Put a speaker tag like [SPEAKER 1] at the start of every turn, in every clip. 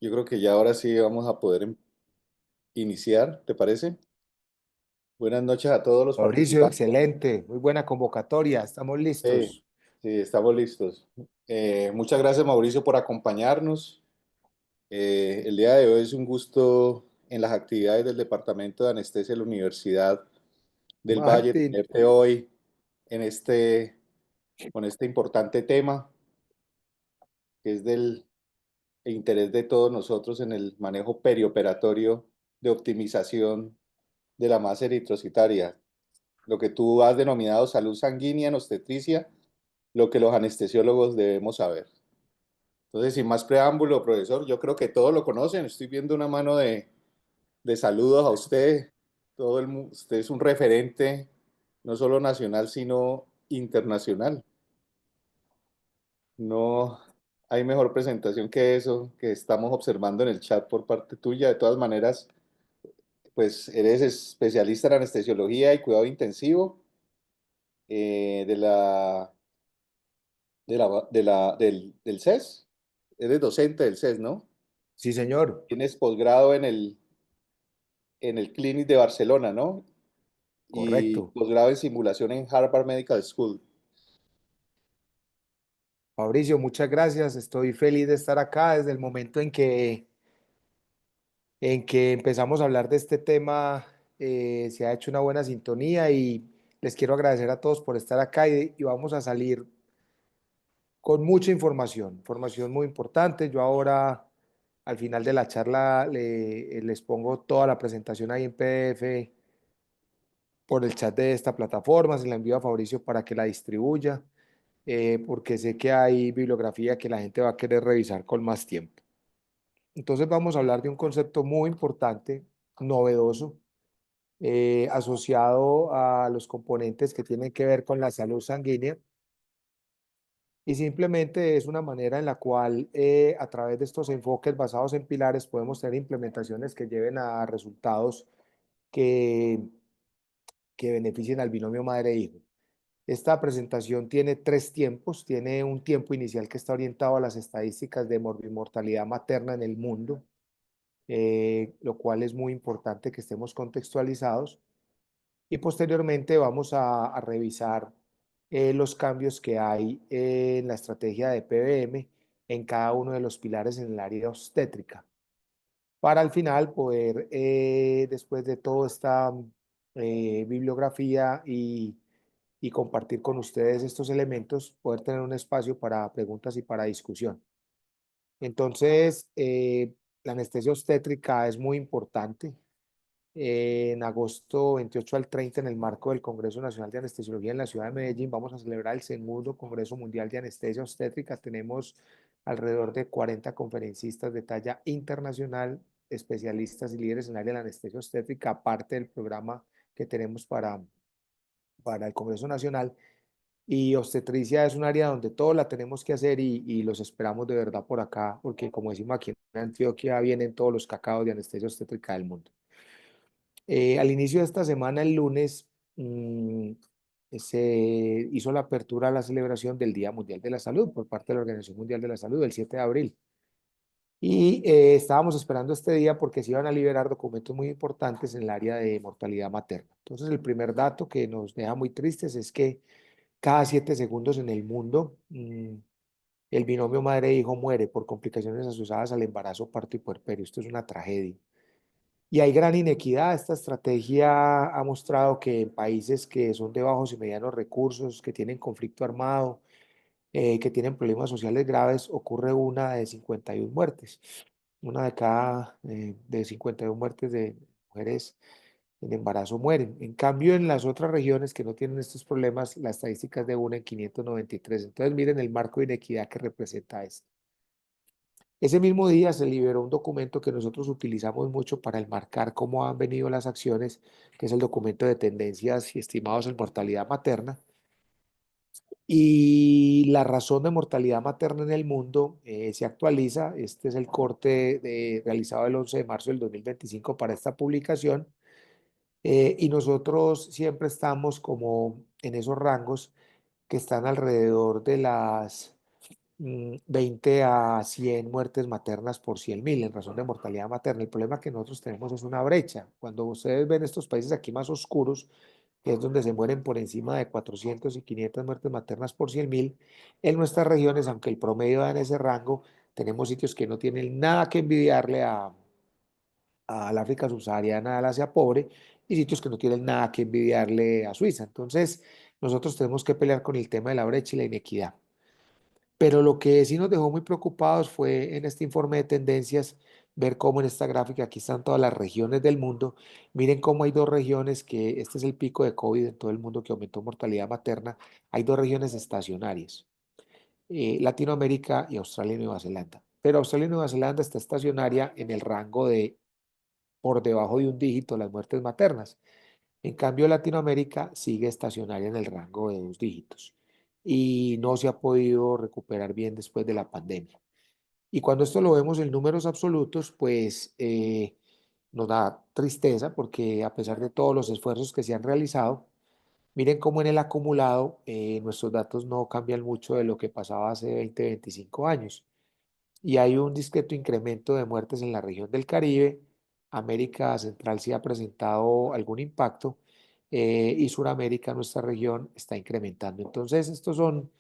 [SPEAKER 1] Yo creo que ya ahora sí vamos a poder iniciar, ¿te parece? Buenas noches a todos los
[SPEAKER 2] Mauricio,
[SPEAKER 1] participantes.
[SPEAKER 2] excelente, muy buena convocatoria, estamos
[SPEAKER 1] Sí,
[SPEAKER 2] listos.
[SPEAKER 1] sí, estamos listos. Muchas gracias, Mauricio, por acompañarnos. El día de hoy es un gusto en las actividades del Departamento de Anestesia de la Universidad del Valle
[SPEAKER 2] Martín,
[SPEAKER 1] tenerte hoy en con este importante tema que es del interés de todos nosotros en el manejo perioperatorio de optimización de la masa eritrocitaria, lo que tú has denominado salud sanguínea en obstetricia, lo que los anestesiólogos debemos saber. Entonces, sin más preámbulo, profesor, yo creo que todos lo conocen. Estoy viendo una mano de saludos a usted. Usted es un referente, no solo nacional, sino internacional. No hay mejor presentación que eso que estamos observando en el chat por parte tuya. De todas maneras, pues eres especialista en anestesiología y cuidado intensivo de del CES. Eres docente del CES, ¿no?
[SPEAKER 2] sí señor,
[SPEAKER 1] Tienes posgrado en el Clinic de Barcelona, ¿no? Y
[SPEAKER 2] correcto.
[SPEAKER 1] posgrado en simulación en Harvard Medical School.
[SPEAKER 2] Mauricio, muchas gracias, estoy feliz de estar acá desde el momento en que empezamos a hablar de este tema. Se ha hecho una buena sintonía y les quiero agradecer a todos por estar acá y vamos a salir con mucha información muy importante. Yo ahora, al final de la charla, les pongo toda la presentación ahí en PDF por el chat de esta plataforma, se la envío a Fabricio para que la distribuya, porque sé que hay bibliografía que la gente va a querer revisar con más tiempo. Entonces vamos a hablar de un concepto muy importante, novedoso, asociado a los componentes que tienen que ver con la salud sanguínea y simplemente es una manera en la cual a través de estos enfoques basados en pilares podemos tener implementaciones que lleven a resultados que, que beneficien al binomio madre-hijo. Esta presentación tiene tres tiempos. Tiene un tiempo inicial que está orientado a las estadísticas de morbimortalidad materna en el mundo, lo cual es muy importante que estemos contextualizados. Y posteriormente vamos a revisar los cambios que hay en la estrategia de PBM en cada uno de los pilares en el área obstétrica, para al final poder, después de toda esta bibliografía y compartir con ustedes estos elementos, poder tener un espacio para preguntas y para discusión. Entonces, la anestesia obstétrica es muy importante. En agosto 28 al 30, en el marco del Congreso Nacional de Anestesiología en la ciudad de Medellín, vamos a celebrar el segundo Congreso Mundial de Anestesia Obstétrica. Tenemos alrededor de 40 conferencistas de talla internacional, especialistas y líderes en el área de la anestesia obstétrica, aparte del programa que tenemos para el Congreso Nacional. Y obstetricia es un área donde todo la tenemos que hacer y los esperamos de verdad por acá, porque como decimos aquí en Antioquia, vienen todos los cacaos de anestesia obstétrica del mundo. Al inicio de esta semana, el lunes, mm, se hizo la apertura a la celebración del Día Mundial de la Salud por parte de la Organización Mundial de la Salud, el 7 de abril. Y estábamos esperando este día porque se iban a liberar documentos muy importantes en el área de mortalidad materna. Entonces, el primer dato que nos deja muy tristes es que cada 7 segundos en el mundo, el binomio madre-hijo muere por complicaciones asociadas al embarazo, parto y puerperio. Esto es una tragedia. Y hay gran inequidad. Esta estrategia ha mostrado que en países que son de bajos y medianos recursos, que tienen conflicto armado, que tienen problemas sociales graves, ocurre una de 51 muertes. Una de cada de 51 muertes de mujeres en embarazo mueren. En cambio, en las otras regiones que no tienen estos problemas, la estadística es de 1 en 593. Entonces, miren el marco de inequidad que representa esto. Ese mismo día se liberó un documento que nosotros utilizamos mucho para enmarcar cómo han venido las acciones, que es el documento de tendencias y estimados en mortalidad materna. Y la razón de mortalidad materna en el mundo se actualiza. Este es el corte realizado el 11 de marzo del 2025 para esta publicación. Y nosotros siempre estamos como en esos rangos que están alrededor de las 20 a 100 muertes maternas por 100.000 en razón de mortalidad materna. El problema que nosotros tenemos es una brecha. Cuando ustedes ven estos países aquí más oscuros, que es donde se mueren por encima de 400 y 500 muertes maternas por 100.000, en nuestras regiones, aunque el promedio da en ese rango, tenemos sitios que no tienen nada que envidiarle al África subsahariana, al Asia pobre, y sitios que no tienen nada que envidiarle a Suiza. Entonces, nosotros tenemos que pelear con el tema de la brecha y la inequidad. Pero lo que sí nos dejó muy preocupados fue en este informe de tendencias ver cómo en esta gráfica, aquí están todas las regiones del mundo, miren cómo hay dos regiones que, este es el pico de COVID en todo el mundo que aumentó mortalidad materna, hay dos regiones estacionarias, Latinoamérica y Australia y Nueva Zelanda. Pero Australia y Nueva Zelanda está estacionaria en el rango de por debajo de un dígito las muertes maternas. En cambio, Latinoamérica sigue estacionaria en el rango de 2 dígitos y no se ha podido recuperar bien después de la pandemia. Y cuando esto lo vemos en números absolutos, pues nos da tristeza porque a pesar de todos los esfuerzos que se han realizado, miren cómo en el acumulado nuestros datos no cambian mucho de lo que pasaba hace 20, 25 años y hay un discreto incremento de muertes en la región del Caribe. América Central sí ha presentado algún impacto y Suramérica, nuestra región, está incrementando. Entonces, estos son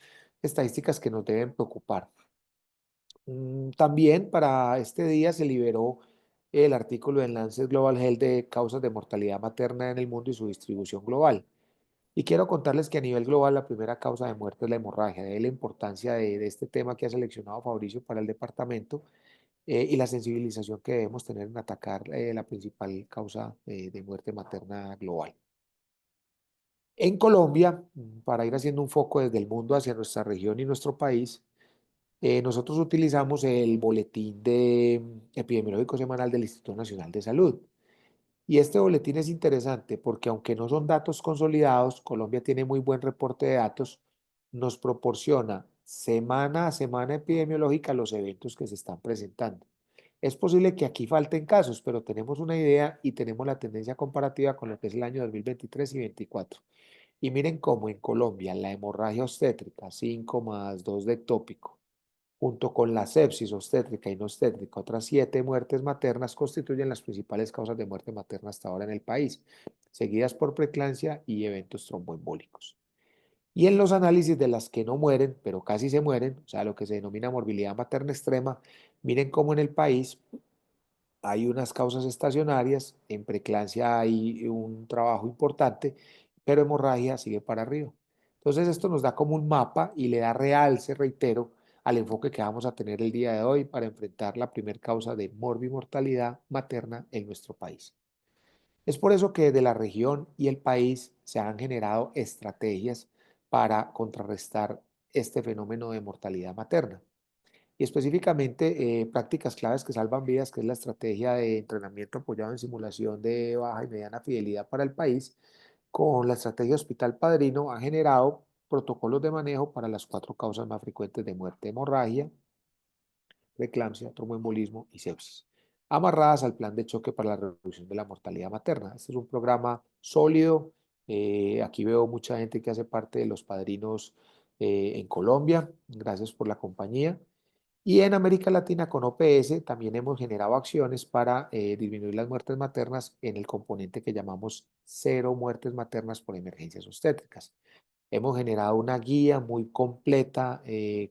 [SPEAKER 2] estadísticas que nos deben preocupar. También para este día se liberó el artículo en Lancet Global Health de causas de mortalidad materna en el mundo y su distribución global. Y quiero contarles que a nivel global la primera causa de muerte es la hemorragia. De ahí la importancia de este tema que ha seleccionado Fabricio para el departamento y la sensibilización que debemos tener en atacar la principal causa de muerte materna global. En Colombia, para ir haciendo un foco desde el mundo hacia nuestra región y nuestro país, nosotros utilizamos el boletín epidemiológico semanal del Instituto Nacional de Salud. Y este boletín es interesante porque aunque no son datos consolidados, Colombia tiene muy buen reporte de datos, nos proporciona semana a semana epidemiológica los eventos que se están presentando. Es posible que aquí falten casos, pero tenemos una idea y tenemos la tendencia comparativa con lo que es el año 2023 y 2024. Y miren cómo en Colombia la hemorragia obstétrica, 5 más 2 de ectópico, junto con la sepsis obstétrica y no obstétrica, otras 7 muertes maternas constituyen las principales causas de muerte materna hasta ahora en el país, seguidas por preeclampsia y eventos tromboembólicos. Y en los análisis de las que no mueren, pero casi se mueren, o sea, lo que se denomina morbilidad materna extrema, miren cómo en el país hay unas causas estacionarias, en preeclampsia hay un trabajo importante, pero hemorragia sigue para arriba. Entonces esto nos da como un mapa y le da realce, reitero, al enfoque que vamos a tener el día de hoy para enfrentar la primera causa de morbimortalidad materna en nuestro país. Es por eso que desde la región y el país se han generado estrategias para contrarrestar este fenómeno de mortalidad materna y específicamente prácticas claves que salvan vidas, que es la estrategia de entrenamiento apoyado en simulación de baja y mediana fidelidad para el país, con la estrategia Hospital Padrino ha generado protocolos de manejo para las 4 causas más frecuentes de muerte: hemorragia, preeclampsia, tromboembolismo y sepsis, amarradas al plan de choque para la reducción de la mortalidad materna. Este es un programa sólido. Aquí veo mucha gente que hace parte de los padrinos en Colombia. Gracias por la compañía. Y en América Latina con OPS también hemos generado acciones para disminuir las muertes maternas en el componente que llamamos cero muertes maternas por emergencias obstétricas. Hemos generado una guía muy completa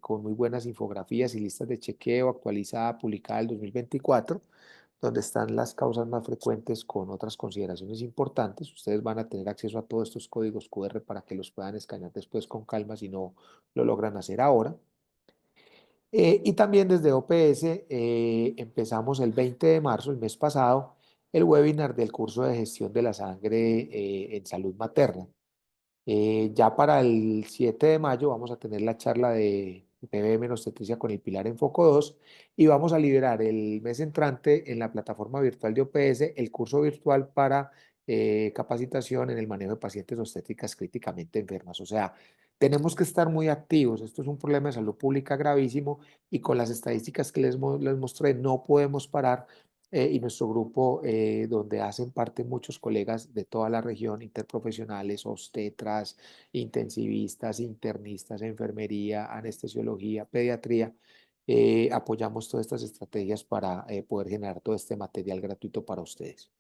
[SPEAKER 2] con muy buenas infografías y listas de chequeo actualizada, publicada en 2024, donde están las causas más frecuentes con otras consideraciones importantes. Ustedes van a tener acceso a todos estos códigos QR para que los puedan escanear después con calma si no lo logran hacer ahora. Y también desde OPS empezamos el 20 de marzo, el mes pasado, el webinar del curso de gestión de la sangre en salud materna. Ya para el 7 de mayo vamos a tener la charla de PBM en obstetricia con el Pilar en Foco 2 y vamos a liberar el mes entrante en la plataforma virtual de OPS el curso virtual para capacitación en el manejo de pacientes obstétricas críticamente enfermas. O sea, tenemos que estar muy activos. Esto es un problema de salud pública gravísimo y con las estadísticas que les mostré no podemos parar y nuestro grupo, donde hacen parte muchos colegas de toda la región, interprofesionales, obstetras, intensivistas, internistas, enfermería, anestesiología, pediatría, apoyamos todas estas estrategias para poder generar todo este material gratuito para ustedes.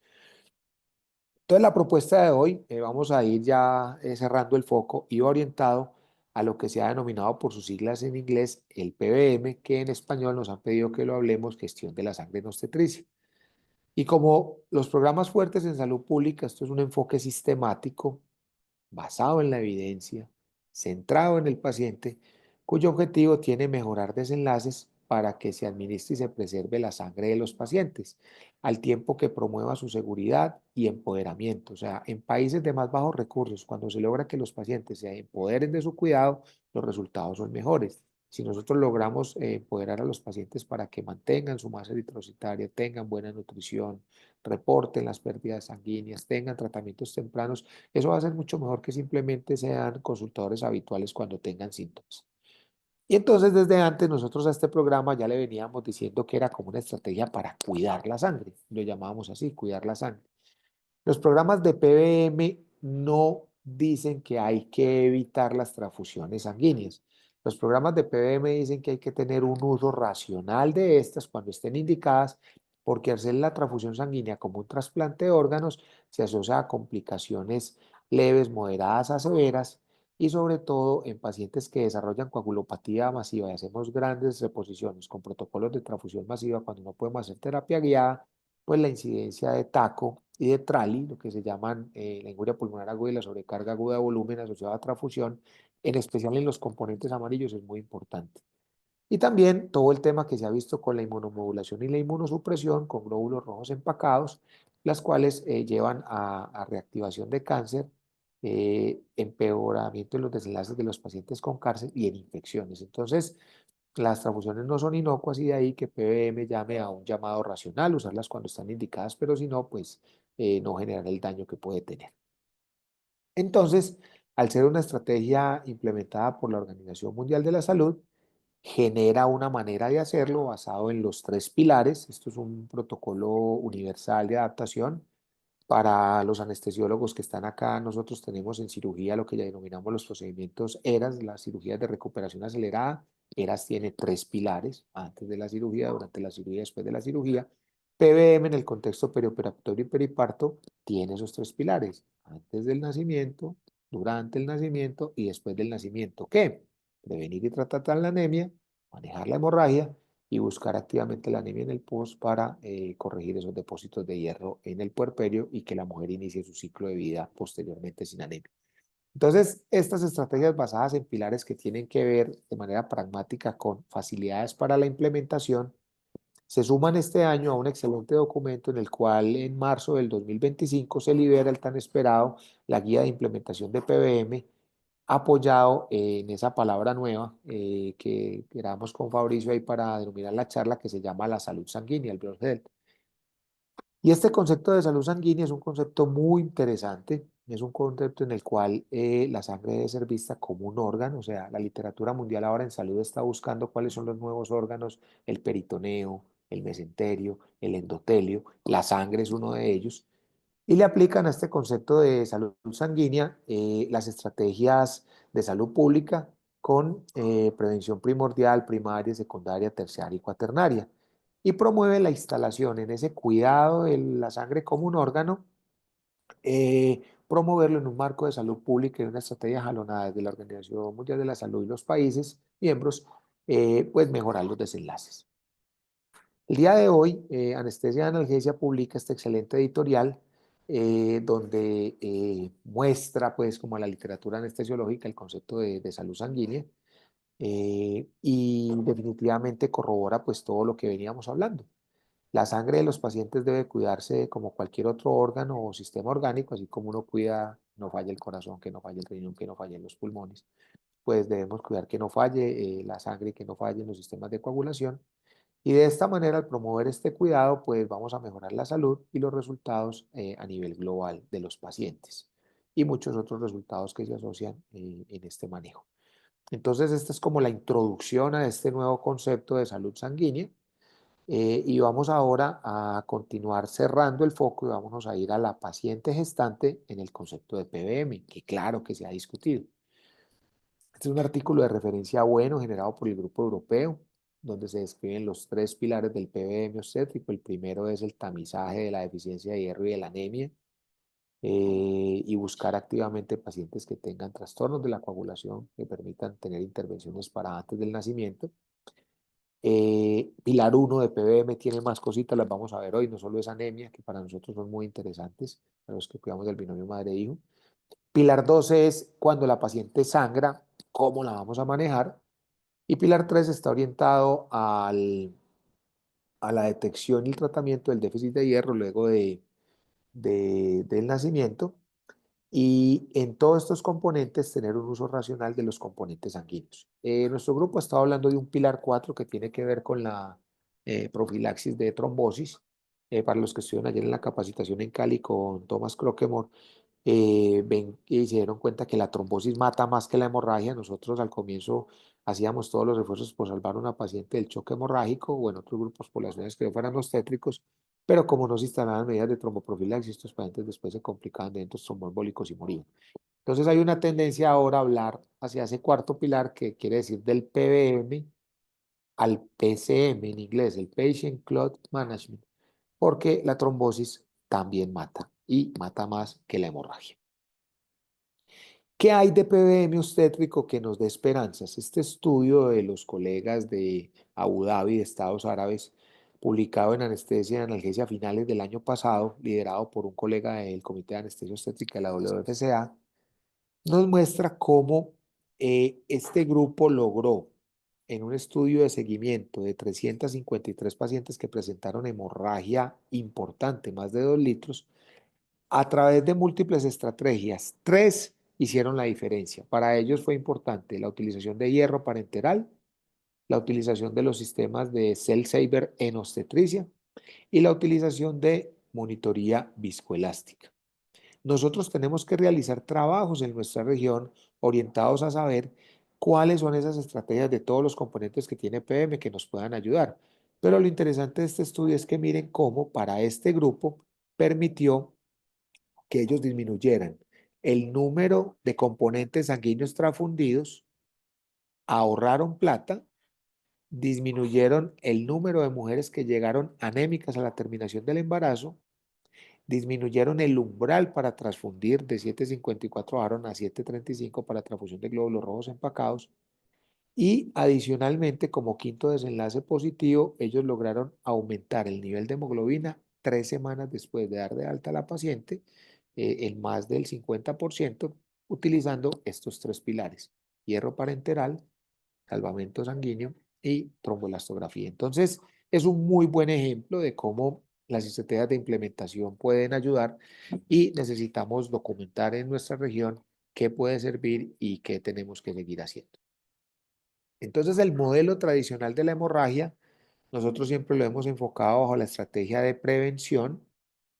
[SPEAKER 2] Entonces, la propuesta de hoy, vamos a ir ya cerrando el foco y orientado a lo que se ha denominado por sus siglas en inglés el PBM, que en español nos han pedido que lo hablemos, gestión de la sangre en obstetricia. Y como los programas fuertes en salud pública, esto es un enfoque sistemático basado en la evidencia, centrado en el paciente, cuyo objetivo tiene mejorar desenlaces para que se administre y se preserve la sangre de los pacientes, al tiempo que promueva su seguridad y empoderamiento. O sea, en países de más bajos recursos, cuando se logra que los pacientes se empoderen de su cuidado, los resultados son mejores. Si nosotros logramos empoderar a los pacientes para que mantengan su masa eritrocitaria, tengan buena nutrición, reporten las pérdidas sanguíneas, tengan tratamientos tempranos, eso va a ser mucho mejor que simplemente sean consultadores habituales cuando tengan síntomas. Y entonces desde antes nosotros a este programa ya le veníamos diciendo que era como una estrategia para cuidar la sangre, lo llamábamos así, cuidar la sangre. Los programas de PBM no dicen que hay que evitar las transfusiones sanguíneas. Los programas de PBM dicen que hay que tener un uso racional de estas cuando estén indicadas, porque hacer la transfusión sanguínea como un trasplante de órganos se asocia a complicaciones leves, moderadas a severas y sobre todo en pacientes que desarrollan coagulopatía masiva y hacemos grandes reposiciones con protocolos de transfusión masiva cuando no podemos hacer terapia guiada, pues la incidencia de TACO y de TRALI, lo que se llaman la injuria pulmonar aguda y la sobrecarga aguda de volumen asociada a transfusión, en especial en los componentes amarillos, es muy importante. Y también todo el tema que se ha visto con la inmunomodulación y la inmunosupresión, con glóbulos rojos empacados, las cuales llevan a reactivación de cáncer, empeoramiento de los desenlaces de los pacientes con cáncer y en infecciones. Entonces, las transfusiones no son inocuas y de ahí que PBM llame a un llamado racional, usarlas cuando están indicadas, pero si no, pues no generar el daño que puede tener. Entonces, al ser una estrategia implementada por la Organización Mundial de la Salud, genera una manera de hacerlo basado en los tres pilares. Esto es un protocolo universal de adaptación. Para los anestesiólogos que están acá, nosotros tenemos en cirugía lo que ya denominamos los procedimientos ERAS, las cirugías de recuperación acelerada. ERAS tiene tres pilares, antes de la cirugía, durante la cirugía, después de la cirugía. PBM en el contexto perioperatorio y periparto tiene esos tres pilares, antes del nacimiento, durante el nacimiento y después del nacimiento. ¿Qué? Prevenir y tratar la anemia, manejar la hemorragia y buscar activamente la anemia en el post para corregir esos depósitos de hierro en el puerperio y que la mujer inicie su ciclo de vida posteriormente sin anemia. Entonces, estas estrategias basadas en pilares que tienen que ver de manera pragmática con facilidades para la implementación, se suman este año a un excelente documento en el cual en marzo del 2025 se libera el tan esperado la guía de implementación de PBM apoyado en esa palabra nueva que creamos con Fabricio ahí para denominar la charla que se llama la salud sanguínea, el Blood Health. Y este concepto de salud sanguínea es un concepto muy interesante, es un concepto en el cual la sangre debe ser vista como un órgano, o sea, la literatura mundial ahora en salud está buscando cuáles son los nuevos órganos, el peritoneo, el mesenterio, el endotelio, la sangre es uno de ellos, y le aplican a este concepto de salud sanguínea las estrategias de salud pública con prevención primordial, primaria, secundaria, terciaria y cuaternaria. Y promueve la instalación en ese cuidado de la sangre como un órgano, promoverlo en un marco de salud pública y una estrategia jalonada desde la Organización Mundial de la Salud y los países miembros, pues mejorar los desenlaces. El día de hoy, Anestesia y Analgesia publica este excelente editorial donde muestra, pues, como a la literatura anestesiológica el concepto de salud sanguínea y definitivamente corrobora, pues, todo lo que veníamos hablando. La sangre de los pacientes debe cuidarse como cualquier otro órgano o sistema orgánico, así como uno cuida, no falle el corazón, que no falle el riñón, que no fallen los pulmones, pues debemos cuidar que no falle la sangre, que no fallen los sistemas de coagulación y de esta manera, al promover este cuidado, pues vamos a mejorar la salud y los resultados a nivel global de los pacientes y muchos otros resultados que se asocian en este manejo. Entonces, esta es como la introducción a este nuevo concepto de salud sanguínea. Y vamos ahora a continuar cerrando el foco y vámonos a ir a la paciente gestante en el concepto de PBM, que claro que se ha discutido. Este es un artículo de referencia bueno generado por el Grupo Europeo, donde se describen los tres pilares del PBM obstétrico. El primero es el tamizaje de la deficiencia de hierro y de la anemia, y buscar activamente pacientes que tengan trastornos de la coagulación que permitan tener intervenciones para antes del nacimiento. Pilar uno de PBM tiene más cositas, las vamos a ver hoy, no solo es anemia, que para nosotros son muy interesantes, para los que cuidamos del binomio madre-hijo. Pilar 2 es cuando la paciente sangra, cómo la vamos a manejar. Y pilar 3 está orientado a la detección y el tratamiento del déficit de hierro luego del nacimiento. Y en todos estos componentes tener un uso racional de los componentes sanguíneos. Nuestro grupo ha estado hablando de un pilar 4 que tiene que ver con la profilaxis de trombosis. Para los que estuvieron ayer en la capacitación en Cali con Thomas Croquemore, ven y se dieron cuenta que la trombosis mata más que la hemorragia. Nosotros al comienzo hacíamos todos los esfuerzos por salvar a una paciente del choque hemorrágico o en otros grupos poblacionales que no fueran obstétricos, pero como no se instalaban medidas de tromboprofilaxis, estos pacientes después se complicaban de eventos tromboembólicos y morían. Entonces hay una tendencia ahora a hablar hacia ese cuarto pilar que quiere decir del PBM al PCM en inglés, el Patient Clot Management, porque la trombosis también mata y mata más que la hemorragia. ¿Qué hay de PBM obstétrico que nos dé esperanzas? Este estudio de los colegas de Abu Dhabi, de Estados Árabes, publicado en Anestesia y Analgesia a finales del año pasado, liderado por un colega del Comité de Anestesia Obstétrica de la WFCA, nos muestra cómo este grupo logró, en un estudio de seguimiento de 353 pacientes que presentaron hemorragia importante, más de 2 litros, a través de múltiples estrategias, tres hicieron la diferencia. Para ellos fue importante la utilización de hierro parenteral, la utilización de los sistemas de Cell Saver en obstetricia y la utilización de monitoría viscoelástica. Nosotros tenemos que realizar trabajos en nuestra región orientados a saber cuáles son esas estrategias de todos los componentes que tiene PM que nos puedan ayudar. Pero lo interesante de este estudio es que miren cómo para este grupo permitió que ellos disminuyeran el número de componentes sanguíneos transfundidos, ahorraron plata, disminuyeron el número de mujeres que llegaron anémicas a la terminación del embarazo, disminuyeron el umbral para transfundir de 7,54 bajaron a 7,35 para transfusión de glóbulos rojos empacados. Y adicionalmente, como quinto desenlace positivo, ellos lograron aumentar el nivel de hemoglobina 3 semanas después de dar de alta a la paciente, en más del 50%, utilizando estos tres pilares: hierro parenteral, salvamento sanguíneo y tromboelastografía. Entonces, es un muy buen ejemplo de cómo las estrategias de implementación pueden ayudar y necesitamos documentar en nuestra región qué puede servir y qué tenemos que seguir haciendo. Entonces, el modelo tradicional de la hemorragia, nosotros siempre lo hemos enfocado bajo la estrategia de prevención,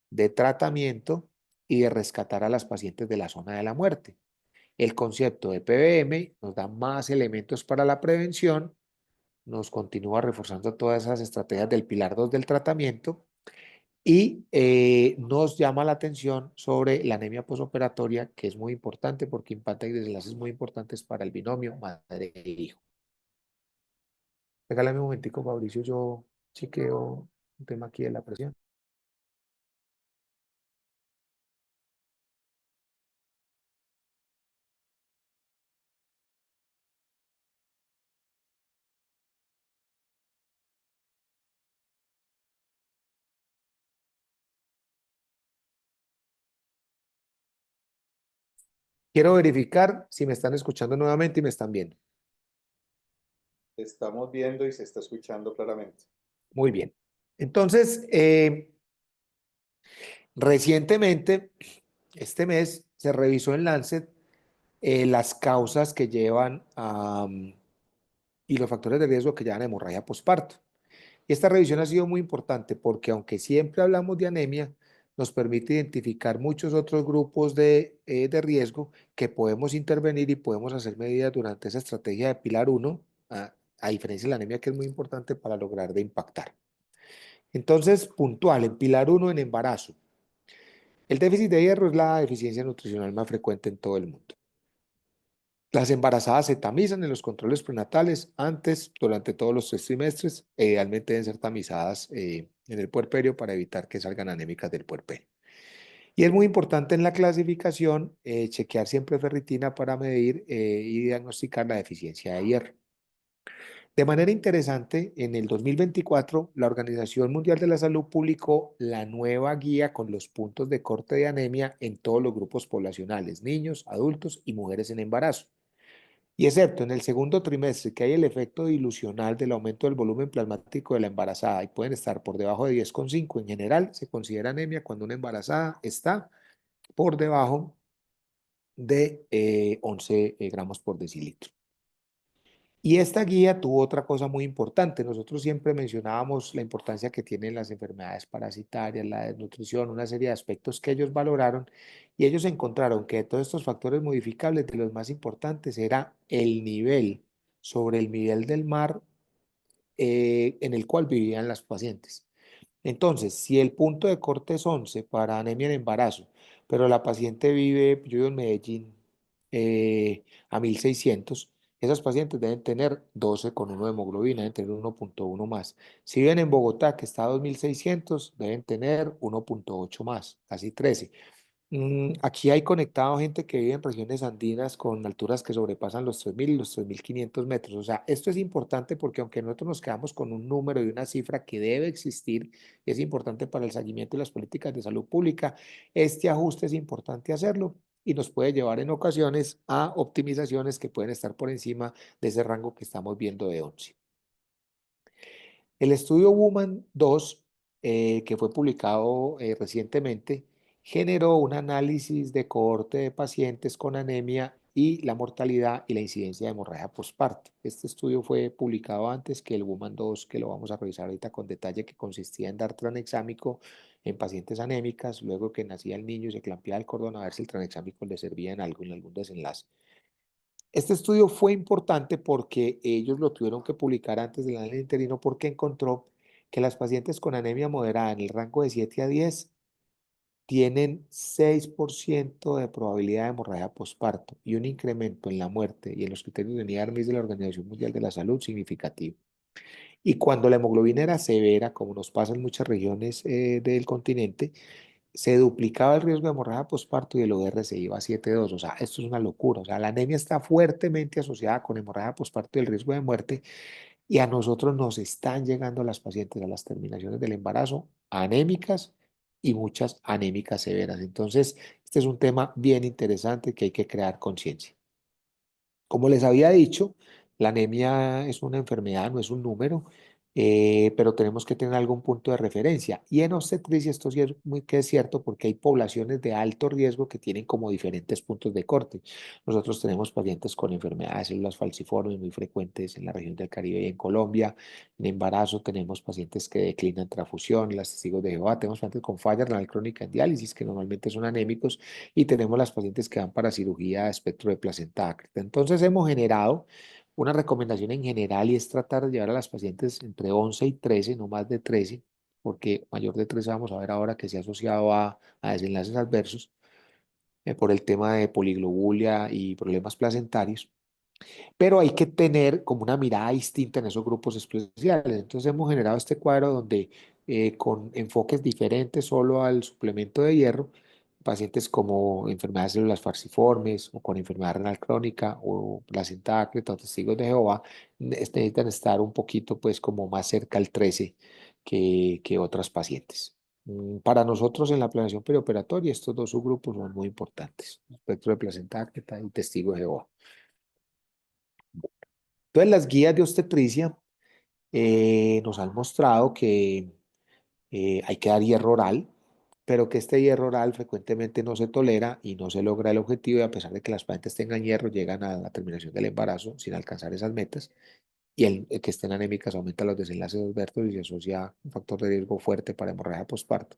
[SPEAKER 2] de tratamiento y de rescatar a las pacientes de la zona de la muerte. El concepto de PBM nos da más elementos para la prevención, nos continúa reforzando todas esas estrategias del pilar 2 del tratamiento y nos llama la atención sobre la anemia posoperatoria, que es muy importante porque impacta y desenlaces muy importantes para el binomio madre e hijo. Regálame un momentico, Fabricio, yo chequeo un tema aquí de la presión. Quiero verificar si me están escuchando nuevamente y me están viendo.
[SPEAKER 1] Estamos viendo y se está escuchando claramente.
[SPEAKER 2] Muy bien. Entonces, recientemente, este mes, se revisó en Lancet las causas que llevan y los factores de riesgo que llevan a hemorragia posparto. Y esta revisión ha sido muy importante porque aunque siempre hablamos de anemia, nos permite identificar muchos otros grupos de riesgo que podemos intervenir y podemos hacer medidas durante esa estrategia de pilar 1, a diferencia de la anemia que es muy importante para lograr de impactar. Entonces, puntual, en pilar uno en embarazo. El déficit de hierro es la deficiencia nutricional más frecuente en todo el mundo. Las embarazadas se tamizan en los controles prenatales antes, durante todos los 3 trimestres, e idealmente deben ser tamizadas en el puerperio para evitar que salgan anémicas del puerperio. Y es muy importante en la clasificación chequear siempre ferritina para medir y diagnosticar la deficiencia de hierro. De manera interesante, en el 2024, la Organización Mundial de la Salud publicó la nueva guía con los puntos de corte de anemia en todos los grupos poblacionales, niños, adultos y mujeres en embarazo. Y excepto en el segundo trimestre, que hay el efecto dilucional del aumento del volumen plasmático de la embarazada y pueden estar por debajo de 10,5, en general se considera anemia cuando una embarazada está por debajo de 11 gramos por decilitro. Y esta guía tuvo otra cosa muy importante. Nosotros siempre mencionábamos la importancia que tienen las enfermedades parasitarias, la desnutrición, una serie de aspectos que ellos valoraron y ellos encontraron que de todos estos factores modificables, de los más importantes era el nivel sobre el nivel del mar en el cual vivían las pacientes. Entonces, si el punto de corte es 11 para anemia en embarazo, pero la paciente vive, yo vivo en Medellín, a 1600, esas pacientes deben tener 12,1 de hemoglobina, deben tener 1,1 más. Si viven en Bogotá, que está a 2600, deben tener 1,8 más, casi 13. Aquí hay conectado gente que vive en regiones andinas con alturas que sobrepasan los 3000 y los 3500 metros. O sea, esto es importante porque aunque nosotros nos quedamos con un número y una cifra que debe existir, es importante para el seguimiento de las políticas de salud pública, este ajuste es importante hacerlo y nos puede llevar en ocasiones a optimizaciones que pueden estar por encima de ese rango que estamos viendo de 11. El estudio Woman 2, que fue publicado recientemente, generó un análisis de cohorte de pacientes con anemia y la mortalidad y la incidencia de hemorragia postparto. Este estudio fue publicado antes que el Woman 2, que lo vamos a revisar ahorita con detalle, que consistía en dar tranexámico en pacientes anémicas, luego que nacía el niño y se clampeaba el cordón a ver si el tranexámico le servía en algo, en algún desenlace. Este estudio fue importante porque ellos lo tuvieron que publicar antes del análisis interino porque encontró que las pacientes con anemia moderada en el rango de 7 a 10 tienen 6% de probabilidad de hemorragia posparto y un incremento en la muerte y en los criterios de NIARMIS de la Organización Mundial de la Salud significativo. Y cuando la hemoglobina era severa, como nos pasa en muchas regiones del continente, se duplicaba el riesgo de hemorragia posparto y el OR se iba a 7,2. O sea, esto es una locura. O sea, la anemia está fuertemente asociada con hemorragia posparto y el riesgo de muerte. Y a nosotros nos están llegando las pacientes a las terminaciones del embarazo anémicas y muchas anémicas severas. Entonces, este es un tema bien interesante que hay que crear conciencia. Como les había dicho, la anemia es una enfermedad, no es un número, pero tenemos que tener algún punto de referencia. Y en obstetricia esto sí es muy que es cierto porque hay poblaciones de alto riesgo que tienen como diferentes puntos de corte. Nosotros tenemos pacientes con enfermedades de células falciformes muy frecuentes en la región del Caribe y en Colombia. En embarazo tenemos pacientes que declinan transfusión, las testigos de Jehová, tenemos pacientes con falla renal crónica en diálisis que normalmente son anémicos y tenemos las pacientes que van para cirugía de espectro de placenta ácrita. Entonces hemos generado una recomendación en general y es tratar de llevar a las pacientes entre 11 y 13, no más de 13, porque mayor de 13 vamos a ver ahora que se ha asociado a desenlaces adversos por el tema de poliglobulia y problemas placentarios. Pero hay que tener como una mirada distinta en esos grupos especiales. Entonces hemos generado este cuadro donde con enfoques diferentes solo al suplemento de hierro, pacientes como enfermedades de células falciformes o con enfermedad renal crónica o placenta ácrita o testigos de Jehová, necesitan estar un poquito pues como más cerca al 13 que otras pacientes. Para nosotros en la planeación perioperatoria estos dos subgrupos son muy importantes, espectro de placenta ácrita y testigo de Jehová. Entonces, las guías de obstetricia nos han mostrado que hay que dar hierro oral, pero que este hierro oral frecuentemente no se tolera y no se logra el objetivo y a pesar de que las pacientes tengan hierro, llegan a la terminación del embarazo sin alcanzar esas metas y el que estén anémicas aumenta los desenlaces adversos y se asocia un factor de riesgo fuerte para hemorragia postparto.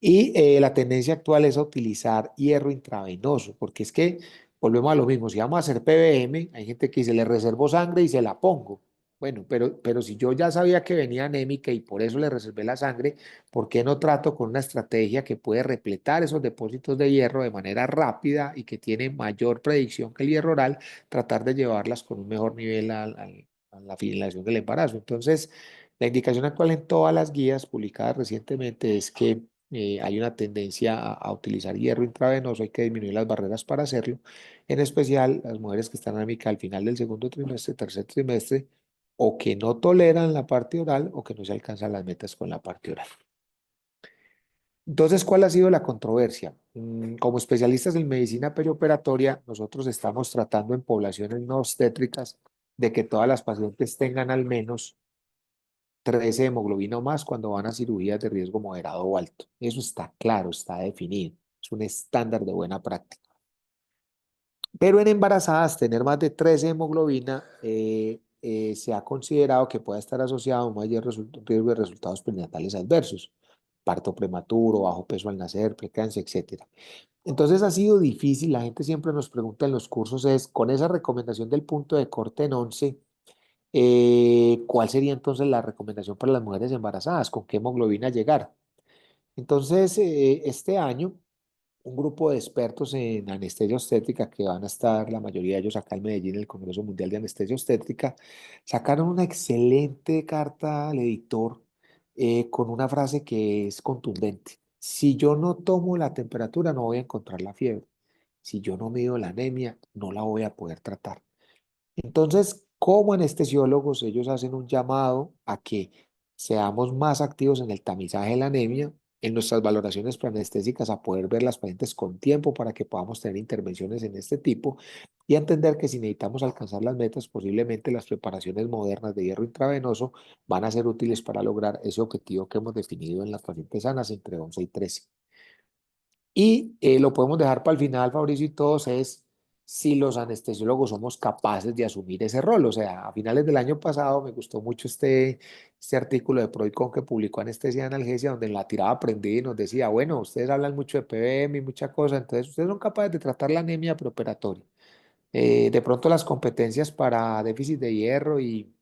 [SPEAKER 2] Y la tendencia actual es a utilizar hierro intravenoso, porque es que volvemos a lo mismo, si vamos a hacer PBM, hay gente que dice, le reservo sangre y se la pongo. Bueno, pero si yo ya sabía que venía anémica y por eso le reservé la sangre, ¿por qué no trato con una estrategia que puede repletar esos depósitos de hierro de manera rápida y que tiene mayor predicción que el hierro oral, tratar de llevarlas con un mejor nivel a la finalización del embarazo? Entonces, la indicación actual en todas las guías publicadas recientemente es que hay una tendencia a utilizar hierro intravenoso, hay que disminuir las barreras para hacerlo, en especial las mujeres que están anémicas al final del segundo trimestre, tercer trimestre, o que no toleran la parte oral o que no se alcanzan las metas con la parte oral. Entonces, ¿cuál ha sido la controversia? Como especialistas en medicina perioperatoria, nosotros estamos tratando en poblaciones no obstétricas de que todas las pacientes tengan al menos 13 de hemoglobina o más cuando van a cirugías de riesgo moderado o alto. Eso está claro, está definido. Es un estándar de buena práctica. Pero en embarazadas, tener más de 13 de hemoglobina se ha considerado que puede estar asociado a un mayor riesgo de resultados perinatales adversos, parto prematuro, bajo peso al nacer, preeclampsia, etcétera. Entonces ha sido difícil, la gente siempre nos pregunta en los cursos es, con esa recomendación del punto de corte en 11, ¿cuál sería entonces la recomendación para las mujeres embarazadas? ¿Con qué hemoglobina llegar? Entonces, este año un grupo de expertos en anestesia obstétrica que van a estar, la mayoría de ellos acá en Medellín, en el Congreso Mundial de Anestesia Obstétrica, sacaron una excelente carta al editor con una frase que es contundente. Si yo no tomo la temperatura, no voy a encontrar la fiebre. Si yo no mido la anemia, no la voy a poder tratar. Entonces, como anestesiólogos, ellos hacen un llamado a que seamos más activos en el tamizaje de la anemia, en nuestras valoraciones preanestésicas, a poder ver las pacientes con tiempo para que podamos tener intervenciones en este tipo y entender que si necesitamos alcanzar las metas, posiblemente las preparaciones modernas de hierro intravenoso van a ser útiles para lograr ese objetivo que hemos definido en las pacientes sanas entre 11 y 13. Y lo podemos dejar para el final, Fabricio, y todos es si los anestesiólogos somos capaces de asumir ese rol. O sea, a finales del año pasado me gustó mucho este artículo de Proicon que publicó Anestesia y Analgesia, donde en la tirada aprendí y nos decía, bueno, ustedes hablan mucho de PBM y mucha cosa, entonces ustedes son capaces de tratar la anemia preoperatoria. De pronto las competencias para déficit de hierro y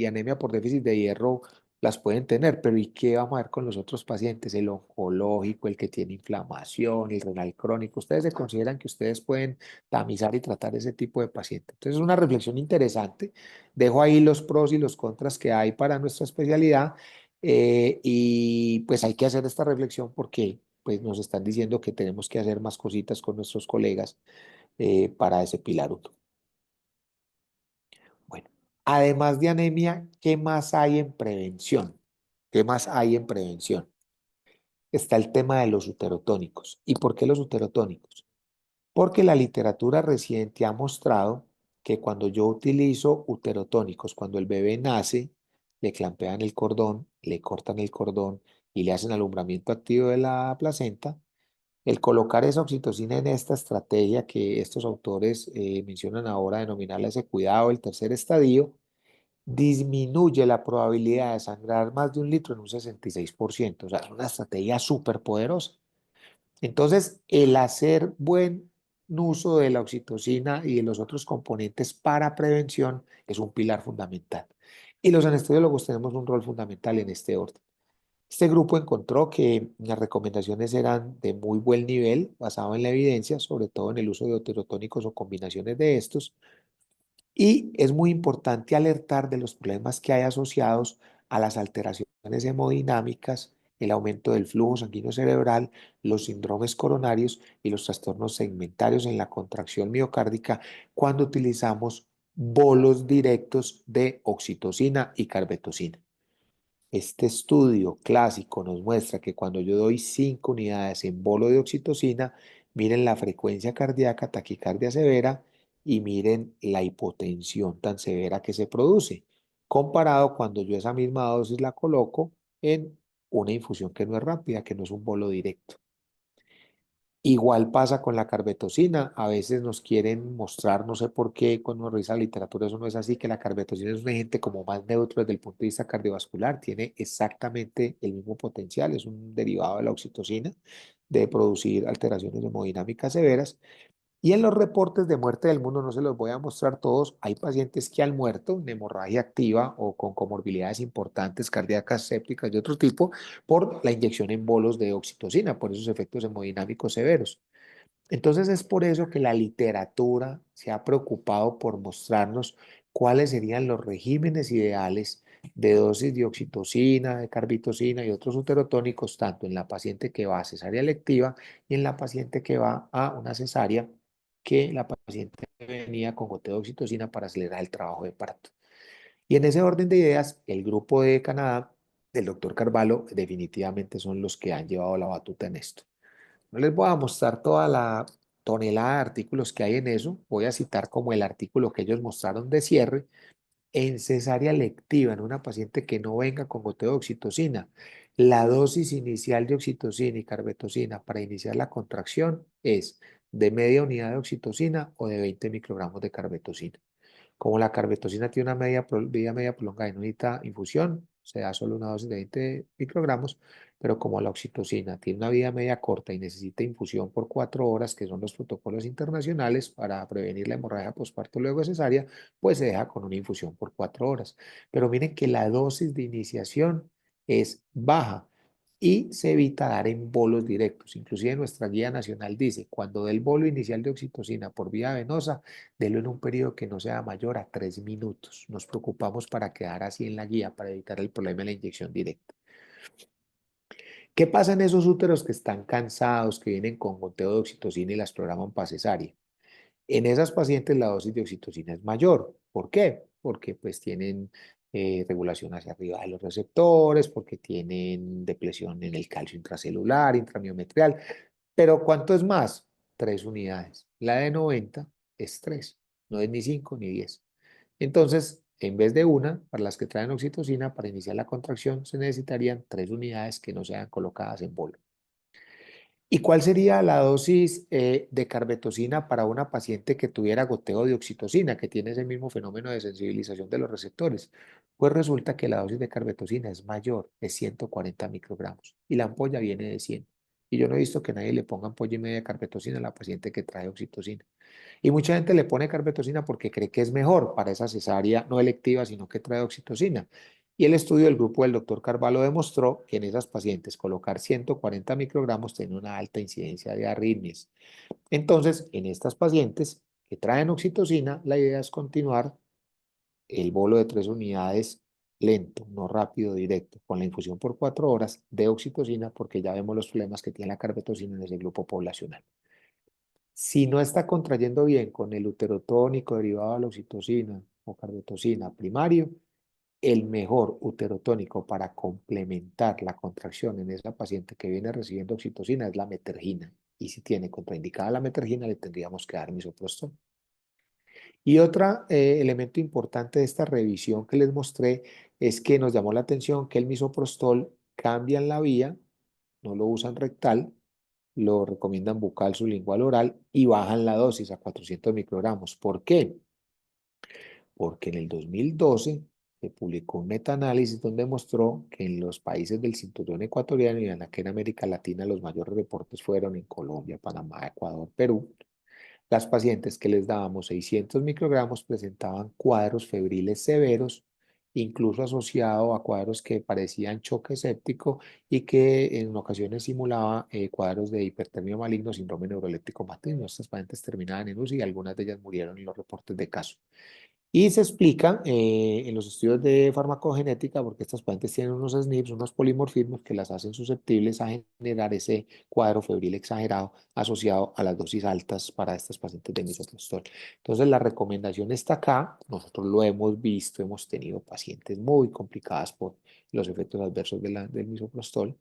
[SPEAKER 2] anemia por déficit de hierro las pueden tener, pero ¿y qué vamos a ver con los otros pacientes? El oncológico, el que tiene inflamación, el renal crónico. ¿Ustedes se consideran que ustedes pueden tamizar y tratar ese tipo de paciente? Entonces es una reflexión interesante. Dejo ahí los pros y los contras que hay para nuestra especialidad y pues hay que hacer esta reflexión porque pues nos están diciendo que tenemos que hacer más cositas con nuestros colegas para ese pilar 1. Bueno, además de anemia, ¿qué más hay en prevención? ¿Qué más hay en prevención? Está el tema de los uterotónicos. ¿Y por qué los uterotónicos? Porque la literatura reciente ha mostrado que cuando yo utilizo uterotónicos, cuando el bebé nace, le clampean el cordón, le cortan el cordón y le hacen alumbramiento activo de la placenta, el colocar esa oxitocina en esta estrategia que estos autores mencionan ahora, denominarla ese cuidado, el tercer estadio, disminuye la probabilidad de sangrar más de 1 litro en un 66%. O sea, es una estrategia súper poderosa. Entonces, el hacer buen uso de la oxitocina y de los otros componentes para prevención es un pilar fundamental. Y los anestesiólogos tenemos un rol fundamental en este orden. Este grupo encontró que las recomendaciones eran de muy buen nivel, basado en la evidencia, sobre todo en el uso de heterotónicos o combinaciones de estos, y es muy importante alertar de los problemas que hay asociados a las alteraciones hemodinámicas, el aumento del flujo sanguíneo cerebral, los síndromes coronarios y los trastornos segmentarios en la contracción miocárdica cuando utilizamos bolos directos de oxitocina y carbetocina. Este estudio clásico nos muestra que cuando yo doy 5 unidades en bolo de oxitocina, miren la frecuencia cardíaca, taquicardia severa y miren la hipotensión tan severa que se produce, comparado cuando yo esa misma dosis la coloco en una infusión que no es rápida, que no es un bolo directo. Igual pasa con la carbetocina, a veces nos quieren mostrar, no sé por qué, cuando uno revisa la literatura eso no es así, que la carbetocina es un agente como más neutro desde el punto de vista cardiovascular, tiene exactamente el mismo potencial, es un derivado de la oxitocina de producir alteraciones hemodinámicas severas, Y en los reportes de muerte del mundo, no se los voy a mostrar todos, hay pacientes que han muerto en hemorragia activa o con comorbilidades importantes, cardíacas, sépticas de otro tipo, por la inyección en bolos de oxitocina, por esos efectos hemodinámicos severos. Entonces es por eso que la literatura se ha preocupado por mostrarnos cuáles serían los regímenes ideales de dosis de oxitocina, de carbitocina y otros uterotónicos, tanto en la paciente que va a cesárea electiva y en la paciente que va a una cesárea, que la paciente venía con goteo de oxitocina para acelerar el trabajo de parto. Y en ese orden de ideas, el grupo de Canadá del doctor Carvalho definitivamente son los que han llevado la batuta en esto. No les voy a mostrar toda la tonelada de artículos que hay en eso. Voy a citar como el artículo que ellos mostraron de cierre. En cesárea lectiva, en una paciente que no venga con goteo de oxitocina, la dosis inicial de oxitocina y carbetocina para iniciar la contracción es de media unidad de oxitocina o de 20 microgramos de carbetocina. Como la carbetocina tiene una vida media prolongada y no necesita infusión, se da solo una dosis de 20 microgramos, pero como la oxitocina tiene una vida media corta y necesita infusión por 4 horas, que son los protocolos internacionales para prevenir la hemorragia postparto luego de cesárea, pues se deja con una infusión por 4 horas. Pero miren que la dosis de iniciación es baja y se evita dar en bolos directos. Inclusive nuestra guía nacional dice, cuando dé el bolo inicial de oxitocina por vía venosa, delo en un periodo que no sea mayor a 3 minutos. Nos preocupamos para quedar así en la guía, para evitar el problema de la inyección directa. ¿Qué pasa en esos úteros que están cansados, que vienen con goteo de oxitocina y las programan para cesárea? En esas pacientes la dosis de oxitocina es mayor. ¿Por qué? Porque pues tienen regulación hacia arriba de los receptores, porque tienen depresión en el calcio intracelular, intramiometrial. Pero ¿cuánto es más? 3 unidades. La de 90 es 3, no es ni 5 ni 10. Entonces, en vez de una, para las que traen oxitocina, para iniciar la contracción se necesitarían 3 unidades que no sean colocadas en bolo. ¿Y cuál sería la dosis de carbetocina para una paciente que tuviera goteo de oxitocina, que tiene ese mismo fenómeno de sensibilización de los receptores? Pues resulta que la dosis de carbetocina es mayor, es 140 microgramos, y la ampolla viene de 100. Y yo no he visto que nadie le ponga ampolla y media de carbetocina a la paciente que trae oxitocina. Y mucha gente le pone carbetocina porque cree que es mejor para esa cesárea no electiva, sino que trae oxitocina. Y el estudio del grupo del doctor Carvalho demostró que en esas pacientes colocar 140 microgramos tiene una alta incidencia de arritmias. Entonces, en estas pacientes que traen oxitocina, la idea es continuar el bolo de 3 unidades lento, no rápido, directo, con la infusión por 4 horas de oxitocina, porque ya vemos los problemas que tiene la carbetocina en ese grupo poblacional. Si no está contrayendo bien con el uterotónico derivado de la oxitocina o carbetocina primario, el mejor uterotónico para complementar la contracción en esa paciente que viene recibiendo oxitocina es la metergina. Y si tiene contraindicada la metergina, le tendríamos que dar misoprostol. Y otro elemento importante de esta revisión que les mostré es que nos llamó la atención que el misoprostol cambia en la vía, no lo usan rectal, lo recomiendan bucal, sublingual, oral y bajan la dosis a 400 microgramos. ¿Por qué? Porque en el 2012 se publicó un metaanálisis donde mostró que en los países del cinturón ecuatoriano y aquí en América Latina los mayores reportes fueron en Colombia, Panamá, Ecuador, Perú. Las pacientes que les dábamos 600 microgramos presentaban cuadros febriles severos, incluso asociado a cuadros que parecían choque séptico y que en ocasiones simulaba cuadros de hipertermia maligno, síndrome neuroléptico materno. Estas pacientes terminaban en UCI y algunas de ellas murieron en los reportes de caso. Y se explica en los estudios de farmacogenética porque estas pacientes tienen unos SNPs, unos polimorfismos que las hacen susceptibles a generar ese cuadro febril exagerado asociado a las dosis altas para estas pacientes de misoprostol. Entonces, la recomendación está acá. Nosotros lo hemos visto, hemos tenido pacientes muy complicadas por los efectos adversos del misoprostol.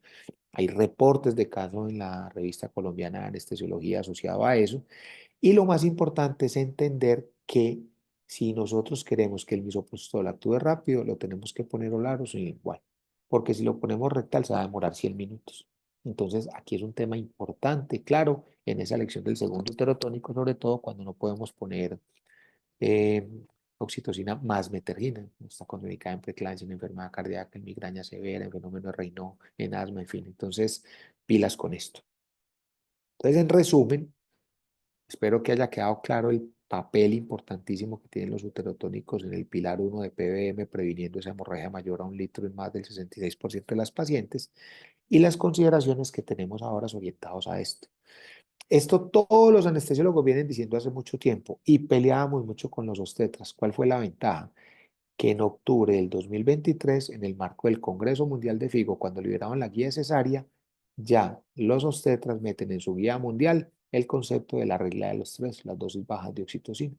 [SPEAKER 2] Hay reportes de casos en la revista colombiana de anestesiología asociado a eso. Y lo más importante es entender que si nosotros queremos que el misoprostol actúe rápido, lo tenemos que poner oral o sublingual, porque si lo ponemos rectal se va a demorar 100 minutos. Entonces, aquí es un tema importante, claro, en esa elección del segundo uterotónico, sobre todo cuando no podemos poner eh, oxitocina más metergina. Está contraindicada en preeclampsia, en enfermedad cardíaca, en migraña severa, en fenómeno de Raynaud, en asma, en fin. Entonces, pilas con esto. Entonces, en resumen, Espero que haya quedado claro el papel importantísimo que tienen los uterotónicos en el pilar 1 de PBM, previniendo esa hemorragia mayor a 1 litro en más del 66% de las pacientes, y las consideraciones que tenemos ahora orientados a esto. Esto todos los anestesiólogos vienen diciendo hace mucho tiempo y peleábamos mucho con los obstetras. ¿Cuál fue la ventaja? Que en octubre del 2023, en el marco del Congreso Mundial de Figo, cuando liberaban la guía cesárea, ya los obstetras meten en su guía mundial el concepto de la regla de los tres, las dosis bajas de oxitocina.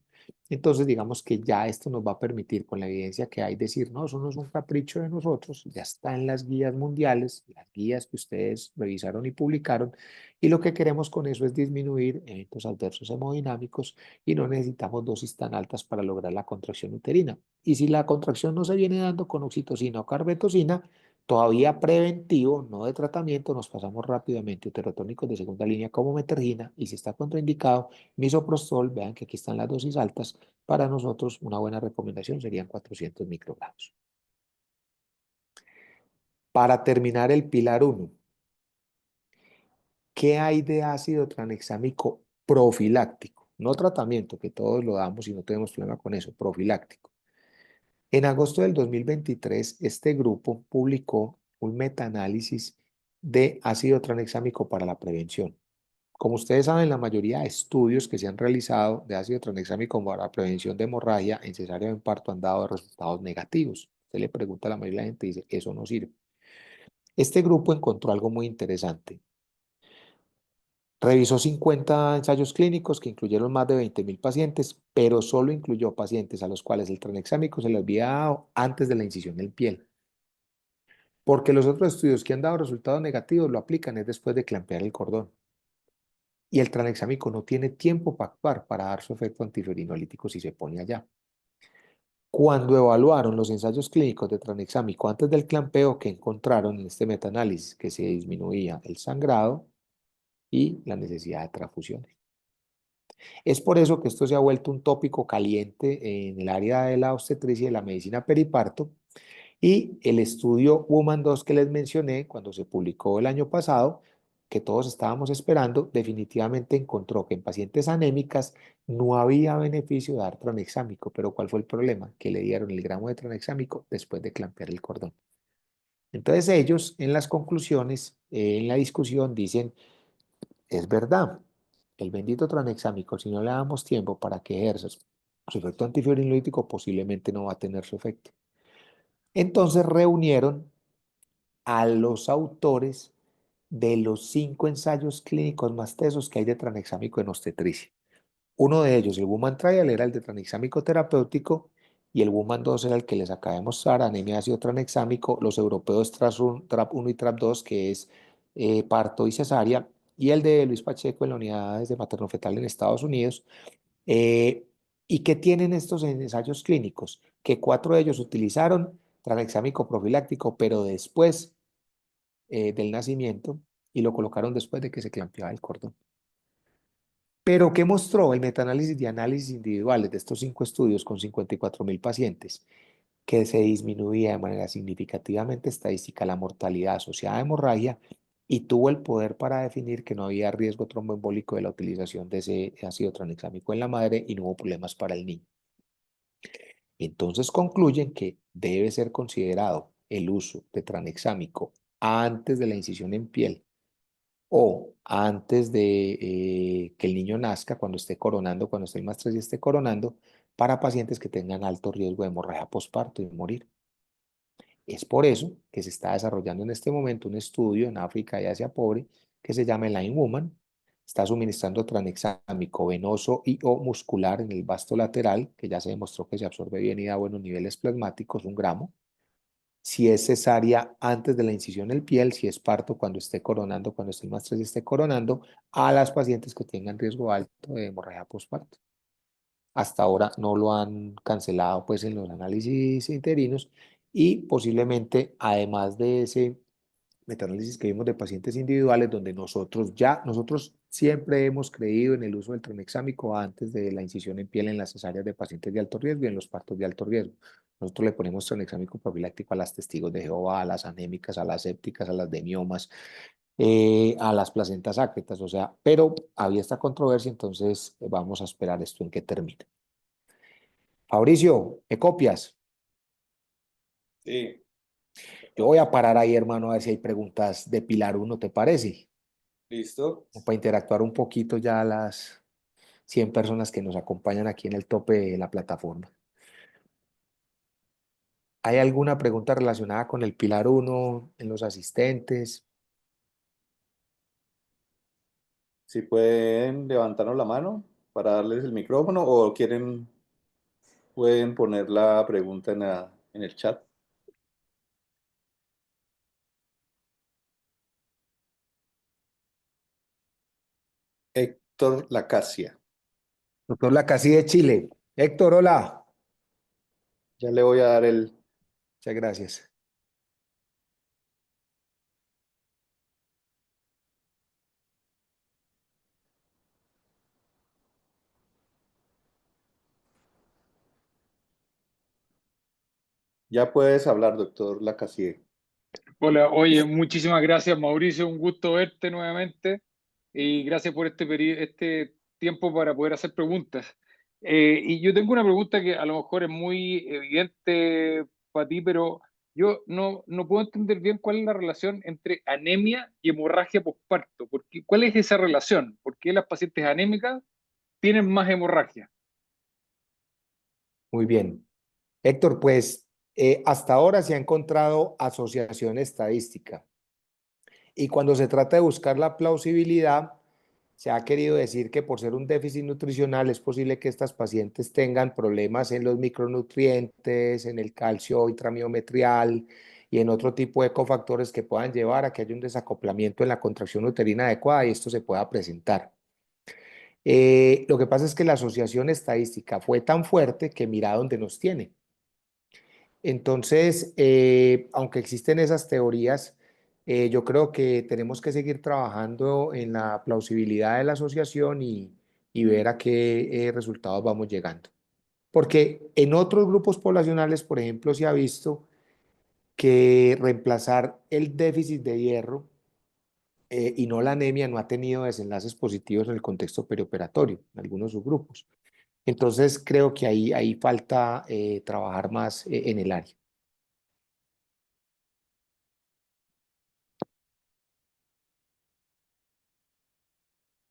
[SPEAKER 2] Entonces, digamos que ya esto nos va a permitir, con la evidencia que hay, decir, no, eso no es un capricho de nosotros, ya está en las guías mundiales, las guías que ustedes revisaron y publicaron, y lo que queremos con eso es disminuir eventos adversos hemodinámicos y no necesitamos dosis tan altas para lograr la contracción uterina. Y si la contracción no se viene dando con oxitocina o carbetocina, todavía preventivo, no de tratamiento, nos pasamos rápidamente a uterotónicos de segunda línea como metergina y si está contraindicado, misoprostol, vean que aquí están las dosis altas, para nosotros una buena recomendación serían 400 microgramos. Para terminar el pilar 1, ¿qué hay de ácido tranexámico profiláctico? No tratamiento, que todos lo damos y no tenemos problema con eso, profiláctico. En agosto del 2023, este grupo publicó un metaanálisis de ácido tranexámico para la prevención. Como ustedes saben, la mayoría de estudios que se han realizado de ácido tranexámico para la prevención de hemorragia en cesárea o en parto han dado resultados negativos. Usted le pregunta a la mayoría de la gente y dice, eso no sirve. Este grupo encontró algo muy interesante. Revisó 50 ensayos clínicos que incluyeron más de 20.000 pacientes, pero solo incluyó pacientes a los cuales el tranexámico se les había dado antes de la incisión en piel. Porque los otros estudios que han dado resultados negativos lo aplican es después de clampear el cordón. Y el tranexámico no tiene tiempo para actuar, para dar su efecto antifirinolítico si se pone allá. Cuando evaluaron los ensayos clínicos de tranexámico antes del clampeo, que encontraron en este metaanálisis que se disminuía el sangrado y la necesidad de transfusiones. Es por eso que esto se ha vuelto un tópico caliente en el área de la obstetricia y de la medicina periparto. Y el estudio Woman 2 que les mencioné, cuando se publicó el año pasado, que todos estábamos esperando, definitivamente encontró que en pacientes anémicas no había beneficio de dar tranexámico. Pero ¿cuál fue el problema? Que le dieron el gramo de tranexámico después de clampear el cordón. Entonces ellos en las conclusiones, en la discusión, dicen, es verdad, el bendito tranexámico, si no le damos tiempo para que ejerza su efecto antifibrinolytítico, posiblemente no va a tener su efecto. Entonces reunieron a los autores de los 5 ensayos clínicos más tesos que hay de tranexámico en obstetricia. Uno de ellos, el Woman Trial, era el de tranexámico terapéutico y el Woman 2 era el que les acaba de mostrar, anemia ácido tranexámico, los europeos TRAP 1 y TRAP 2, que es parto y cesárea, y el de Luis Pacheco en la unidad de materno-fetal en Estados Unidos. Eh, ¿Y qué tienen estos ensayos clínicos? Que 4 de ellos utilizaron tranexámico profiláctico, pero después del nacimiento y lo colocaron después de que se clampeaba el cordón. Pero ¿qué mostró el metaanálisis de análisis individuales de estos 5 estudios con 54.000 pacientes? Que se disminuía de manera significativamente estadística la mortalidad asociada a hemorragia y tuvo el poder para definir que no había riesgo tromboembólico de la utilización de ese ácido tranexámico en la madre y no hubo problemas para el niño. Entonces concluyen que debe ser considerado el uso de tranexámico antes de la incisión en piel o antes de que el niño nazca, cuando esté coronando, cuando esté el más 3 y esté coronando, para pacientes que tengan alto riesgo de hemorragia posparto y morir. Es por eso que se está desarrollando en este momento un estudio en África y Asia pobre que se llama Line Woman. Está suministrando tranexámico venoso y o muscular en el vasto lateral, que ya se demostró que se absorbe bien y da buenos niveles plasmáticos, 1 gramo. Si es cesárea antes de la incisión en piel, si es parto cuando esté coronando, cuando esté el más 3 y esté coronando, a las pacientes que tengan riesgo alto de hemorragia postparto. Hasta ahora no lo han cancelado pues en los análisis interinos y posiblemente además de ese metaanálisis que vimos de pacientes individuales donde nosotros siempre hemos creído en el uso del tranexámico antes de la incisión en piel en las cesáreas de pacientes de alto riesgo y en los partos de alto riesgo. Nosotros le ponemos tranexámico profiláctico a las testigos de Jehová, a las anémicas, a las sépticas, a las de miomas, a las placentas ácretas, o sea, pero había esta controversia, entonces vamos a esperar esto en que termine. Fabricio, ¿me copias?
[SPEAKER 1] Sí,
[SPEAKER 2] Yo voy a parar ahí, hermano, a ver si hay preguntas de Pilar uno, ¿te parece?
[SPEAKER 1] listo.
[SPEAKER 2] Como para interactuar un poquito ya las 100 personas que nos acompañan aquí en el tope de la plataforma. ¿Hay alguna pregunta relacionada con el Pilar uno en los asistentes?
[SPEAKER 1] Si pueden levantarnos la mano para darles el micrófono o quieren, pueden poner la pregunta en el chat. Héctor Lacasia.
[SPEAKER 2] Doctor Lacasí de Chile. Héctor, hola.
[SPEAKER 1] Ya le voy a dar
[SPEAKER 2] Muchas gracias.
[SPEAKER 1] ya puedes hablar, doctor Lacasie.
[SPEAKER 3] Hola, oye, muchísimas gracias, Mauricio. Un gusto verte nuevamente y gracias por este tiempo para poder hacer preguntas. Y yo tengo una pregunta que a lo mejor es muy evidente para ti, pero yo no puedo entender bien cuál es la relación entre anemia y hemorragia postparto. ¿Cuál es esa relación? ¿Por qué las pacientes anémicas tienen más hemorragia?
[SPEAKER 2] Muy bien. Héctor, pues hasta ahora se ha encontrado asociación estadística y cuando se trata de buscar la plausibilidad, se ha querido decir que por ser un déficit nutricional es posible que estas pacientes tengan problemas en los micronutrientes, en el calcio intramiometrial y en otro tipo de cofactores que puedan llevar a que haya un desacoplamiento en la contracción uterina adecuada y esto se pueda presentar. Lo que pasa es que la asociación estadística fue tan fuerte que mira dónde nos tiene. Entonces, aunque existen esas teorías, yo creo que tenemos que seguir trabajando en la plausibilidad de la asociación y ver a qué resultados vamos llegando. Porque en otros grupos poblacionales, por ejemplo, se ha visto que reemplazar el déficit de hierro y no la anemia no ha tenido desenlaces positivos en el contexto perioperatorio, en algunos subgrupos. Entonces, creo que ahí falta trabajar más en el área.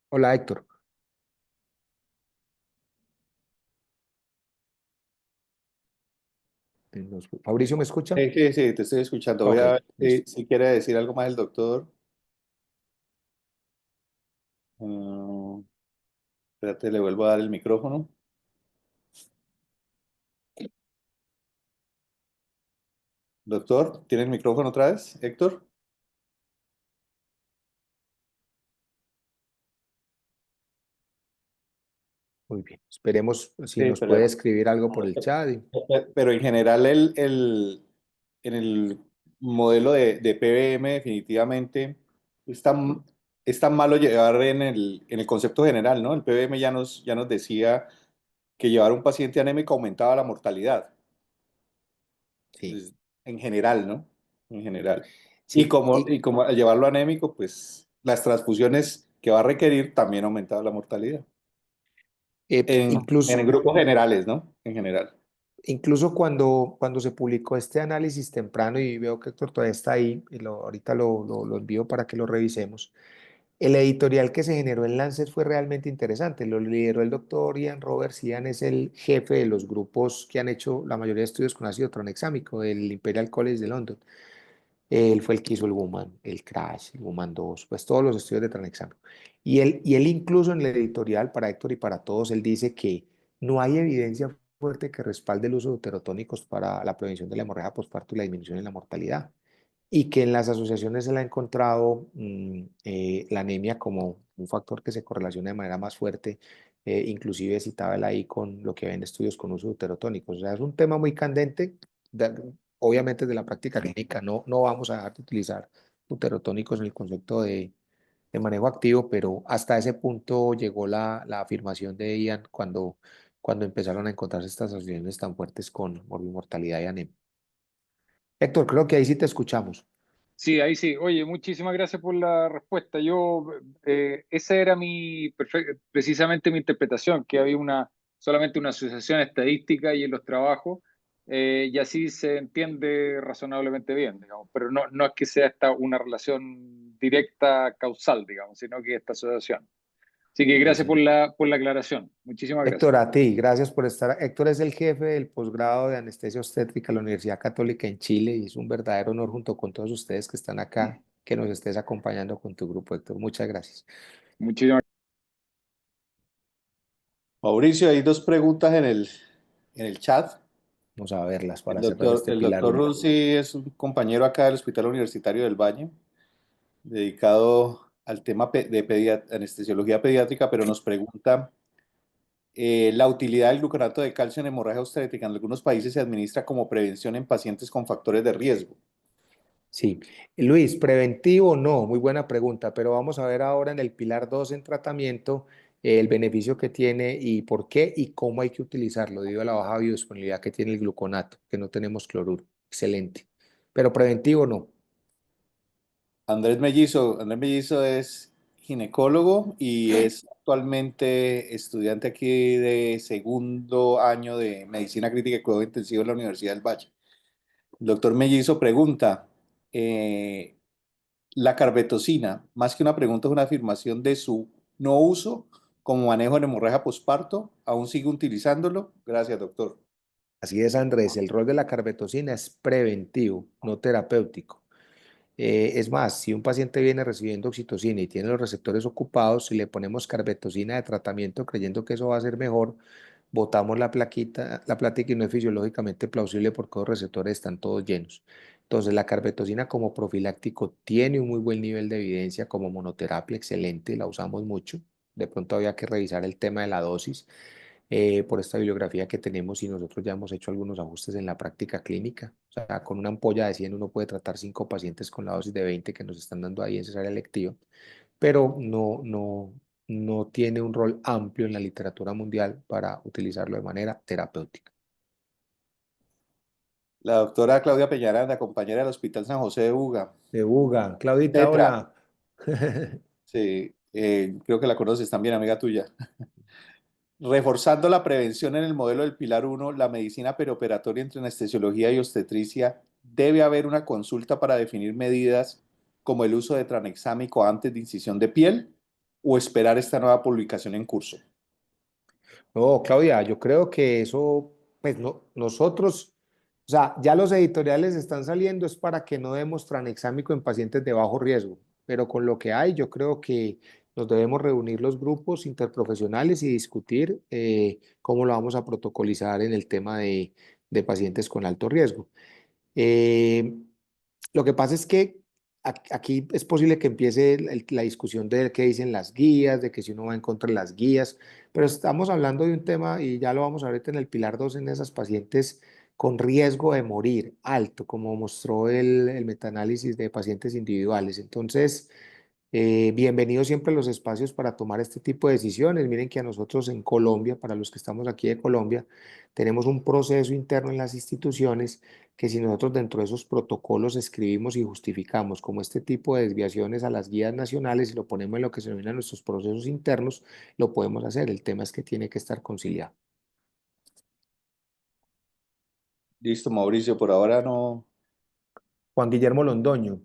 [SPEAKER 2] Hola, Héctor. Fabricio, ¿me escucha?
[SPEAKER 1] Sí, sí, te estoy escuchando. Voy
[SPEAKER 2] Ok,
[SPEAKER 1] a ver
[SPEAKER 2] listo.
[SPEAKER 1] si quiere decir algo más el doctor. Mm, espérate, le vuelvo a dar el micrófono. Doctor, ¿tiene el micrófono otra vez, Héctor?
[SPEAKER 2] Muy bien. Esperemos si
[SPEAKER 1] Sí,
[SPEAKER 2] nos puede escribir algo por el chat.
[SPEAKER 1] pero en general en el modelo de PBM definitivamente es es tan malo llevar en el concepto general, ¿no? El PBM ya nos decía que llevar un paciente anémico aumentaba la mortalidad,
[SPEAKER 2] Sí,
[SPEAKER 1] pues, en general, ¿no? En general.
[SPEAKER 2] sí.
[SPEAKER 1] Y como al llevarlo anémico, pues las transfusiones que va a requerir también aumentaba la mortalidad. En
[SPEAKER 2] Incluso,
[SPEAKER 1] el grupo generales, ¿no? En general.
[SPEAKER 2] incluso cuando se publicó este análisis temprano, y veo que Héctor todavía está ahí, y ahorita lo envío para que lo revisemos. El editorial que se generó en Lancet fue realmente interesante. Lo lideró el doctor Ian Roberts. Ian es el jefe de los grupos que han hecho la mayoría de estudios con ácido tranexámico del Imperial College de London. Él fue el que hizo el Woman, el Crash, el Woman 2, pues todos los estudios de tranexamen. Y él incluso en el editorial para Héctor y para todos, él dice que no hay evidencia fuerte que respalde el uso de uterotónicos para la prevención de la hemorragia postparto y la disminución en la mortalidad. Y que en las asociaciones se le ha encontrado la anemia como un factor que se correlaciona de manera más fuerte, inclusive citaba él ahí con lo que ven estudios con uso de uterotónicos. O sea, es un tema muy candente, obviamente de la práctica clínica, no vamos a dejar de utilizar uterotónicos en el concepto de manejo activo, pero hasta ese punto llegó la afirmación de Ian cuando empezaron a encontrarse estas asociaciones tan fuertes con morbimortalidad y anemia. Héctor, creo que ahí sí te escuchamos.
[SPEAKER 3] Sí, ahí sí. Oye, muchísimas gracias por la respuesta. Esa era precisamente mi interpretación, que había solamente una asociación estadística y en los trabajos, y así se entiende razonablemente bien, digamos, pero no es que sea esta una relación directa causal, digamos, sino que esta asociación. Así que
[SPEAKER 2] Sí,
[SPEAKER 3] gracias
[SPEAKER 2] señor.
[SPEAKER 3] por la aclaración. Muchísimas gracias.
[SPEAKER 2] Héctor, a ti, gracias por estar. Héctor es el jefe del posgrado de anestesia obstétrica de la Universidad Católica en Chile y es un verdadero honor junto con todos ustedes que están acá, que nos estés acompañando con tu grupo, Héctor. Muchas gracias.
[SPEAKER 3] Muchísimas
[SPEAKER 1] Mauricio, hay dos preguntas en el chat.
[SPEAKER 2] Vamos a verlas para cerrar este
[SPEAKER 1] El
[SPEAKER 2] pilar
[SPEAKER 1] doctor
[SPEAKER 2] uno.
[SPEAKER 1] Ruzzi es un compañero acá del Hospital Universitario del Valle, dedicado al tema de anestesiología pediátrica, pero nos pregunta la utilidad del gluconato de calcio en hemorragia obstétrica. En algunos países se administra como prevención en pacientes con factores de riesgo.
[SPEAKER 2] Sí, Luis, preventivo no, muy buena pregunta, pero vamos a ver ahora en el pilar 2 en tratamiento el beneficio que tiene y por qué y cómo hay que utilizarlo debido a la baja biodisponibilidad que tiene el gluconato, que no tenemos cloruro. Excelente. Pero preventivo no.
[SPEAKER 1] Andrés Mellizo es ginecólogo y es actualmente estudiante aquí de segundo año de medicina crítica y cuidado intensivo en la Universidad del Valle. El doctor Mellizo pregunta, eh, la carbetocina, más que una pregunta, es una afirmación de su no uso como manejo en hemorragia posparto. ¿Aún sigue utilizándolo? Gracias, doctor.
[SPEAKER 2] Así es, Andrés, el rol de la carbetocina es preventivo, no terapéutico. Es más, si un paciente viene recibiendo oxitocina y tiene los receptores ocupados, si le ponemos carbetocina de tratamiento creyendo que eso va a ser mejor, botamos la plática y no es fisiológicamente plausible porque los receptores están todos llenos. Entonces, la carbetocina como profiláctico tiene un muy buen nivel de evidencia como monoterapia, excelente, la usamos mucho. De pronto había que revisar el tema de la dosis por esta bibliografía que tenemos y nosotros ya hemos hecho algunos ajustes en la práctica clínica. O sea, con una ampolla de 100 uno puede tratar 5 pacientes con la dosis de 20 que nos están dando ahí en cesárea electiva, pero no tiene un rol amplio en la literatura mundial para utilizarlo de manera terapéutica.
[SPEAKER 1] La doctora Claudia Peñaranda, compañera del Hospital San José de Buga.
[SPEAKER 2] De Buga. Claudita,
[SPEAKER 1] Tetra,
[SPEAKER 2] hola.
[SPEAKER 1] sí, creo que la conoces también, amiga tuya. Reforzando la prevención en el modelo del Pilar 1, la medicina perioperatoria entre anestesiología y obstetricia, debe haber una consulta para definir medidas como el uso de tranexámico antes de incisión de piel o esperar esta nueva publicación en curso.
[SPEAKER 2] No, Claudia, yo creo que eso, pues no, nosotros, o sea, ya los editoriales están saliendo, es para que no demos tranexámico en pacientes de bajo riesgo, pero con lo que hay, yo creo que nos debemos reunir los grupos interprofesionales y discutir cómo lo vamos a protocolizar en el tema de pacientes con alto riesgo. Eh, lo que pasa es que aquí es posible que empiece la discusión de qué dicen las guías, de que si uno va en contra de las guías, pero estamos hablando de un tema, y ya lo vamos a ver ahorita en el pilar 2 en esas pacientes con riesgo de morir alto, como mostró el metaanálisis de pacientes individuales. Entonces, bienvenidos siempre a los espacios para tomar este tipo de decisiones. Miren que a nosotros en Colombia, para los que estamos aquí de Colombia, tenemos un proceso interno en las instituciones que si nosotros dentro de esos protocolos escribimos y justificamos como este tipo de desviaciones a las guías nacionales y lo ponemos en lo que se denomina nuestros procesos internos, lo podemos hacer. El tema es que tiene que estar conciliado.
[SPEAKER 1] Listo, Mauricio, por ahora no.
[SPEAKER 2] Juan Guillermo Londoño,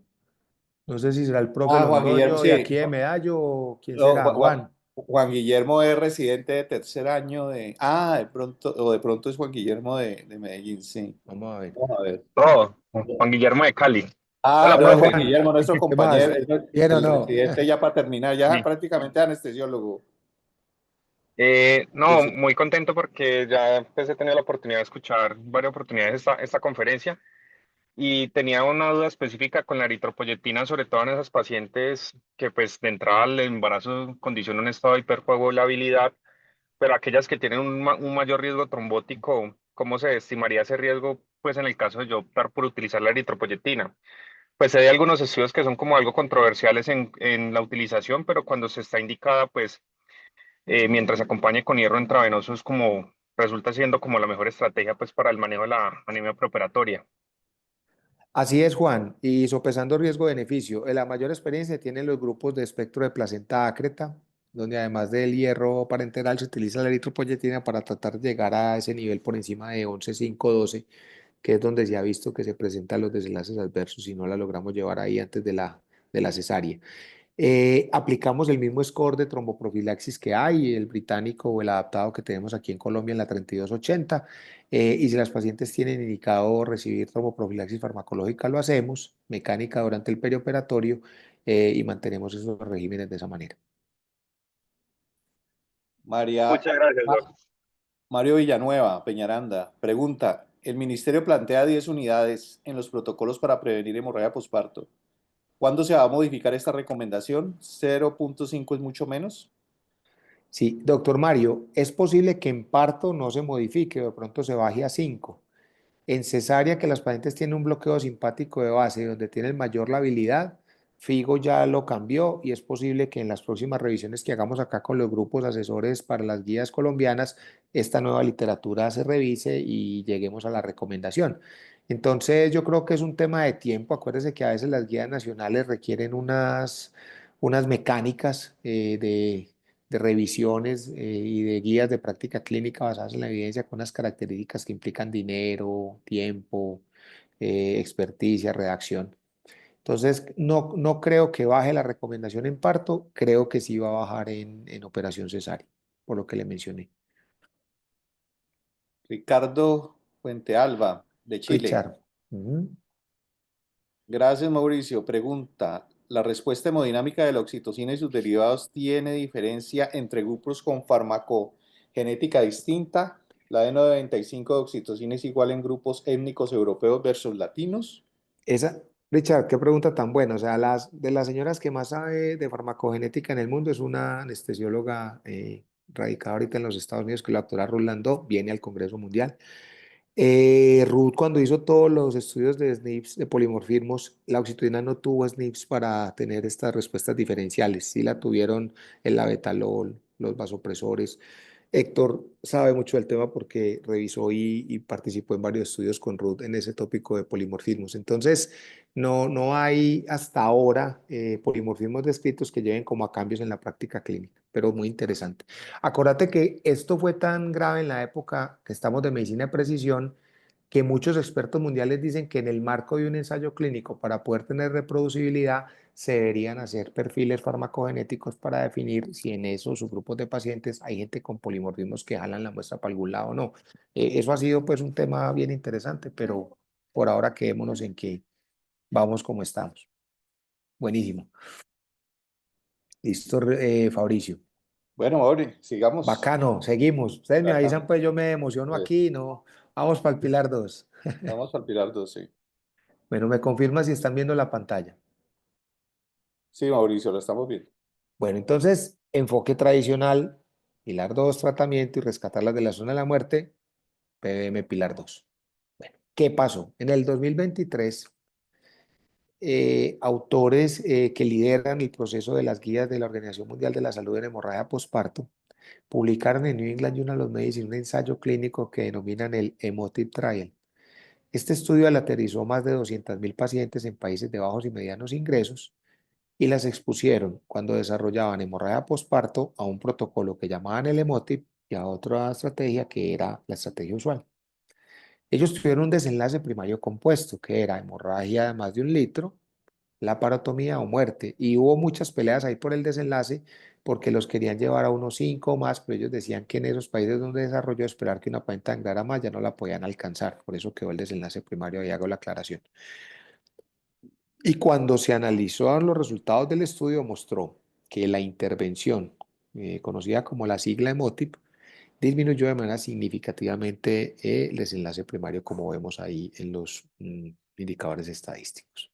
[SPEAKER 2] no sé si será el profe
[SPEAKER 1] Ah, Juan Guillermo,
[SPEAKER 2] Londoño de
[SPEAKER 1] sí.
[SPEAKER 2] aquí de Medallo o quién
[SPEAKER 1] No,
[SPEAKER 2] será, Juan.
[SPEAKER 1] Juan Guillermo es residente de tercer año de. Ah, de pronto, o de pronto es Juan Guillermo de Medellín, sí.
[SPEAKER 2] Vamos a ver.
[SPEAKER 1] Vamos a ver.
[SPEAKER 4] No, Juan Guillermo de Cali.
[SPEAKER 1] Ah,
[SPEAKER 4] Hola,
[SPEAKER 2] Hola
[SPEAKER 1] profe,
[SPEAKER 4] profe.
[SPEAKER 2] Juan,
[SPEAKER 1] Guillermo, nuestro
[SPEAKER 2] ¿qué más?
[SPEAKER 1] compañero,
[SPEAKER 2] ¿Bien o
[SPEAKER 1] el
[SPEAKER 2] no?
[SPEAKER 1] residente ya para terminar, ya
[SPEAKER 4] Sí.
[SPEAKER 1] prácticamente anestesiólogo.
[SPEAKER 4] No,
[SPEAKER 1] Eso.
[SPEAKER 4] muy contento porque ya pues, he tenido la oportunidad de escuchar varias oportunidades esta conferencia y tenía una duda específica con la eritropoyetina, sobre todo en esas pacientes que pues de entrada al embarazo condicionan un estado de hipercoagulabilidad, pero aquellas que tienen un mayor riesgo trombótico, ¿cómo se estimaría ese riesgo pues en el caso de yo optar por utilizar la eritropoyetina? Pues hay algunos estudios que son como algo controversiales en la utilización, pero cuando se está indicada, pues mientras se acompañe con hierro intravenoso es como, resulta siendo como la mejor estrategia pues para el manejo de la anemia preoperatoria.
[SPEAKER 2] Así es, Juan, y sopesando riesgo-beneficio, la mayor experiencia tienen los grupos de espectro de placenta ácreta, donde además del hierro parenteral se utiliza la eritropoyetina para tratar de llegar a ese nivel por encima de 11,5-12, que es donde se ha visto que se presentan los desenlaces adversos si no la logramos llevar ahí antes de la cesárea. Aplicamos el mismo score de tromboprofilaxis que hay, el británico o el adaptado que tenemos aquí en Colombia en la 3280. Y si las pacientes tienen indicado recibir tromboprofilaxis farmacológica, lo hacemos, mecánica durante el perioperatorio, y mantenemos esos regímenes de esa manera.
[SPEAKER 4] Muchas gracias,
[SPEAKER 1] Ma-
[SPEAKER 4] Doc.
[SPEAKER 1] Mario Villanueva, Peñaranda, pregunta, el ministerio plantea 10 unidades en los protocolos para prevenir hemorragia posparto. ¿Cuándo se va a modificar esta recomendación? ¿0,5 es mucho menos?
[SPEAKER 2] Sí, doctor Mario, es posible que en parto no se modifique o de pronto se baje a 5. En cesárea, que las pacientes tienen un bloqueo simpático de base donde tienen mayor labilidad, Figo ya lo cambió y es posible que en las próximas revisiones que hagamos acá con los grupos asesores para las guías colombianas, esta nueva literatura se revise y lleguemos a la recomendación. Entonces, yo creo que es un tema de tiempo. Acuérdense que a veces las guías nacionales requieren unas mecánicas de revisiones y de guías de práctica clínica basadas en la evidencia con unas características que implican dinero, tiempo, experticia, redacción. Entonces, no creo que baje la recomendación en parto, creo que sí va a bajar en operación cesárea, por lo que le mencioné.
[SPEAKER 1] Ricardo Fuentealba, de Chile.
[SPEAKER 2] Richard. Ujú.
[SPEAKER 1] Gracias, Mauricio. Pregunta, ¿la respuesta hemodinámica de la oxitocina y sus derivados tiene diferencia entre grupos con farmacogenética distinta? ¿La N95 de oxitocina es igual en grupos étnicos europeos versus latinos?
[SPEAKER 2] Richard, qué pregunta tan buena. O sea, de las señoras que más sabe de farmacogenética en el mundo es una anestesióloga radicada ahorita en los Estados Unidos, que es la doctora Rolando, viene al Congreso Mundial. Ruth, cuando hizo todos los estudios de SNPs, de polimorfismos, la oxitocina no tuvo SNPs para tener estas respuestas diferenciales. Sí la tuvieron el labetalol, los vasopresores. Héctor sabe mucho del tema porque revisó y participó en varios estudios con Ruth en ese tópico de polimorfismos. Entonces, no hay hasta ahora polimorfismos descritos que lleven como a cambios en la práctica clínica, pero muy interesante. Acuérdate que esto fue tan grave en la época que estamos de medicina de precisión que muchos expertos mundiales dicen que en el marco de un ensayo clínico para poder tener reproducibilidad se deberían hacer perfiles farmacogenéticos para definir si en esos subgrupos de pacientes hay gente con polimorfismos que jalan la muestra para algún lado o no. Eso ha sido pues un tema bien interesante, pero por ahora quedémonos en que vamos como estamos. Buenísimo. Listo, Fabricio.
[SPEAKER 1] Bueno, Mauri, sigamos.
[SPEAKER 2] Bacano, seguimos. Ustedes me
[SPEAKER 1] Acá.
[SPEAKER 2] avisan, pues yo me emociono aquí, ¿no? Vamos para el Pilar 2.
[SPEAKER 1] Vamos al Pilar 2, sí.
[SPEAKER 2] Bueno, me confirma si están viendo la pantalla.
[SPEAKER 1] Sí, Mauricio, lo estamos viendo.
[SPEAKER 2] Bueno, entonces, enfoque tradicional, Pilar 2, tratamiento y rescatarlas de la zona de la muerte, PBM Pilar 2. Bueno, ¿qué pasó? En el 2023, autores que lideran el proceso de las guías de la Organización Mundial de la Salud en hemorragia posparto publicaron en New England Journal of Medicine un ensayo clínico que denominan el Emotive Trial. Este estudio alaterizó a más de 200.000 pacientes en países de bajos y medianos ingresos y las expusieron cuando desarrollaban hemorragia posparto a un protocolo que llamaban el Emotive y a otra estrategia que era la estrategia usual. Ellos tuvieron un desenlace primario compuesto, que era hemorragia de más de 1 litro, laparotomía o muerte. Y hubo muchas peleas ahí por el desenlace porque los querían llevar a unos 5 o más, pero ellos decían que en esos países donde desarrolló esperar que una paciente sangrara más ya no la podían alcanzar. Por eso quedó el desenlace primario, ahí hago la aclaración. Y cuando se analizaron los resultados del estudio, mostró que la intervención, conocida como la sigla EMOTIP, disminuyó de manera significativamente el desenlace primario, como vemos ahí en los indicadores estadísticos.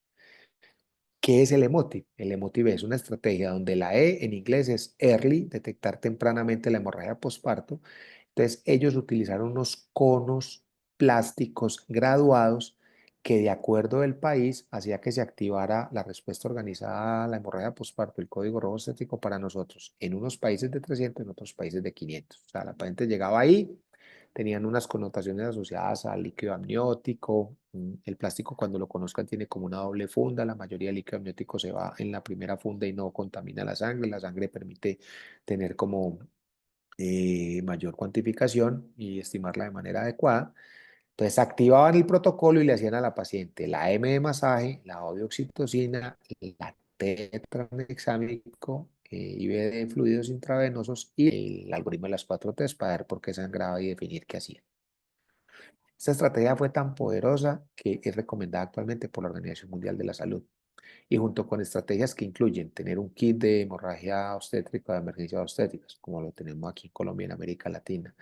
[SPEAKER 2] ¿Qué es el EMOTIP? El EMOTIP es una estrategia donde la E en inglés es early, detectar tempranamente la hemorragia postparto. Entonces, ellos utilizaron unos conos plásticos graduados que de acuerdo del país hacía que se activara la respuesta organizada a la hemorragia postparto, el código rojo estético para nosotros, en unos países de 300, en otros países de 500. O sea, la paciente llegaba ahí, tenían unas connotaciones asociadas al líquido amniótico. El plástico, cuando lo conozcan, tiene como una doble funda. La mayoría del líquido amniótico se va en la primera funda y no contamina la sangre. La sangre permite tener como mayor cuantificación y estimarla de manera adecuada. Entonces activaban el protocolo y le hacían a la paciente la M de masaje, la O de oxitocina, la T de tranexámico, IV de fluidos intravenosos y el algoritmo de las 4T para ver por qué sangraba y definir qué hacía. Esta estrategia fue tan poderosa que es recomendada actualmente por la Organización Mundial de la Salud y junto con estrategias que incluyen tener un kit de hemorragia obstétrica o de emergencias obstétricas, como lo tenemos aquí en Colombia y en América Latina,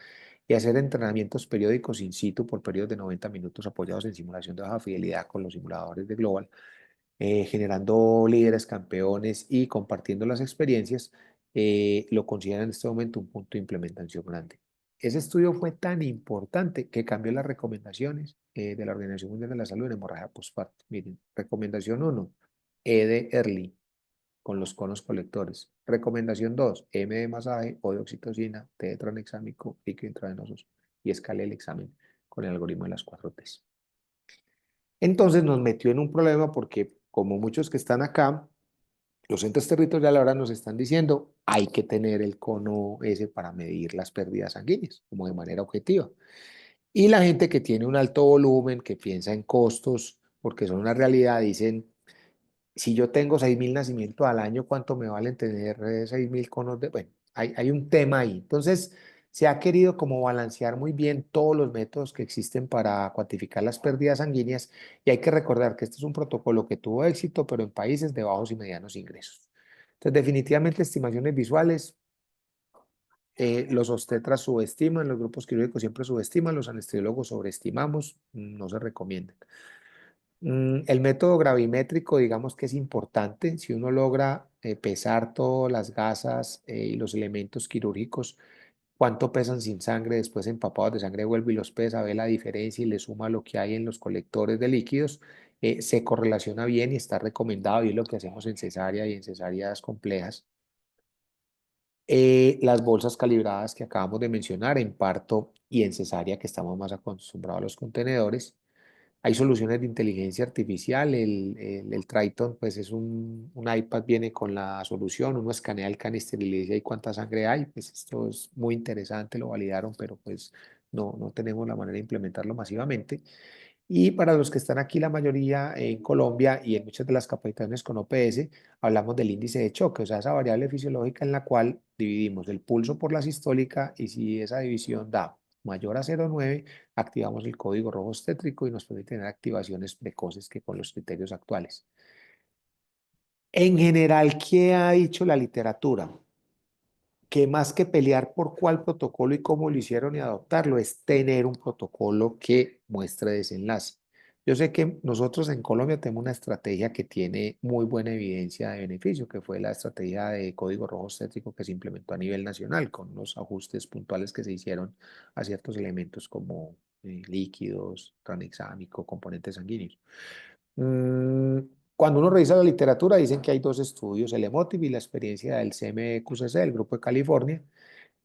[SPEAKER 2] y hacer entrenamientos periódicos in situ por periodos de 90 minutos apoyados en simulación de baja fidelidad con los simuladores de Global, generando líderes, campeones y compartiendo las experiencias, lo consideran en este momento un punto de implementación grande. Ese estudio fue tan importante que cambió las recomendaciones de la Organización Mundial de la Salud en hemorragia postparto. Miren, recomendación 1, E de Early con los conos colectores. Recomendación 2, M de masaje, O de oxitocina, T de tranexámico, líquido intravenosos y escale el examen con el algoritmo de las 4Ts. Entonces nos metió en un problema porque, como muchos que están acá, los entes territoriales ahora nos están diciendo, hay que tener el cono ese para medir las pérdidas sanguíneas, como de manera objetiva. Y la gente que tiene un alto volumen, que piensa en costos, porque son una realidad, dicen, si yo tengo 6.000 nacimientos al año, ¿cuánto me valen tener 6.000 conos de...? Bueno, hay un tema ahí. Entonces, se ha querido como balancear muy bien todos los métodos que existen para cuantificar las pérdidas sanguíneas y hay que recordar que este es un protocolo que tuvo éxito, pero en países de bajos y medianos ingresos. Entonces, definitivamente, estimaciones visuales, los obstetras subestiman, los grupos quirúrgicos siempre subestiman, los anestesiólogos sobreestimamos, no se recomiendan. El método gravimétrico, digamos que es importante. Si uno logra pesar todas las gasas y los elementos quirúrgicos, cuánto pesan sin sangre, después empapados de sangre, vuelve y los pesa, ve la diferencia y le suma lo que hay en los colectores de líquidos, se correlaciona bien y está recomendado y es lo que hacemos en cesárea y en cesáreas complejas. Las bolsas calibradas que acabamos de mencionar en parto y en cesárea, que estamos más acostumbrados a los contenedores. Hay soluciones de inteligencia artificial, el Triton pues es un iPad, viene con la solución, uno escanea el canister y le dice ahí cuánta sangre hay, pues esto es muy interesante, lo validaron, pero pues no tenemos la manera de implementarlo masivamente. Y para los que están aquí, la mayoría en Colombia y en muchas de las capacitaciones con OPS, hablamos del índice de choque, o sea, esa variable fisiológica en la cual dividimos el pulso por la sistólica y si esa división da mayor a 0,9, activamos el código rojo obstétrico y nos permite tener activaciones precoces que con los criterios actuales. En general, ¿qué ha dicho la literatura? Que más que pelear por cuál protocolo y cómo lo hicieron y adoptarlo, es tener un protocolo que muestre desenlace. Yo sé que nosotros en Colombia tenemos una estrategia que tiene muy buena evidencia de beneficio, que fue la estrategia de código rojo obstétrico que se implementó a nivel nacional, con los ajustes puntuales que se hicieron a ciertos elementos como líquidos, tranexámico, componentes sanguíneos. Cuando uno revisa la literatura, dicen que hay dos estudios, el Emotiv y la experiencia del CMQCC, el Grupo de California,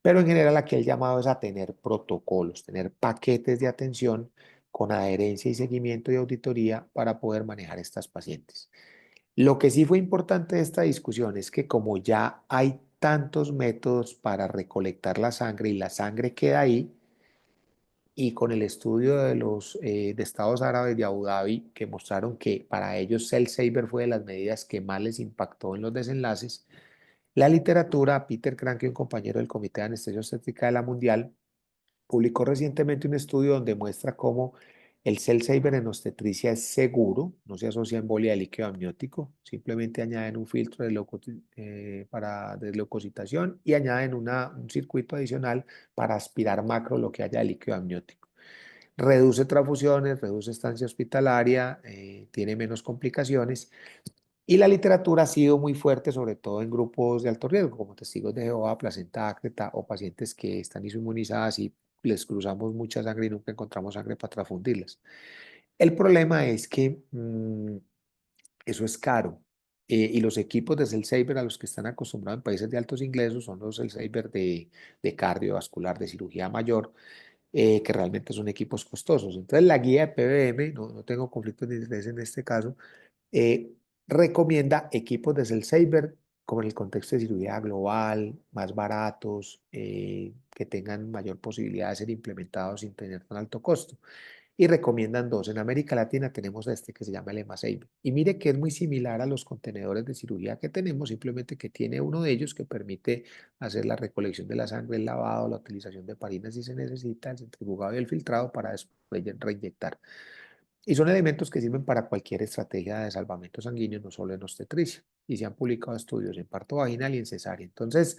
[SPEAKER 2] pero en general aquí el llamado es a tener protocolos, tener paquetes de atención con adherencia y seguimiento y auditoría para poder manejar estas pacientes. Lo que sí fue importante de esta discusión es que como ya hay tantos métodos para recolectar la sangre y la sangre queda ahí, y con el estudio de los de Estados Árabes de Abu Dhabi, que mostraron que para ellos Cell Saver fue de las medidas que más les impactó en los desenlaces, la literatura, Peter Kranke, un compañero del Comité de Anestesia Obstétrica de la Mundial, publicó recientemente un estudio donde muestra cómo el Cell Saver en obstetricia es seguro, no se asocia a embolia de líquido amniótico, simplemente añaden un filtro para desleucocitación y añaden un circuito adicional para aspirar macro lo que haya de líquido amniótico. Reduce transfusiones, reduce estancia hospitalaria, tiene menos complicaciones y la literatura ha sido muy fuerte, sobre todo en grupos de alto riesgo, como testigos de Jehová, placenta ácreta o pacientes que están inmunizadas y les cruzamos mucha sangre y nunca encontramos sangre para transfundirlas. El problema es que eso es caro. Y los equipos de Cell Saver a los que están acostumbrados en países de altos ingresos son los Cell Saver de cardiovascular, de cirugía mayor, que realmente son equipos costosos. Entonces, la guía de PBM, no tengo conflictos de interés en este caso, eh, recomienda equipos de cell saver como en el contexto de cirugía global, más baratos, que tengan mayor posibilidad de ser implementados sin tener tan alto costo. Y recomiendan dos. En América Latina tenemos este que se llama el EMA-Saver. Y mire que es muy similar a los contenedores de cirugía que tenemos, simplemente que tiene uno de ellos que permite hacer la recolección de la sangre, el lavado, la utilización de heparinas si se necesita, el centrifugado y el filtrado para después reinyectar. Y son elementos que sirven para cualquier estrategia de salvamento sanguíneo, no solo en obstetricia. Y se han publicado estudios en parto vaginal y en cesárea. Entonces,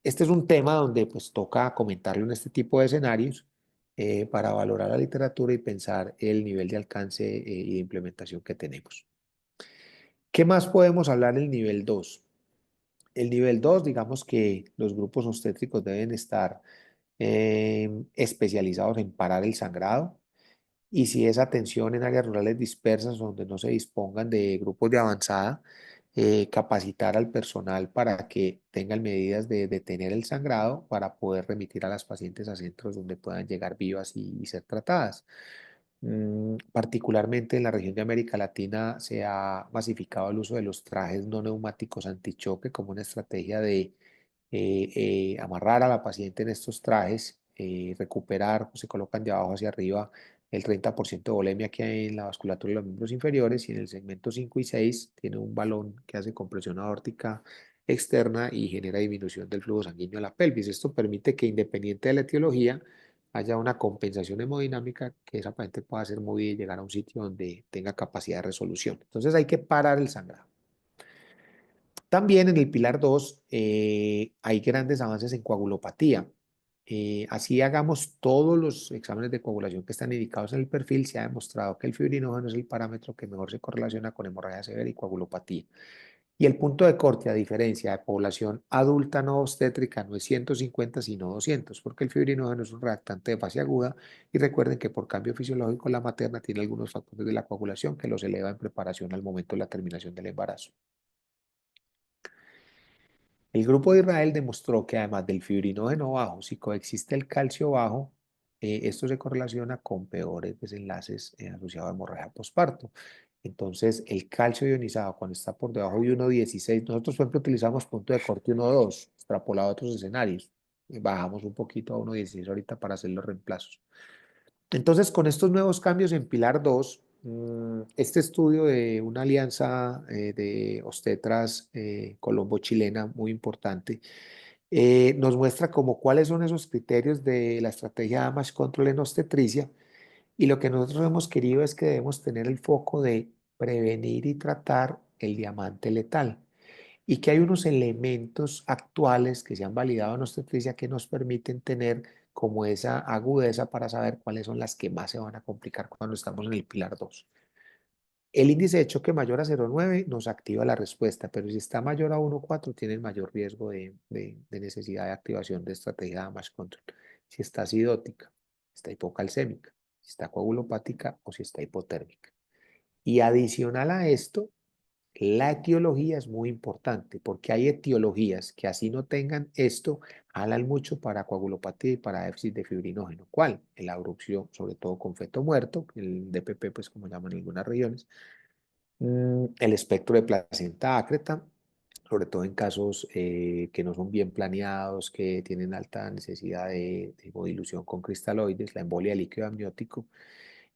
[SPEAKER 2] este es un tema donde pues toca comentarlo en este tipo de escenarios para valorar la literatura y pensar el nivel de alcance y de implementación que tenemos. ¿Qué más podemos hablar del nivel 2? El nivel 2, digamos que los grupos obstétricos deben estar especializados en parar el sangrado, y si es atención en áreas rurales dispersas donde no se dispongan de grupos de avanzada, capacitar al personal para que tengan medidas de detener el sangrado para poder remitir a las pacientes a centros donde puedan llegar vivas y ser tratadas. Particularmente en la región de América Latina se ha masificado el uso de los trajes no neumáticos antichoque como una estrategia de amarrar a la paciente en estos trajes, recuperar, pues, se colocan de abajo hacia arriba el 30% de volemia que hay en la vasculatura de los miembros inferiores, y en el segmento 5 y 6 tiene un balón que hace compresión aórtica externa y genera disminución del flujo sanguíneo a la pelvis. Esto permite que, independiente de la etiología, haya una compensación hemodinámica, que esa paciente pueda ser movida y llegar a un sitio donde tenga capacidad de resolución. Entonces hay que parar el sangrado. También en el pilar 2 hay grandes avances en coagulopatía. Así hagamos todos los exámenes de coagulación que están indicados en el perfil, se ha demostrado que el fibrinógeno es el parámetro que mejor se correlaciona con hemorragia severa y coagulopatía. Y el punto de corte, a diferencia de población adulta no obstétrica, no es 150 sino 200, porque el fibrinógeno es un reactante de fase aguda, y recuerden que por cambio fisiológico la materna tiene algunos factores de la coagulación que los eleva en preparación al momento de la terminación del embarazo. El grupo de Israel demostró que, además del fibrinógeno bajo, si coexiste el calcio bajo, esto se correlaciona con peores desenlaces asociados a hemorragia posparto. Entonces, el calcio ionizado, cuando está por debajo de 1,16, nosotros, por ejemplo, utilizamos punto de corte 1,2, extrapolado a otros escenarios. Bajamos un poquito a 1,16 ahorita para hacer los reemplazos. Entonces, con estos nuevos cambios en Pilar 2, este estudio de una alianza de obstetras colombo-chilena muy importante, nos muestra como cuáles son esos criterios de la estrategia Damage Control en obstetricia, y lo que nosotros hemos querido es que debemos tener el foco de prevenir y tratar el diamante letal, y que hay unos elementos actuales que se han validado en obstetricia que nos permiten tener como esa agudeza para saber cuáles son las que más se van a complicar cuando estamos en el pilar 2. El índice de choque mayor a 0,9 nos activa la respuesta, pero si está mayor a 1,4 tiene el mayor riesgo de necesidad de activación de estrategia de damage control. Si está acidótica, si está hipocalcémica, si está coagulopática o si está hipotérmica. Y adicional a esto, la etiología es muy importante, porque hay etiologías que, así no tengan esto, jalan mucho para coagulopatía y para déficit de fibrinógeno. ¿Cuál? La erupción, sobre todo con feto muerto, el DPP, pues como llaman en algunas regiones. El espectro de placenta ácreta, sobre todo en casos que no son bien planeados, que tienen alta necesidad de hemodilución con cristaloides, la embolia de líquido amniótico,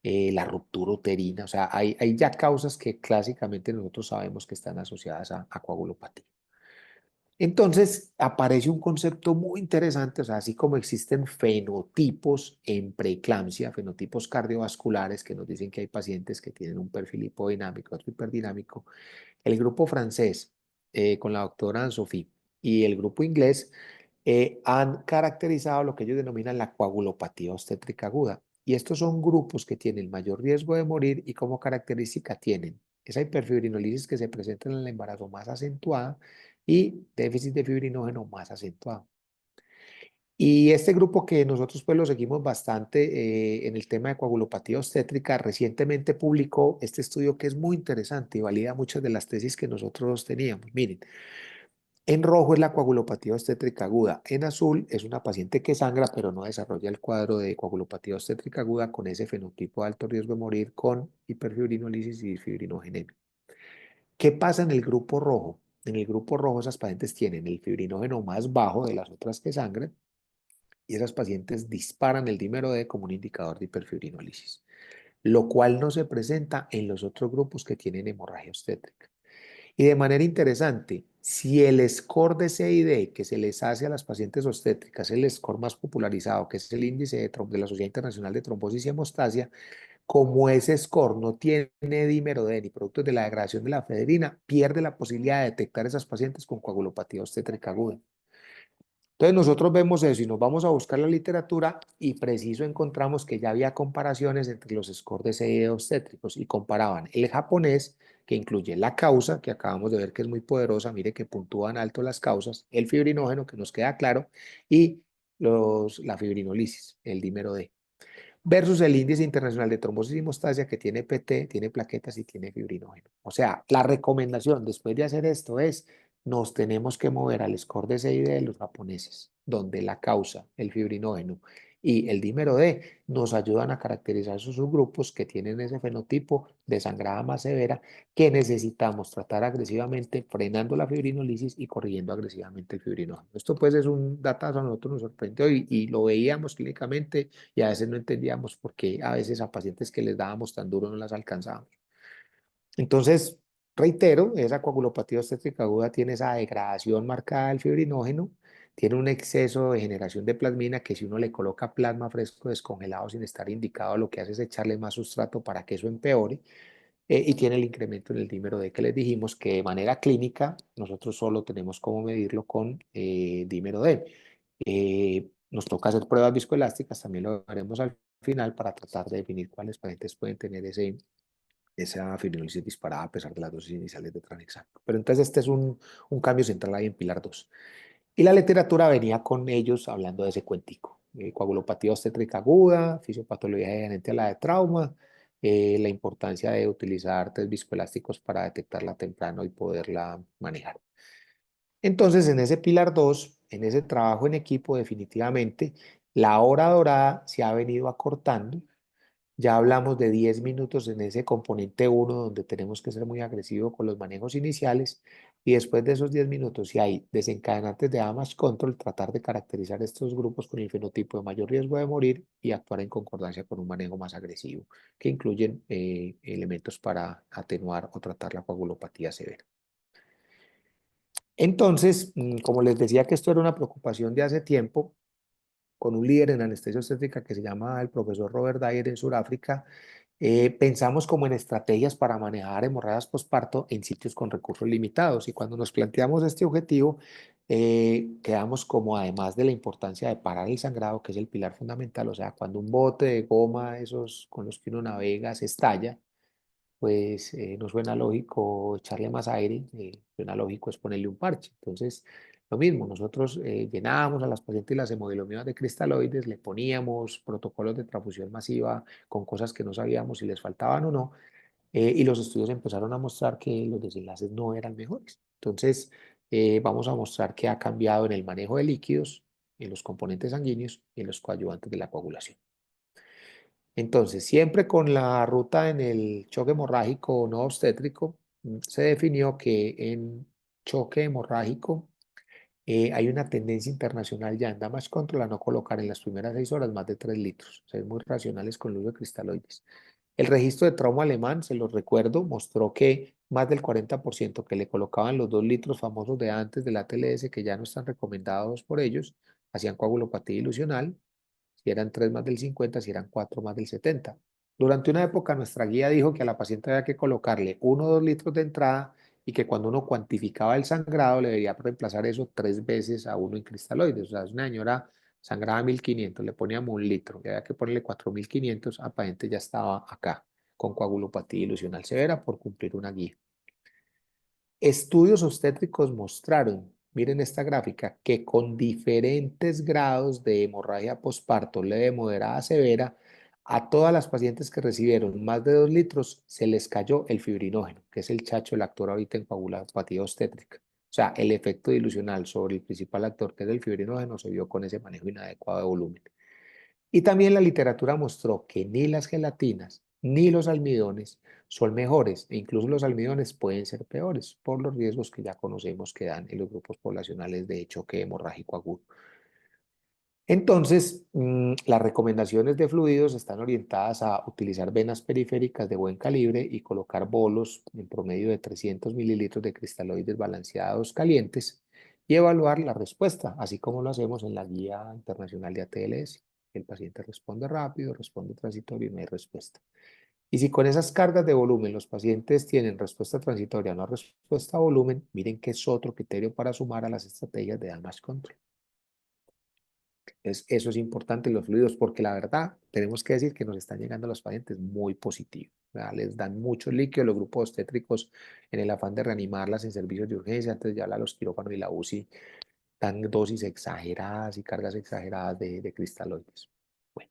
[SPEAKER 2] la ruptura uterina. O sea, hay ya causas que clásicamente nosotros sabemos que están asociadas a coagulopatía. Entonces aparece un concepto muy interesante, o sea, así como existen fenotipos en preeclampsia, fenotipos cardiovasculares que nos dicen que hay pacientes que tienen un perfil hipodinámico, otro hiperdinamico, el grupo francés con la doctora Anne-Sophie y el grupo inglés han caracterizado lo que ellos denominan la coagulopatía obstétrica aguda. Y estos son grupos que tienen mayor riesgo de morir y, como característica, tienen esa hiperfibrinolisis que se presenta en el embarazo más acentuada y déficit de fibrinógeno más acentuado. Y este grupo, que nosotros pues lo seguimos bastante en el tema de coagulopatía obstétrica, recientemente publicó este estudio que es muy interesante y valida muchas de las tesis que nosotros teníamos. Miren, En rojo es la coagulopatía obstétrica aguda. En azul es una paciente que sangra, pero no desarrolla el cuadro de coagulopatía obstétrica aguda con ese fenotipo de alto riesgo de morir con hiperfibrinolisis y disfibrinogenemia. ¿Qué pasa en el grupo rojo? En el grupo rojo esas pacientes tienen el fibrinógeno más bajo de las otras que sangran y esas pacientes disparan el dímero D como un indicador de hiperfibrinolisis, lo cual no se presenta en los otros grupos que tienen hemorragia obstétrica. Y de manera interesante, si el score de CID que se les hace a las pacientes obstétricas es el score más popularizado, que es el índice de la Sociedad Internacional de Trombosis y Hemostasia, como ese score no tiene dímero D ni productos de la degradación de la federina, pierde la posibilidad de detectar esas pacientes con coagulopatía obstétrica aguda. Entonces nosotros vemos eso y nos vamos a buscar la literatura y preciso encontramos que ya había comparaciones entre los scores de CID obstétricos y comparaban el japonés, que incluye la causa, que acabamos de ver que es muy poderosa, mire que puntúan alto las causas, el fibrinógeno, que nos queda claro, y la fibrinolisis, el dímero D versus el índice internacional de trombosis y hemostasia que tiene PT, tiene plaquetas y tiene fibrinógeno. O sea, la recomendación después de hacer esto es, nos tenemos que mover al score de CID de los japoneses, donde la causa, el fibrinógeno y el dímero D nos ayudan a caracterizar esos subgrupos que tienen ese fenotipo de sangrada más severa que necesitamos tratar agresivamente, frenando la fibrinolisis y corrigiendo agresivamente el fibrinógeno. Esto pues es un datazo, a nosotros nos sorprendió y lo veíamos clínicamente y a veces no entendíamos por qué a veces a pacientes que les dábamos tan duro no las alcanzábamos. Entonces, reitero, esa coagulopatía obstétrica aguda tiene esa degradación marcada del fibrinógeno, tiene un exceso de generación de plasmina que si uno le coloca plasma fresco descongelado sin estar indicado, lo que hace es echarle más sustrato para que eso empeore, y tiene el incremento en el dímero D que les dijimos que de manera clínica nosotros solo tenemos cómo medirlo con dímero D. Nos toca hacer pruebas viscoelásticas, también lo haremos al final para tratar de definir cuáles pacientes pueden tener esa fibrinolisis disparada a pesar de las dosis iniciales de tranexámico. Pero entonces este es un cambio central ahí en Pilar 2. Y la literatura venía con ellos hablando de ese cuentico. Coagulopatía obstétrica aguda, fisiopatología adherente a la de trauma, la importancia de utilizar test viscoelásticos para detectarla temprano y poderla manejar. Entonces, en ese pilar 2, en ese trabajo en equipo, definitivamente, la hora dorada se ha venido acortando. Ya hablamos de 10 minutos en ese componente 1 donde tenemos que ser muy agresivos con los manejos iniciales y después de esos 10 minutos, si hay desencadenantes de damage control, tratar de caracterizar estos grupos con el fenotipo de mayor riesgo de morir y actuar en concordancia con un manejo más agresivo, que incluyen elementos para atenuar o tratar la coagulopatía severa. Entonces, como les decía que esto era una preocupación de hace tiempo, con un líder en anestesia obstétrica que se llama el profesor Robert Dyer en Sudáfrica, pensamos como en estrategias para manejar hemorragias posparto en sitios con recursos limitados. Y cuando nos planteamos este objetivo, quedamos como además de la importancia de parar el sangrado, que es el pilar fundamental, o sea, cuando un bote de goma, esos con los que uno navega, se estalla, pues no suena lógico echarle más aire, suena lógico es ponerle un parche. Entonces, lo mismo, nosotros llenábamos a las pacientes las hemoglobinas de cristaloides, le poníamos protocolos de transfusión masiva con cosas que no sabíamos si les faltaban o no, y los estudios empezaron a mostrar que los desenlaces no eran mejores. Entonces, vamos a mostrar que ha cambiado en el manejo de líquidos, en los componentes sanguíneos y en los coadyuvantes de la coagulación. Entonces, siempre con la ruta en el choque hemorrágico no obstétrico, se definió que en choque hemorrágico hay una tendencia internacional ya en damage control a no colocar en las primeras 6 horas más de 3 litros, ser muy racionales con el uso de cristaloides. El registro de trauma alemán, se los recuerdo, mostró que más del 40% que le colocaban los 2 litros famosos de antes del ATLS, que ya no están recomendados por ellos, hacían coagulopatía ilusional, si eran 3 más del 50, si eran 4 más del 70. Durante una época nuestra guía dijo que a la paciente había que colocarle 1 o 2 litros de entrada y que cuando uno cuantificaba el sangrado le debía reemplazar eso 3 veces a uno en cristaloides. O sea, es una señora sangraba 1500, le poníamos 1 litro, y había que ponerle 4500, la paciente ya estaba acá con coagulopatía ilusional severa por cumplir una guía. Estudios obstétricos mostraron, miren esta gráfica, que con diferentes grados de hemorragia posparto leve, moderada, severa, a todas las pacientes que recibieron más de 2 litros se les cayó el fibrinógeno, que es el chacho, el actor ahorita en coagulopatía obstétrica. O sea, el efecto dilucional sobre el principal actor, que es el fibrinógeno, se vio con ese manejo inadecuado de volumen. Y también la literatura mostró que ni las gelatinas ni los almidones son mejores, e incluso los almidones pueden ser peores por los riesgos que ya conocemos que dan en los grupos poblacionales de choque hemorrágico agudo. Entonces, las recomendaciones de fluidos están orientadas a utilizar venas periféricas de buen calibre y colocar bolos en promedio de 300 mililitros de cristaloides balanceados calientes y evaluar la respuesta, así como lo hacemos en la Guía Internacional de ATLS. El paciente responde rápido, responde transitorio y no hay respuesta. Y si con esas cargas de volumen los pacientes tienen respuesta transitoria o no respuesta a volumen, miren que es otro criterio para sumar a las estrategias de damage control. Eso es importante en los fluidos porque la verdad tenemos que decir que nos están llegando a los pacientes muy positivos. ¿Verdad? Les dan mucho líquido los grupos obstétricos en el afán de reanimarlas en servicios de urgencia. Antes ya los quirófanos y la UCI dan dosis exageradas y cargas exageradas de cristaloides. Bueno,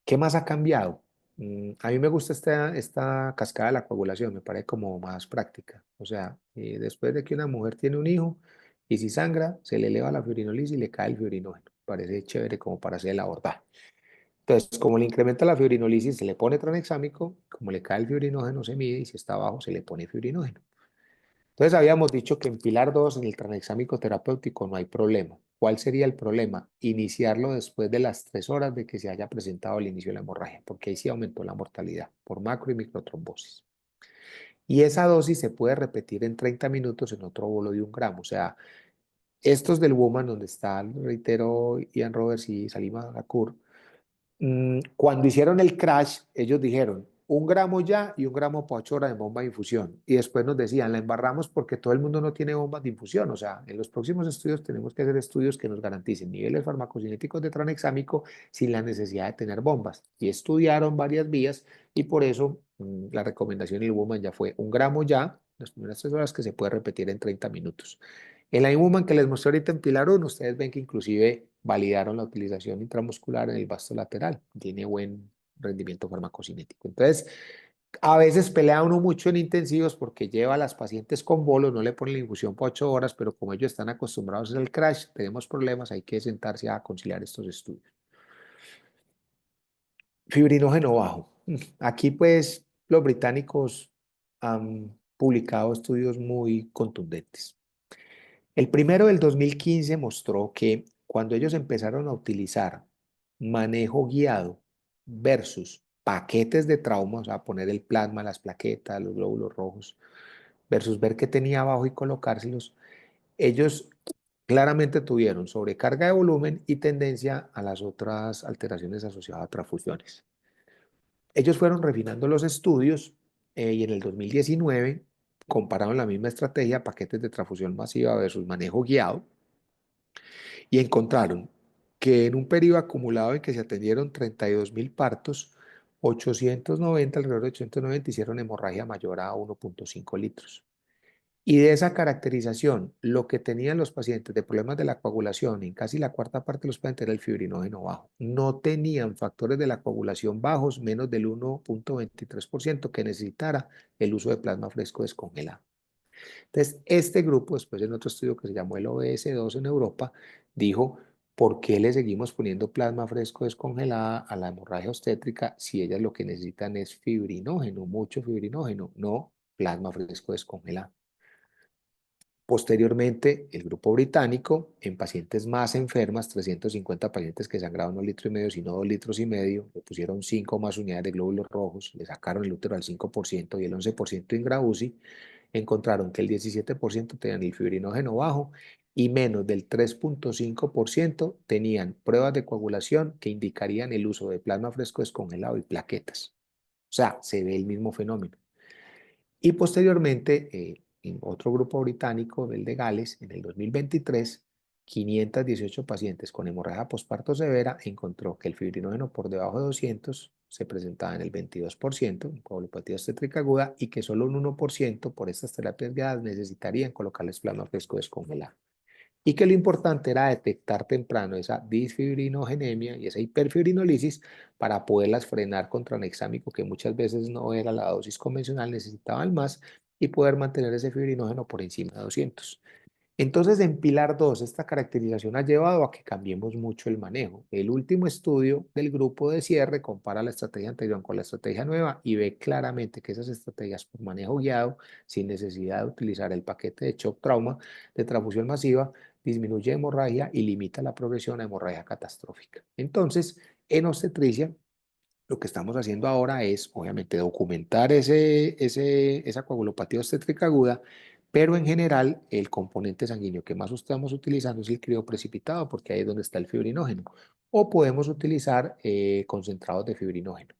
[SPEAKER 2] ¿qué más ha cambiado? A mí me gusta esta cascada de la coagulación, me parece como más práctica. O sea, después de que una mujer tiene un hijo y si sangra, se le eleva la fibrinolisis y le cae el fibrinógeno. Parece chévere como para hacer el abordaje. Entonces, como le incrementa la fibrinolisis, se le pone tranexámico, como le cae el fibrinógeno, se mide y si está bajo, se le pone fibrinógeno. Entonces, habíamos dicho que en pilar 2, en el tranexámico terapéutico, no hay problema. ¿Cuál sería el problema? Iniciarlo después de las 3 horas de que se haya presentado el inicio de la hemorragia, porque ahí sí aumentó la mortalidad por macro y microtrombosis. Y esa dosis se puede repetir en 30 minutos en otro bolo de 1 gramo. O sea, estos del Woman, donde está, reitero, Ian Roberts y Salima Akur, cuando hicieron el crash, ellos dijeron 1 gramo ya y 1 gramo por 8 horas de bomba de infusión. Y después nos decían, la embarramos porque todo el mundo no tiene bombas de infusión. O sea, en los próximos estudios tenemos que hacer estudios que nos garanticen niveles farmacocinéticos de tranexámico sin la necesidad de tener bombas. Y estudiaron varias vías y por eso la recomendación del Woman ya fue 1 gramo ya, las primeras 3 horas que se puede repetir en 30 minutos. En la Inhuman que les mostré ahorita en Pilar 1, ustedes ven que inclusive validaron la utilización intramuscular en el vasto lateral. Tiene buen rendimiento farmacocinético. Entonces, a veces pelea uno mucho en intensivos porque lleva a las pacientes con bolos, no le ponen la infusión por 8 horas, pero como ellos están acostumbrados al crash, tenemos problemas, hay que sentarse a conciliar estos estudios. Fibrinógeno bajo. Aquí pues los británicos han publicado estudios muy contundentes. El primero del 2015 mostró que cuando ellos empezaron a utilizar manejo guiado versus paquetes de trauma, o sea, poner el plasma, las plaquetas, los glóbulos rojos, versus ver qué tenía abajo y colocárselos, ellos claramente tuvieron sobrecarga de volumen y tendencia a las otras alteraciones asociadas a transfusiones. Ellos fueron refinando los estudios y en el 2019 compararon la misma estrategia, paquetes de transfusión masiva versus manejo guiado, y encontraron que en un periodo acumulado en que se atendieron 32.000 partos, 890, alrededor de 890 hicieron hemorragia mayor a 1.5 litros. Y de esa caracterización, lo que tenían los pacientes de problemas de la coagulación, en casi la cuarta parte de los pacientes era el fibrinógeno bajo. No tenían factores de la coagulación bajos, menos del 1.23% que necesitara el uso de plasma fresco descongelado. Entonces, este grupo, después en otro estudio que se llamó el OBS2 en Europa, dijo, ¿por qué le seguimos poniendo plasma fresco descongelada a la hemorragia obstétrica si ellas lo que necesitan es fibrinógeno, mucho fibrinógeno, no plasma fresco descongelado? Posteriormente, el grupo británico, en pacientes más enfermas, 350 pacientes que sangraban 1,5 litros, sino 2,5 litros, le pusieron 5 más unidades de glóbulos rojos, le sacaron el útero al 5% y el 11% ingraUCI, encontraron que el 17% tenían el fibrinógeno bajo y menos del 3.5% tenían pruebas de coagulación que indicarían el uso de plasma fresco descongelado y plaquetas. O sea, se ve el mismo fenómeno. Y posteriormente, en otro grupo británico, el de Gales, en el 2023, 518 pacientes con hemorragia posparto severa encontró que el fibrinógeno por debajo de 200 se presentaba en el 22%, en coagulopatía obstétrica aguda, y que solo un 1% por estas terapias guiadas necesitarían colocarles plasma fresco descongelado. Y que lo importante era detectar temprano esa disfibrinogenemia y esa hiperfibrinolisis para poderlas frenar con tranexámico, que muchas veces no era la dosis convencional, necesitaban más, y poder mantener ese fibrinógeno por encima de 200. Entonces, en Pilar 2, esta caracterización ha llevado a que cambiemos mucho el manejo. El último estudio del grupo de cierre compara la estrategia anterior con la estrategia nueva y ve claramente que esas estrategias por manejo guiado, sin necesidad de utilizar el paquete de shock trauma de transfusión masiva, disminuye hemorragia y limita la progresión a hemorragia catastrófica. Entonces, en obstetricia, lo que estamos haciendo ahora es, obviamente, documentar esa coagulopatía obstétrica aguda, pero en general el componente sanguíneo que más estamos utilizando es el crioprecipitado, porque ahí es donde está el fibrinógeno. O podemos utilizar concentrados de fibrinógeno.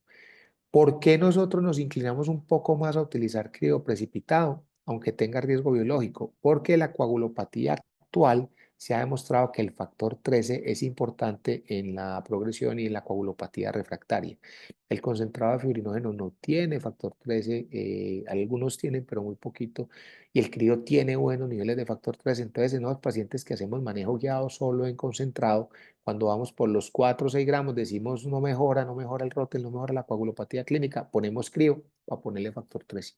[SPEAKER 2] ¿Por qué nosotros nos inclinamos un poco más a utilizar crioprecipitado, aunque tenga riesgo biológico? Porque la coagulopatía actual se ha demostrado que el factor 13 es importante en la progresión y en la coagulopatía refractaria. El concentrado de fibrinógeno no tiene factor 13, algunos tienen, pero muy poquito, y el crío tiene buenos niveles de factor 13. Entonces, en los pacientes que hacemos manejo guiado solo en concentrado, cuando vamos por los 4 o 6 gramos, decimos no mejora, no mejora el rótel, no mejora la coagulopatía clínica, ponemos crío para ponerle factor 13.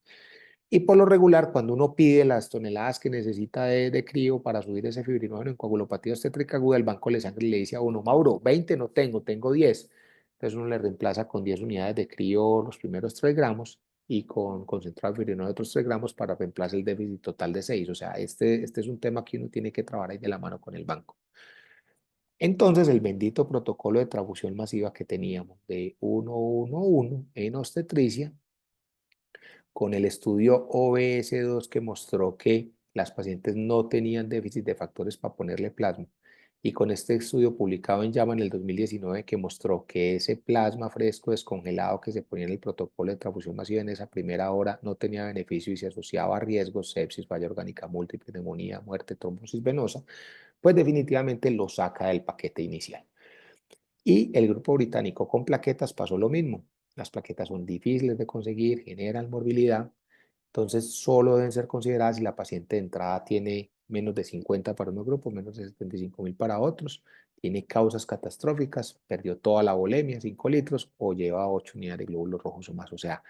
[SPEAKER 2] Y por lo regular, cuando uno pide las toneladas que necesita de crío para subir ese fibrinógeno en coagulopatía obstétrica aguda, el banco de sangre le dice a uno, Mauro, 20 no tengo, tengo 10. Entonces uno le reemplaza con 10 unidades de crío los primeros 3 gramos y con concentrado de fibrinógeno de otros 3 gramos para reemplazar el déficit total de 6. O sea, este es un tema que uno tiene que trabajar ahí de la mano con el banco. Entonces, el bendito protocolo de transfusión masiva que teníamos de 1-1-1 en obstetricia, con el estudio OBS2 que mostró que las pacientes no tenían déficit de factores para ponerle plasma, y con este estudio publicado en JAMA en el 2019 que mostró que ese plasma fresco descongelado que se ponía en el protocolo de transfusión masiva en esa primera hora no tenía beneficio y se asociaba a riesgos, sepsis, falla orgánica múltiple, neumonía, muerte, trombosis venosa, pues definitivamente lo saca del paquete inicial. Y el grupo británico con plaquetas pasó lo mismo. Las plaquetas son difíciles de conseguir, generan morbilidad, entonces solo deben ser consideradas si la paciente de entrada tiene menos de 50 para unos grupos, menos de 75.000 para otros, tiene causas catastróficas, perdió toda la volemia, 5 litros, o lleva 8 unidades de glóbulos rojos o más. O sea,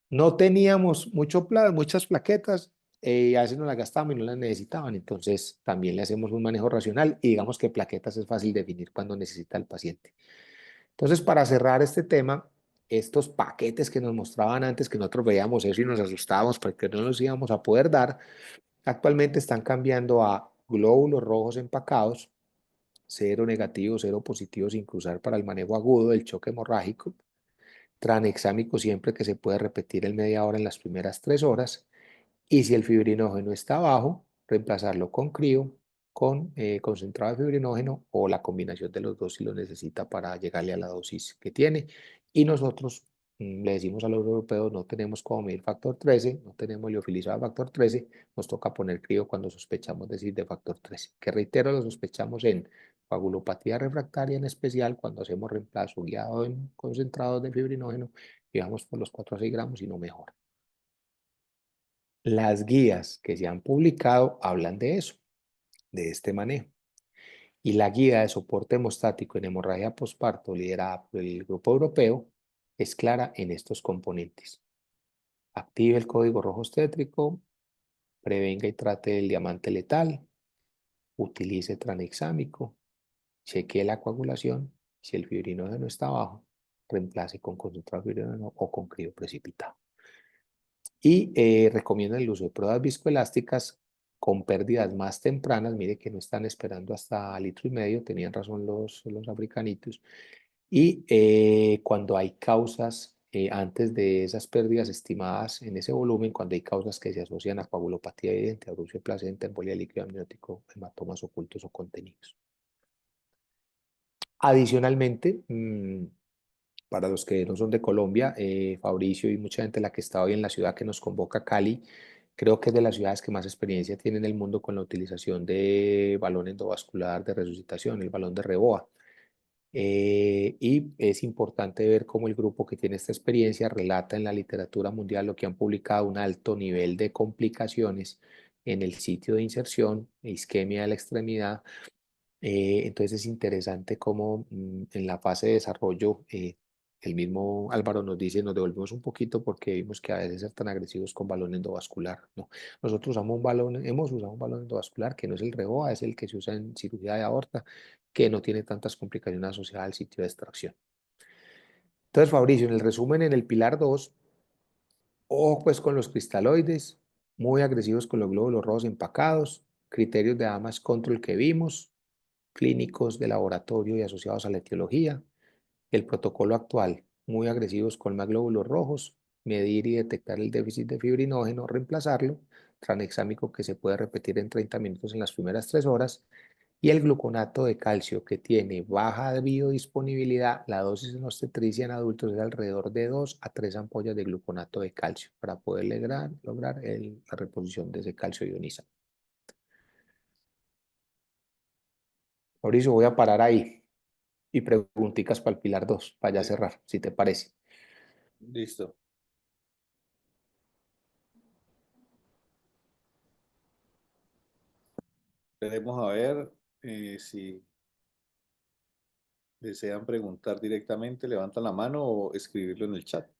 [SPEAKER 2] no teníamos muchas plaquetas, a veces no las gastábamos y no las necesitaban, entonces también le hacemos un manejo racional y digamos que plaquetas es fácil definir cuando necesita el paciente. Entonces, para cerrar este tema, estos paquetes que nos mostraban antes, que nosotros veíamos eso y nos asustábamos porque no los íbamos a poder dar, actualmente están cambiando a glóbulos rojos empacados, cero negativos, cero positivos sin cruzar para el manejo agudo del choque hemorrágico, tranexámico siempre que se puede repetir en media hora en las primeras 3 horas, y si el fibrinógeno está bajo, reemplazarlo con crío, con concentrado de fibrinógeno o la combinación de los dos si lo necesita para llegarle a la dosis que tiene. Y nosotros le decimos a los europeos, no tenemos cómo medir factor 13, no tenemos liofilizado de factor 13, nos toca poner crío cuando sospechamos de factor 13, que reitero, lo sospechamos en coagulopatía refractaria en especial, cuando hacemos reemplazo guiado en concentrados de fibrinógeno y vamos por los 4 a 6 gramos y no mejora. Las guías que se han publicado hablan de eso, de este manejo. Y la guía de soporte hemostático en hemorragia posparto liderada por el grupo europeo es clara en estos componentes. Active el código rojo obstétrico, prevenga y trate el diamante letal, utilice tranexámico, chequee la coagulación, si el fibrinógeno está bajo, reemplace con concentrado de fibrinógeno o con crío precipitado. Y recomiendan el uso de pruebas viscoelásticas con pérdidas más tempranas. Mire que no están esperando hasta 1,5 litros, tenían razón los africanitos. Y cuando hay causas, antes de esas pérdidas estimadas en ese volumen, cuando hay causas que se asocian a coagulopatía evidente, abrupción de placenta, embolia líquido amniótico, hematomas ocultos o contenidos. Adicionalmente, para los que no son de Colombia, Fabricio y mucha gente la que está hoy en la ciudad que nos convoca, Cali, creo que es de las ciudades que más experiencia tiene en el mundo con la utilización de balón endovascular de resucitación, el balón de Reboa. Y es importante ver cómo el grupo que tiene esta experiencia relata en la literatura mundial lo que han publicado, un alto nivel de complicaciones en el sitio de inserción, isquemia de la extremidad. Entonces es interesante cómo en la fase de desarrollo el mismo Álvaro nos dice, nos devolvemos un poquito porque vimos que a veces ser tan agresivos con balón endovascular. No, nosotros usamos un balón, hemos usado un balón endovascular que no es el REBOA, es el que se usa en cirugía de aorta, que no tiene tantas complicaciones asociadas al sitio de extracción. Entonces, Fabricio, en el resumen, en el pilar 2, ojo pues con los cristaloides, muy agresivos con los glóbulos rojos empacados, criterios de damage control que vimos, clínicos de laboratorio y asociados a la etiología, el protocolo actual, muy agresivos con más glóbulos rojos, medir y detectar el déficit de fibrinógeno, reemplazarlo, tranexámico que se puede repetir en 30 minutos en las primeras 3 horas, y el gluconato de calcio que tiene baja biodisponibilidad, la dosis en obstetricia en adultos es alrededor de 2 a 3 ampollas de gluconato de calcio para poder lograr la reposición de ese calcio ionizado. Mauricio, voy a parar ahí y preguntitas para el pilar 2, para ya cerrar, si te parece.
[SPEAKER 1] Listo. Veremos a ver si desean preguntar directamente, levantan la mano o escribirlo en el chat.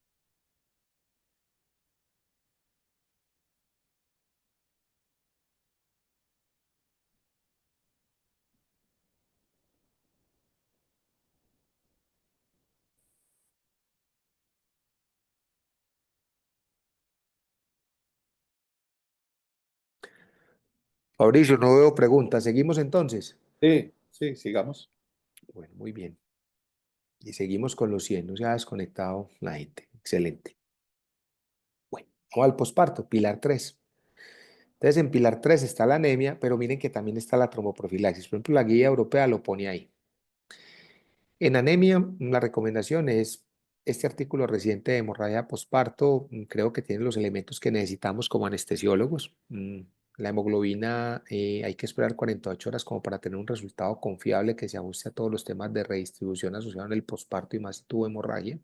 [SPEAKER 2] Mauricio, no veo preguntas. ¿Seguimos entonces?
[SPEAKER 1] Sí, sí, sigamos.
[SPEAKER 2] Bueno, muy bien. Y seguimos con los 100. No se ha desconectado la gente. Excelente. Bueno, vamos al posparto, pilar 3. Entonces, en pilar 3 está la anemia, pero miren que también está la tromboprofilaxis. Por ejemplo, la guía europea lo pone ahí. En anemia, la recomendación es este artículo reciente de hemorragia posparto. Creo que tiene los elementos que necesitamos como anestesiólogos. La hemoglobina hay que esperar 48 horas como para tener un resultado confiable que se ajuste a todos los temas de redistribución asociados en el posparto y más si tuvo hemorragia.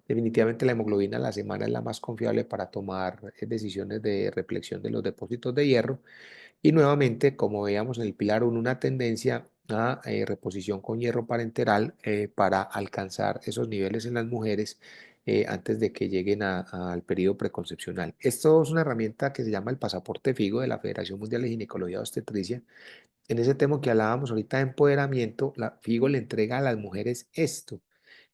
[SPEAKER 2] Definitivamente la hemoglobina a la semana es la más confiable para tomar decisiones de reflexión de los depósitos de hierro. Y nuevamente, como veíamos en el pilar 1, una tendencia a reposición con hierro parenteral para alcanzar esos niveles en las mujeres antes de que lleguen al periodo preconcepcional. Esto es una herramienta que se llama el pasaporte FIGO de la Federación Mundial de Ginecología y Obstetricia. En ese tema que hablábamos ahorita de empoderamiento, la FIGO le entrega a las mujeres esto.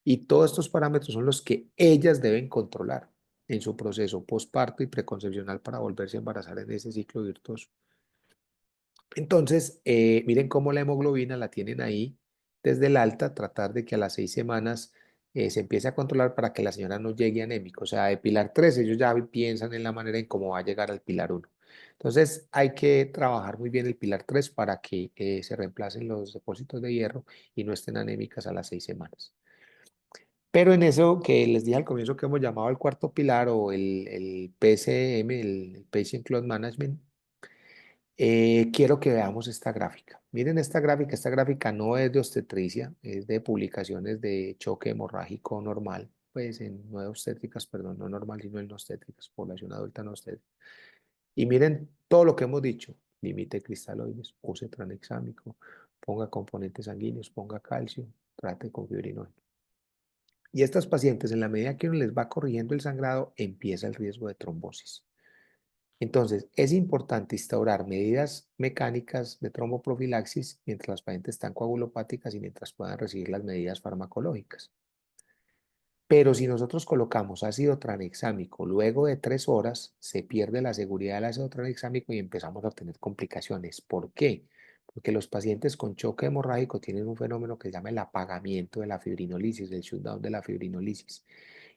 [SPEAKER 2] Y todos estos parámetros son los que ellas deben controlar en su proceso postparto y preconcepcional para volverse a embarazar en ese ciclo virtuoso. Entonces, miren cómo la hemoglobina la tienen ahí desde el alta, tratar de que a las 6 semanas se empiece a controlar para que la señora no llegue anémica. O sea, de pilar 3 ellos ya piensan en la manera en cómo va a llegar al pilar 1. Entonces, hay que trabajar muy bien el pilar 3 para que se reemplacen los depósitos de hierro y no estén anémicas a las 6 semanas. Pero en eso que les dije al comienzo que hemos llamado el cuarto pilar o el PCM, el Patient Close Management, quiero que veamos esta gráfica. Miren esta gráfica no es de obstetricia, es de publicaciones de choque hemorrágico normal, pues no de obstétricas, perdón, no normal, sino en no obstétricas, población adulta no obstétrica. Y miren todo lo que hemos dicho, limite cristaloides, use tranexámico, ponga componentes sanguíneos, ponga calcio, trate con fibrinógeno. Y estas pacientes, en la medida que uno les va corrigiendo el sangrado, empieza el riesgo de trombosis. Entonces, es importante instaurar medidas mecánicas de tromboprofilaxis mientras las pacientes están coagulopáticas y mientras puedan recibir las medidas farmacológicas. Pero si nosotros colocamos ácido tranexámico luego de 3 horas, se pierde la seguridad del ácido tranexámico y empezamos a tener complicaciones. ¿Por qué? Porque los pacientes con choque hemorrágico tienen un fenómeno que se llama el apagamiento de la fibrinolisis, el shutdown de la fibrinolisis.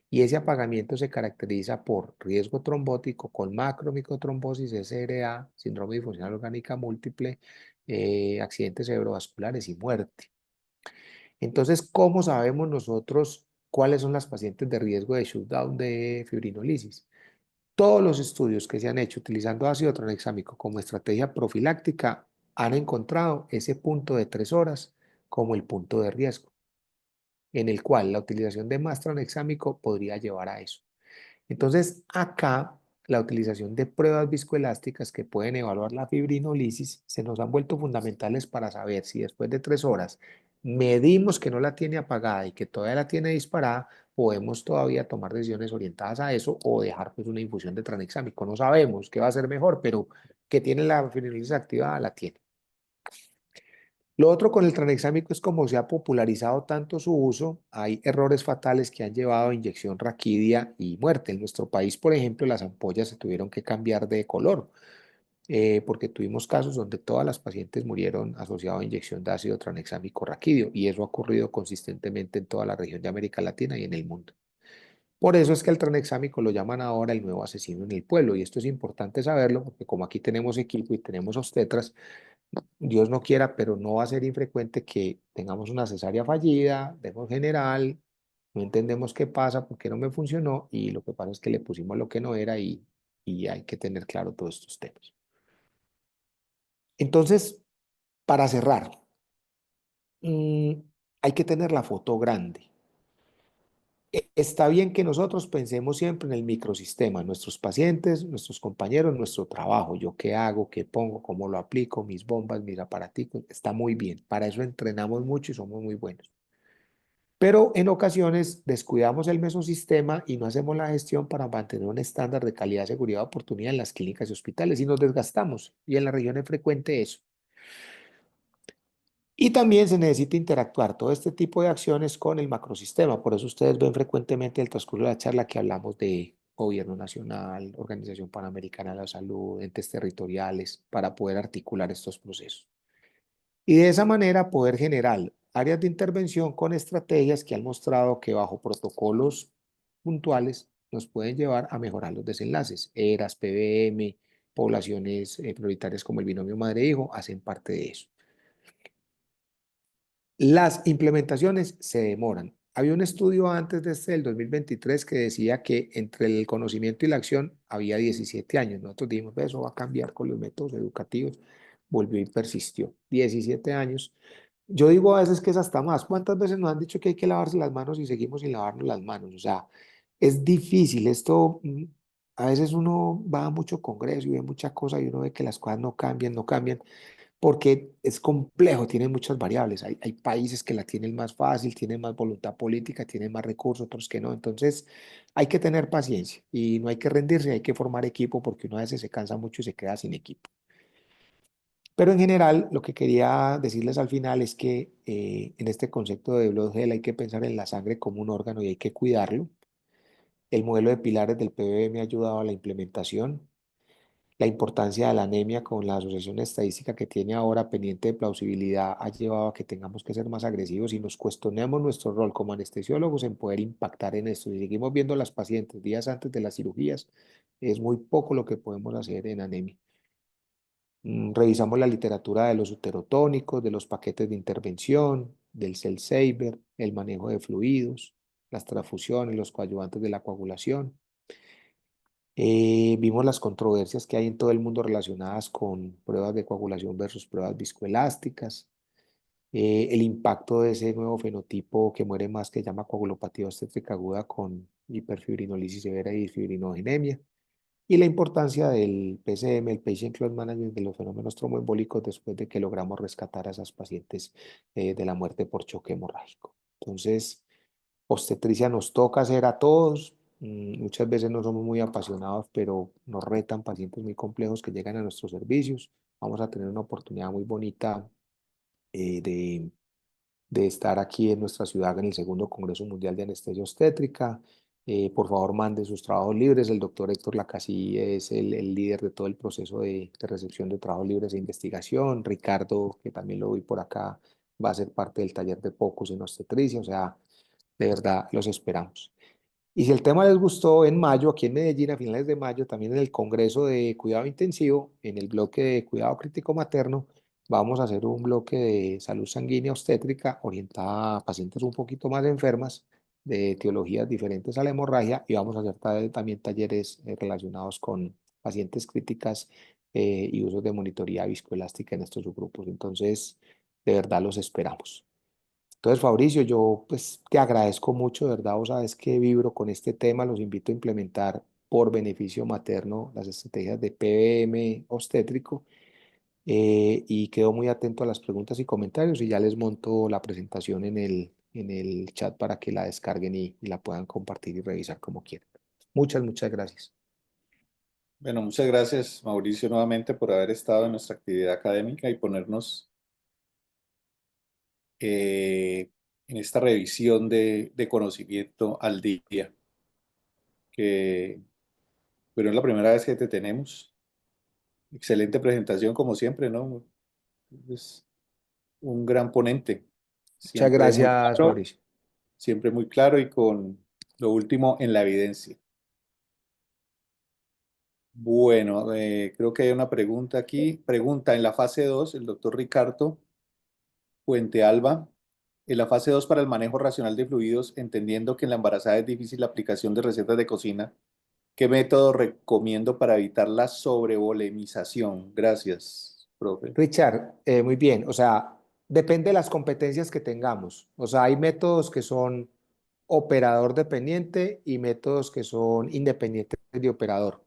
[SPEAKER 2] Y ese apagamiento se caracteriza por riesgo trombótico con macromicotrombosis, SRA, síndrome disfuncional orgánica múltiple, accidentes cerebrovasculares y muerte. Entonces, ¿cómo sabemos nosotros cuáles son las pacientes de riesgo de shutdown de fibrinolisis? Todos los estudios que se han hecho utilizando ácido tranexámico como estrategia profiláctica han encontrado ese punto de 3 horas como el punto de riesgo, en el cual la utilización de más tranexámico podría llevar a eso. Entonces, acá la utilización de pruebas viscoelásticas que pueden evaluar la fibrinolisis se nos han vuelto fundamentales para saber si después de 3 horas medimos que no la tiene apagada y que todavía la tiene disparada, podemos todavía tomar decisiones orientadas a eso o dejar pues una infusión de tranexámico. No sabemos qué va a ser mejor, pero que tiene la fibrinolisis activada, la tiene. Lo otro con el tranexámico es como se ha popularizado tanto su uso, hay errores fatales que han llevado a inyección raquidia y muerte. En nuestro país, por ejemplo, las ampollas se tuvieron que cambiar de color porque tuvimos casos donde todas las pacientes murieron asociadas a inyección de ácido tranexámico raquídeo y eso ha ocurrido consistentemente en toda la región de América Latina y en el mundo. Por eso es que el tranexámico lo llaman ahora el nuevo asesino en el pueblo y esto es importante saberlo porque como aquí tenemos equipo y tenemos obstetras, Dios no quiera, pero no va a ser infrecuente que tengamos una cesárea fallida, demos general, no entendemos qué pasa, por qué no me funcionó y lo que pasa es que le pusimos lo que no era y hay que tener claro todos estos temas. Entonces, para cerrar, mm, hay que tener la foto grande. Está bien que nosotros pensemos siempre en el microsistema, nuestros pacientes, nuestros compañeros, nuestro trabajo, yo qué hago, qué pongo, cómo lo aplico, mis bombas, mis aparaticos, está muy bien. Para eso entrenamos mucho y somos muy buenos. Pero en ocasiones descuidamos el mesosistema y no hacemos la gestión para mantener un estándar de calidad, seguridad y oportunidad en las clínicas y hospitales y nos desgastamos. Y en la región es frecuente eso. Y también se necesita interactuar todo este tipo de acciones con el macrosistema. Por eso ustedes ven frecuentemente el transcurso de la charla que hablamos de gobierno nacional, Organización Panamericana de la Salud, entes territoriales, para poder articular estos procesos. Y de esa manera poder generar áreas de intervención con estrategias que han mostrado que bajo protocolos puntuales nos pueden llevar a mejorar los desenlaces. ERAS, PBM, poblaciones prioritarias como el binomio madre-hijo hacen parte de eso. Las implementaciones se demoran. Había un estudio antes de este del 2023 que decía que entre el conocimiento y la acción había 17 años. Nosotros dijimos, eso va a cambiar con los métodos educativos. Volvió y persistió. 17 años. Yo digo a veces que es hasta más. ¿Cuántas veces nos han dicho que hay que lavarse las manos y seguimos sin lavarnos las manos? O sea, es difícil. Esto, a veces uno va a mucho congreso y ve muchas cosas y uno ve que las cosas no cambian, no cambian porque es complejo, tiene muchas variables. Hay países que la tienen más fácil, tienen más voluntad política, tienen más recursos, otros que no. Entonces, hay que tener paciencia y no hay que rendirse, hay que formar equipo porque uno a veces se cansa mucho y se queda sin equipo. Pero en general, lo que quería decirles al final es que en este concepto de Blood Gel hay que pensar en la sangre como un órgano y hay que cuidarlo. El modelo de pilares del PBM ha ayudado a la implementación. La importancia de la anemia con la asociación estadística que tiene ahora pendiente de plausibilidad ha llevado a que tengamos que ser más agresivos y nos cuestionemos nuestro rol como anestesiólogos en poder impactar en esto. Si seguimos viendo a las pacientes días antes de las cirugías, es muy poco lo que podemos hacer en anemia. Revisamos la literatura de los uterotónicos, de los paquetes de intervención, del cell saver, el manejo de fluidos, las transfusiones, los coadyuvantes de la coagulación. Vimos las controversias que hay en todo el mundo relacionadas con pruebas de coagulación versus pruebas viscoelásticas, el impacto de ese nuevo fenotipo que muere más que se llama coagulopatía obstétrica aguda con hiperfibrinolisis severa y disfibrinogenemia, y la importancia del PCM, el Patient Close Management, de los fenómenos tromboembólicos después de que logramos rescatar a esas pacientes de la muerte por choque hemorrágico. Entonces, obstetricia nos toca hacer a todos. Muchas veces no somos muy apasionados, pero nos retan pacientes muy complejos que llegan a nuestros servicios. Vamos a tener una oportunidad muy bonita de estar aquí en nuestra ciudad en el segundo Congreso Mundial de Anestesia Obstétrica. Por favor, mande sus trabajos libres. El doctor Héctor Lacasí es el líder de todo el proceso de recepción de trabajos libres e investigación. Ricardo, que también lo vi por acá, va a ser parte del taller de POCUS en obstetricia. O sea, de verdad, los esperamos. Y si el tema les gustó, en mayo, aquí en Medellín, a finales de mayo, también en el Congreso de Cuidado Intensivo, en el bloque de Cuidado Crítico Materno, vamos a hacer un bloque de salud sanguínea obstétrica orientada a pacientes un poquito más enfermas, de etiologías diferentes a la hemorragia, y vamos a hacer también talleres relacionados con pacientes críticas y usos de monitoría viscoelástica en estos subgrupos. Entonces, de verdad los esperamos. Entonces, Fabricio, yo pues te agradezco mucho, de verdad, vos sabes que vibro con este tema, los invito a implementar por beneficio materno las estrategias de PBM obstétrico y quedo muy atento a las preguntas y comentarios y ya les monto la presentación en el chat para que la descarguen y la puedan compartir y revisar como quieran. Muchas gracias.
[SPEAKER 1] Bueno, muchas gracias, Mauricio, nuevamente por haber estado en nuestra actividad académica y ponernos en esta revisión de conocimiento al día, que bueno, es la primera vez que te tenemos. Excelente presentación, como siempre, ¿no? Es un gran ponente,
[SPEAKER 2] Muchas gracias, Mauricio.
[SPEAKER 1] siempre muy claro y con lo último en la evidencia. Bueno, creo que hay una pregunta aquí. Pregunta, en la fase 2, el doctor Ricardo Puente Alba, en la fase 2 para el manejo racional de fluidos, entendiendo que en la embarazada es difícil la aplicación de recetas de cocina, ¿qué método recomiendo para evitar la sobrevolemización? Gracias, profe.
[SPEAKER 2] Richard, muy bien, o sea, depende de las competencias que tengamos. O sea, hay métodos que son operador dependiente y métodos que son independientes de operador.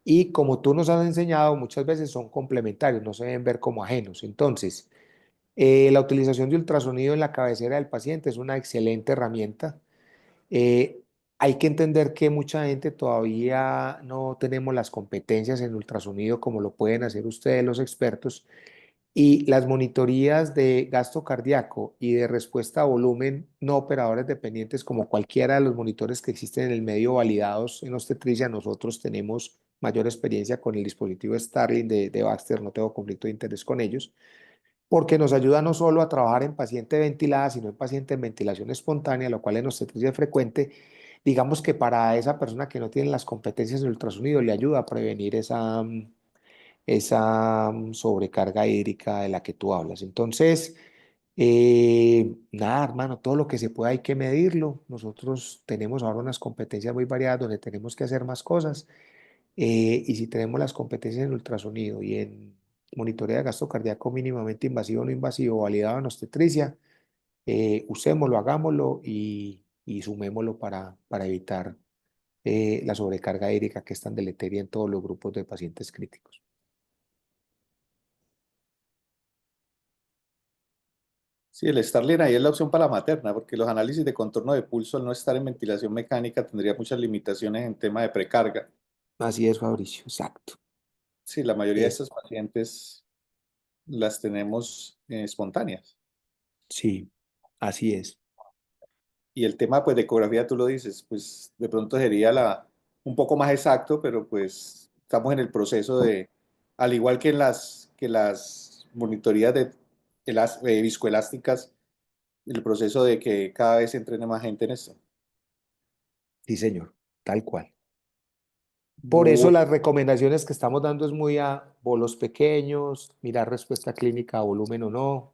[SPEAKER 2] Y como tú nos has enseñado, muchas veces son complementarios, no se deben ver como ajenos. Entonces, la utilización de ultrasonido en la cabecera del paciente es una excelente herramienta. Eh, Hay que entender que mucha gente todavía no tenemos las competencias en ultrasonido como lo pueden hacer ustedes los expertos y las monitorías de gasto cardíaco y de respuesta a volumen no operadores dependientes como cualquiera de los monitores que existen en el medio validados en obstetricia, nosotros tenemos mayor experiencia con el dispositivo Starling de Baxter, no tengo conflicto de interés con ellos, porque nos ayuda no solo a trabajar en paciente ventilada, sino en paciente en ventilación espontánea, lo cual en obstetricia es frecuente. Digamos que para esa persona que no tiene las competencias en ultrasonido le ayuda a prevenir esa sobrecarga hídrica de la que tú hablas. Entonces, nada, hermano, todo lo que se pueda hay que medirlo. Nosotros tenemos ahora unas competencias muy variadas donde tenemos que hacer más cosas. Y si tenemos las competencias en ultrasonido y en monitoreo de gasto cardíaco mínimamente invasivo o no invasivo, validado en obstetricia, usémoslo, hagámoslo y sumémoslo para evitar la sobrecarga hídrica que es tan deleteria en todos los grupos de pacientes críticos.
[SPEAKER 1] Sí, el Starling ahí es la opción para la materna, porque los análisis de contorno de pulso al no estar en ventilación mecánica tendría muchas limitaciones en tema de precarga.
[SPEAKER 2] Así es, Fabricio, exacto.
[SPEAKER 1] Sí, la mayoría de
[SPEAKER 2] Es,
[SPEAKER 1] estos pacientes las tenemos espontáneas.
[SPEAKER 2] sí, así es.
[SPEAKER 1] Y el tema pues de ecografía, tú lo dices, pues de pronto sería un poco más exacto, pero pues estamos en el proceso de, al igual que las monitorías de las viscoelásticas, el proceso de que cada vez se entrene más gente en esto.
[SPEAKER 2] Sí, señor, tal cual. Por eso
[SPEAKER 1] Bu-
[SPEAKER 2] las recomendaciones que estamos dando es muy a bolos pequeños, mirar respuesta clínica a volumen o no,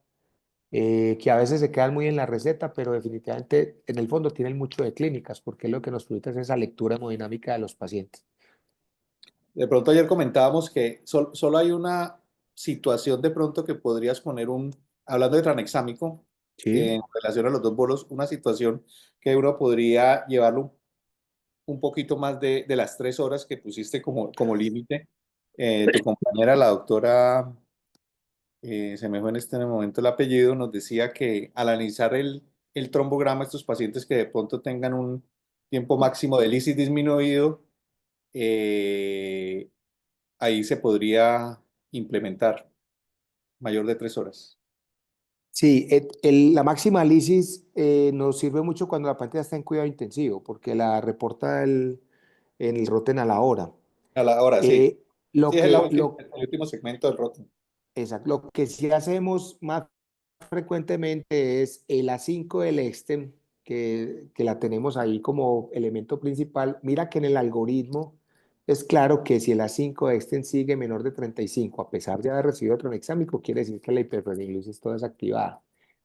[SPEAKER 2] que a veces se quedan muy en la receta, pero definitivamente en el fondo tienen mucho de clínicas, porque es lo que nos permite es esa lectura hemodinámica de los pacientes.
[SPEAKER 1] De pronto ayer comentábamos que solo hay una situación de pronto que podrías poner hablando de tranexámico,
[SPEAKER 2] Sí,
[SPEAKER 1] en relación a los dos bolos, una situación que uno podría llevarlo un poquito más de las 3 horas que pusiste como límite. Tu compañera, la doctora, se me fue en este momento el apellido, nos decía que al analizar el trombograma, estos pacientes que de pronto tengan un tiempo máximo de lisis disminuido, eh, ahí se podría implementar mayor de 3 horas.
[SPEAKER 2] sí, la máxima lisis nos sirve mucho cuando la paciente está en cuidado intensivo, porque la reporta en el roten a la hora.
[SPEAKER 1] A la hora, sí.
[SPEAKER 2] Eh, lo
[SPEAKER 1] Sí, es
[SPEAKER 2] que, lo,
[SPEAKER 1] el último segmento del rótulo.
[SPEAKER 2] Exacto. Lo que sí hacemos más frecuentemente es el A5 del Extem, que la tenemos ahí como elemento principal. Mira que en el algoritmo es claro que si el A5 de Extem sigue menor de 35, a pesar de haber recibido otro exámico, quiere decir que la hiperferioridad está desactivada.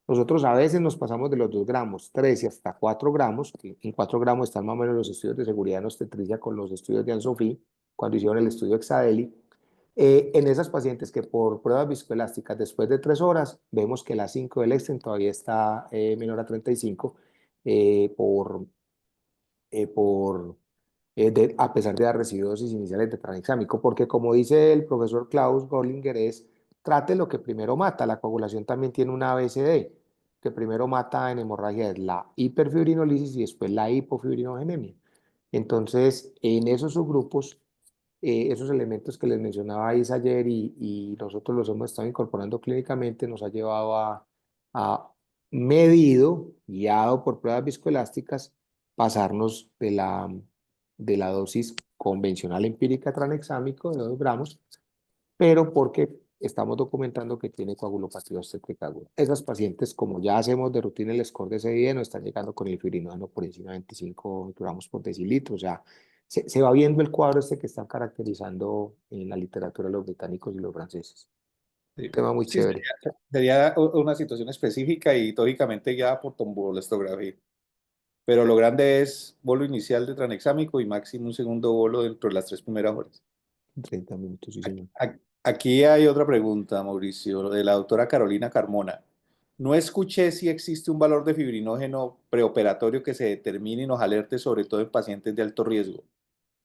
[SPEAKER 2] Nosotros a veces nos pasamos de los 2 gramos, 3 y hasta 4 gramos. Que en 4 gramos están más o menos los estudios de seguridad en obstetricia con los estudios de Ansofi, cuando hicieron el estudio Exadeli. En esas pacientes que por pruebas viscoelásticas después de 3 horas vemos que la 5 del Exten todavía está menor a 35 eh, por, a pesar de haber recibido dosis iniciales de tranexámico, porque como dice el profesor Klaus Gorlinger, es trate lo que primero mata. La coagulación también tiene una ABCD, que primero mata en hemorragia es la hiperfibrinolisis y después la hipofibrinogenemia. Entonces, en esos subgrupos, esos elementos que les mencionaba Isa ayer y nosotros los hemos estado incorporando clínicamente, nos ha llevado a medido, guiado por pruebas viscoelásticas, pasarnos de la dosis convencional empírica tranexámico de 2 gramos, pero porque estamos documentando que tiene coagulopatía obstétrica aguda. Esas pacientes, como ya hacemos de rutina el score de ese día, no están llegando con el fibrinógeno por encima de 25 microgramos por decilitro. O sea, se va viendo el cuadro este que están caracterizando en la literatura los británicos y los franceses. Un
[SPEAKER 1] Sí,
[SPEAKER 2] tema muy
[SPEAKER 1] sí,
[SPEAKER 2] chévere.
[SPEAKER 1] sería una situación específica y teóricamente guiada por tombolestografía. Pero lo grande es bolo inicial de tranexámico y máximo un segundo bolo dentro de las 3 primeras horas.
[SPEAKER 2] 30 minutos, sí, señor.
[SPEAKER 1] Aquí hay otra pregunta, Mauricio, de la doctora Carolina Carmona. No escuché si existe un valor de fibrinógeno preoperatorio que se determine y nos alerte, sobre todo en pacientes de alto riesgo.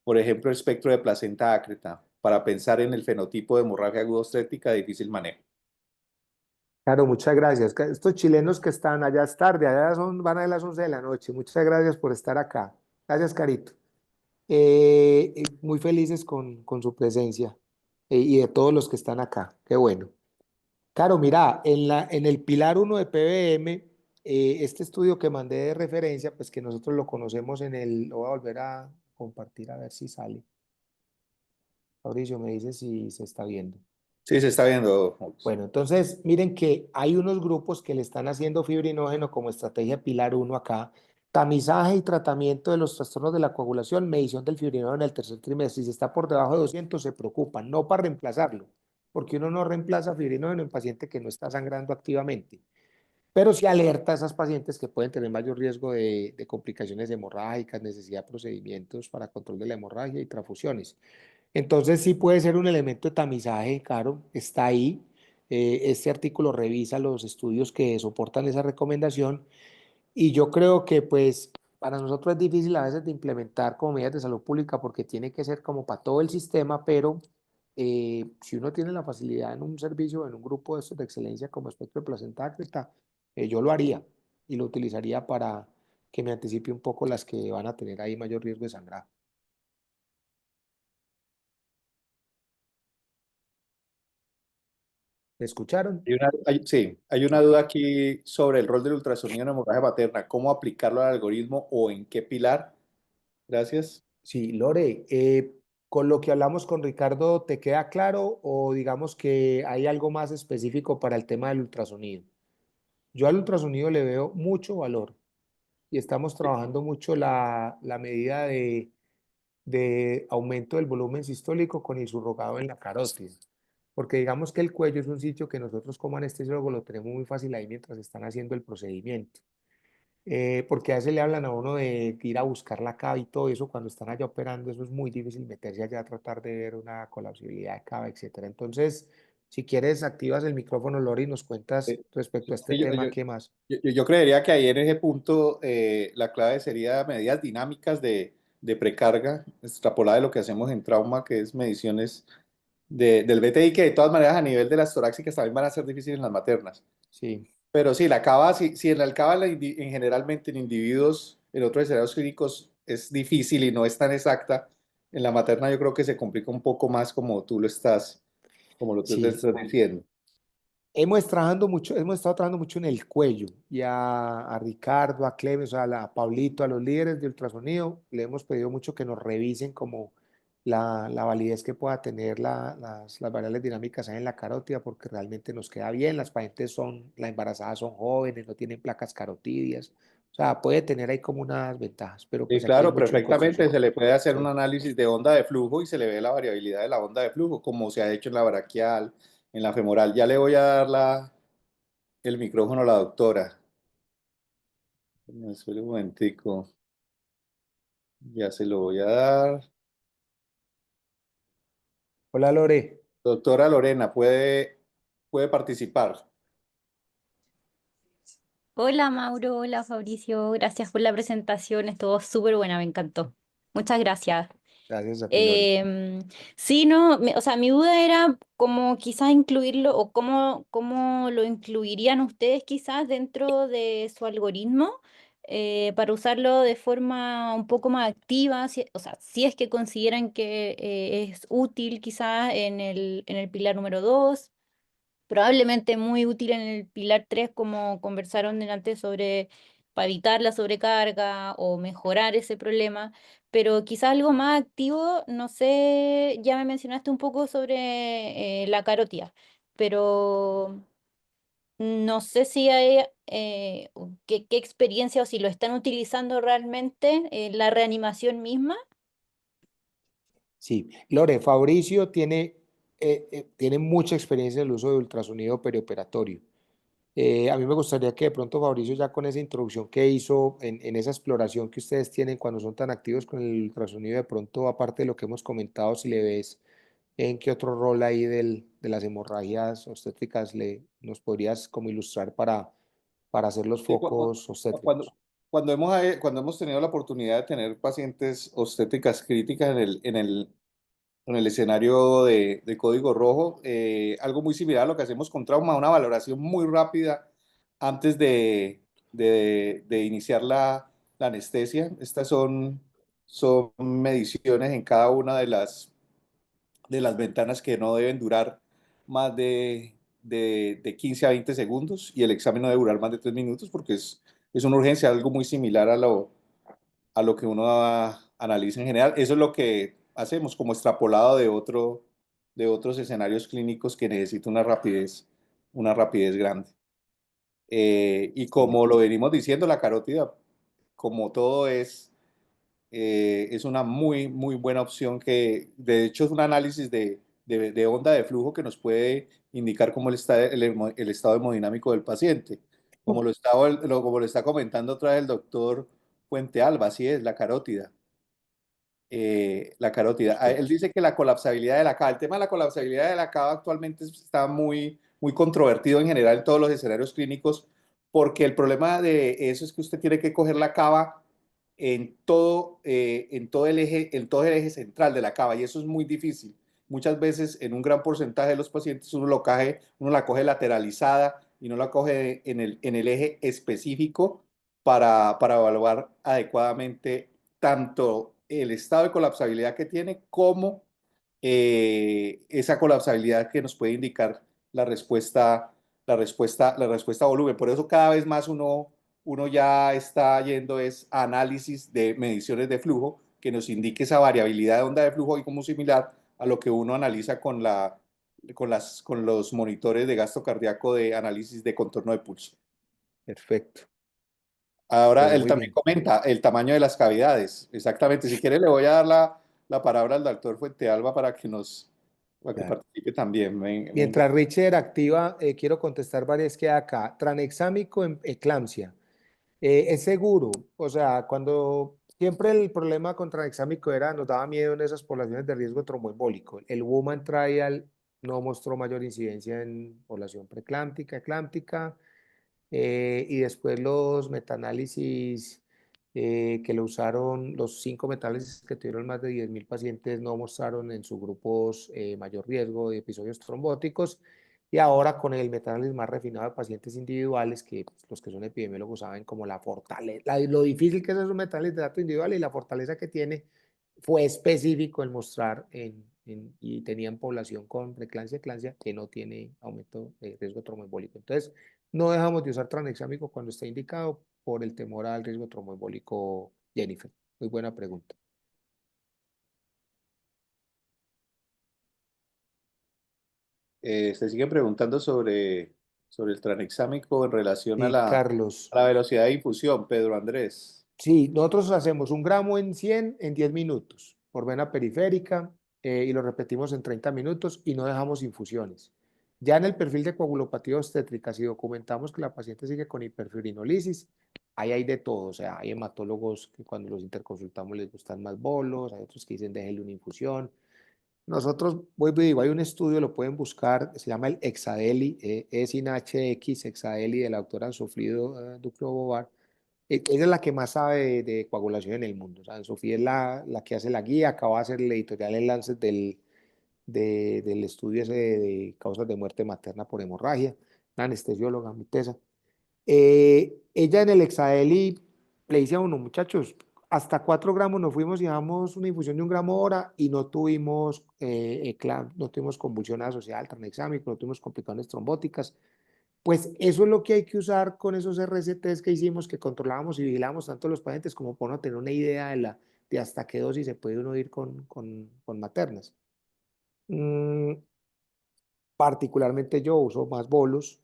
[SPEAKER 1] Por ejemplo, espectro de placenta ácreta, para pensar en el fenotipo de hemorragia aguda obstétrica de difícil manejo.
[SPEAKER 2] Claro, muchas gracias. Estos chilenos que están allá es tarde, allá van a las 11 de la noche. Muchas gracias por estar acá. Gracias, Carito. Muy felices con su presencia y de todos los que están acá. Qué bueno. Claro, mira, en el pilar 1 de PBM, este estudio que mandé de referencia, pues que nosotros lo conocemos lo voy a volver a compartir a ver si sale. Mauricio, me dice si se está viendo.
[SPEAKER 1] Sí, se está viendo, Mauricio.
[SPEAKER 2] Bueno, entonces miren que hay unos grupos que le están haciendo fibrinógeno como estrategia pilar 1 acá, tamizaje y tratamiento de los trastornos de la coagulación, medición del fibrinógeno en el tercer trimestre. Si está por debajo de 200 se preocupan, no para reemplazarlo, porque uno no reemplaza fibrinógeno en paciente que no está sangrando activamente, pero sí alerta a esas pacientes que pueden tener mayor riesgo de complicaciones hemorrágicas, necesidad de procedimientos para control de la hemorragia y transfusiones. Entonces sí puede ser un elemento de tamizaje, claro, está ahí. Este artículo revisa los estudios que soportan esa recomendación y yo creo que pues para nosotros es difícil a veces de implementar como medidas de salud pública porque tiene que ser como para todo el sistema, pero si uno tiene la facilidad en un servicio, en un grupo de estos de excelencia como espectro de placenta ácreta, yo lo haría y lo utilizaría para que me anticipe un poco las que van a tener ahí mayor riesgo de sangrado. ¿Me escucharon?
[SPEAKER 1] Sí, hay una duda aquí sobre el rol del ultrasonido en hemorragia materna. ¿Cómo aplicarlo al algoritmo o en qué pilar? Gracias.
[SPEAKER 2] Sí, Lore, con lo que hablamos con Ricardo, ¿te queda claro o digamos que hay algo más específico para el tema del ultrasonido? Yo al ultrasonido le veo mucho valor y estamos trabajando mucho la medida de aumento del volumen sistólico con el subrogado en la carótida, porque digamos que el cuello es un sitio que nosotros como anestesiólogos lo tenemos muy fácil ahí mientras están haciendo el procedimiento. Porque a veces le hablan a uno de ir a buscar la cava y todo eso, cuando están allá operando, eso es muy difícil meterse allá a tratar de ver una colapsibilidad de cava, etcétera. Entonces, si quieres, activas el micrófono, Lori, y nos cuentas respecto a este
[SPEAKER 1] Sí,
[SPEAKER 2] tema, ¿qué más?
[SPEAKER 1] yo creería que ahí en ese punto la clave sería medidas dinámicas de precarga, extrapolada de lo que hacemos en trauma, que es mediciones del BTI, que de todas maneras a nivel de las torácicas también van a ser difíciles en las maternas.
[SPEAKER 2] Sí,
[SPEAKER 1] Pero sí, la cava, si en la cava generalmente en individuos, en otros escenarios clínicos es difícil y no es tan exacta, en la materna yo creo que se complica un poco más como lo tú te
[SPEAKER 2] sí.
[SPEAKER 1] estás diciendo.
[SPEAKER 2] Hemos estado trabajando mucho en el cuello y a Ricardo, a Clemens, a Pablito, a los líderes de ultrasonido, le hemos pedido mucho que nos revisen como la validez que pueda tener las variables dinámicas ahí en la carótida, porque realmente nos queda bien, las pacientes las embarazadas son jóvenes, no tienen placas carotidias, o sea, puede tener ahí como unas ventajas, pero
[SPEAKER 1] Sí,
[SPEAKER 2] pues aquí hay
[SPEAKER 1] claro,
[SPEAKER 2] mucho en
[SPEAKER 1] perfectamente
[SPEAKER 2] construcción.
[SPEAKER 1] se le puede hacer un
[SPEAKER 2] Sí,
[SPEAKER 1] análisis de onda de flujo y se le ve la variabilidad de la onda de flujo, como se ha hecho en la braquial, en la femoral. Ya le voy a dar el micrófono a la doctora. Espera un momentico. Ya se lo voy a dar.
[SPEAKER 2] hola Lore.
[SPEAKER 1] Doctora Lorena, puede participar.
[SPEAKER 5] Hola Mauro, hola Fabricio, gracias por la presentación, estuvo súper buena, me encantó. Muchas gracias.
[SPEAKER 2] Gracias a ti, Lore.
[SPEAKER 5] Sí, no, o sea, mi duda era cómo quizás incluirlo o cómo lo incluirían ustedes quizás dentro de su algoritmo para usarlo de forma un poco más activa, o sea, si es que consideran que es útil quizás en el pilar número 2. Probablemente muy útil en el pilar 3 como conversaron delante sobre para evitar la sobrecarga o mejorar ese problema, pero quizás algo más activo, no sé, ya me mencionaste un poco sobre la carótida, pero no sé si hay qué experiencia o si lo están utilizando realmente en la reanimación misma.
[SPEAKER 2] Sí, Lore, Fabricio tiene mucha experiencia en el uso de ultrasonido perioperatorio. A mí me gustaría que de pronto Fabricio, ya con esa introducción que hizo en esa exploración que ustedes tienen cuando son tan activos con el ultrasonido, de pronto, aparte de lo que hemos comentado, si le ves en qué otro rol ahí de las hemorragias obstétricas nos podrías como ilustrar para hacer los
[SPEAKER 1] Sí,
[SPEAKER 2] focos
[SPEAKER 1] cuando,
[SPEAKER 2] obstétricos.
[SPEAKER 1] cuando hemos tenido la oportunidad de tener pacientes obstétricas críticas en el escenario de código rojo, algo muy similar a lo que hacemos con trauma, una valoración muy rápida antes de iniciar la anestesia. Estas son mediciones en cada una de las ventanas que no deben durar más de 15 a 20 segundos y el examen no debe durar más de 3 minutos porque es una urgencia, algo muy similar a lo que uno analiza en general. Eso es lo que hacemos como extrapolado de otros escenarios clínicos que necesitan una rapidez grande. Y
[SPEAKER 2] Sí,
[SPEAKER 1] como lo venimos diciendo, la carótida, como todo es una muy buena opción que de hecho es un análisis de onda de flujo que nos puede indicar cómo está el estado hemodinámico del paciente. Como lo está comentando otra vez el doctor Puente Alba, así es, la carótida. La carótida. Él
[SPEAKER 2] perfecto.
[SPEAKER 1] dice que la colapsabilidad de la cava, el tema de la colapsabilidad de la cava actualmente está muy controvertido en general en todos los escenarios clínicos, porque el problema de eso es que usted tiene que coger la cava en todo el eje central de la cava, y eso es muy difícil. Muchas veces, en un gran porcentaje de los pacientes, uno la coge lateralizada y no la coge en el eje específico para evaluar adecuadamente tanto el estado de colapsabilidad que tiene como esa colapsabilidad que nos puede indicar la respuesta, la respuesta a volumen. Por eso cada vez más uno ya está yendo a análisis de mediciones de flujo que nos indique esa variabilidad de onda de flujo y como similar a lo que uno analiza con los monitores de gasto cardíaco de análisis de contorno de pulso.
[SPEAKER 2] Perfecto.
[SPEAKER 1] Ahora
[SPEAKER 2] Bueno,
[SPEAKER 1] él
[SPEAKER 2] muy
[SPEAKER 1] también
[SPEAKER 2] bien.
[SPEAKER 1] comenta el tamaño de las cavidades. Exactamente. Si quiere, le voy a dar la palabra al doctor Fuentealba para que
[SPEAKER 2] Claro.
[SPEAKER 1] participe también. Venga.
[SPEAKER 2] Mientras Richard activa, quiero contestar varias que hay acá. Tranexámico en eclampsia. Es seguro, o sea, cuando siempre el problema con tranexámico nos daba miedo en esas poblaciones de riesgo tromboembólico. El Woman Trial no mostró mayor incidencia en población preeclámptica, eclámptica, y después los metaanálisis que lo usaron, los 5 metaanálisis que tuvieron más de 10.000 pacientes no mostraron en sus grupos mayor riesgo de episodios trombóticos. Y ahora con el metaanálisis más refinado de pacientes individuales, que pues, los que son epidemiólogos saben como la fortaleza, lo difícil que es esos metaanálisis de datos individuales y la fortaleza que tiene, fue específico el mostrar y tenían población con preeclampsia, eclampsia que no tiene aumento de riesgo tromboembólico. Entonces, no dejamos de usar tranexámico cuando está indicado por el temor al riesgo tromboembólico, Jennifer. Muy buena pregunta.
[SPEAKER 1] Se sigue preguntando sobre el tranexámico en relación
[SPEAKER 2] Sí, Carlos.
[SPEAKER 1] a la velocidad de infusión, Pedro Andrés.
[SPEAKER 2] Sí, nosotros hacemos 1 gramo en 100 en 10 minutos por vena periférica y lo repetimos en 30 minutos y no dejamos infusiones. Ya en el perfil de coagulopatía obstétrica, si documentamos que la paciente sigue con hiperfibrinolisis, ahí hay de todo. O sea, hay hematólogos que cuando los interconsultamos les gustan más bolos, hay otros que dicen déjenle una infusión. Nosotros, voy y digo, hay un estudio, lo pueden buscar, se llama el Hexadeli, es sin HX, Hexadeli, de la doctora Sofrido Duclo Bovar, Ella es la que más sabe de coagulación en el mundo. O sea, Sofía es la que hace la guía, acaba de hacer el editorial en Lancet del estudio ese de causas de muerte materna por hemorragia, una anestesióloga, mi tesa. Ella en el Exaeli le dice a uno, muchachos, hasta 4 gramos nos fuimos y damos una infusión de 1 gramo hora y no tuvimos, no tuvimos convulsión asociada al tranexámico, no tuvimos complicaciones trombóticas. Pues eso es lo que hay que usar con esos RCTs que hicimos, que controlábamos y vigilamos tanto los pacientes como para uno tener una idea de hasta qué dosis se puede uno ir con maternas. Particularmente yo uso más bolos,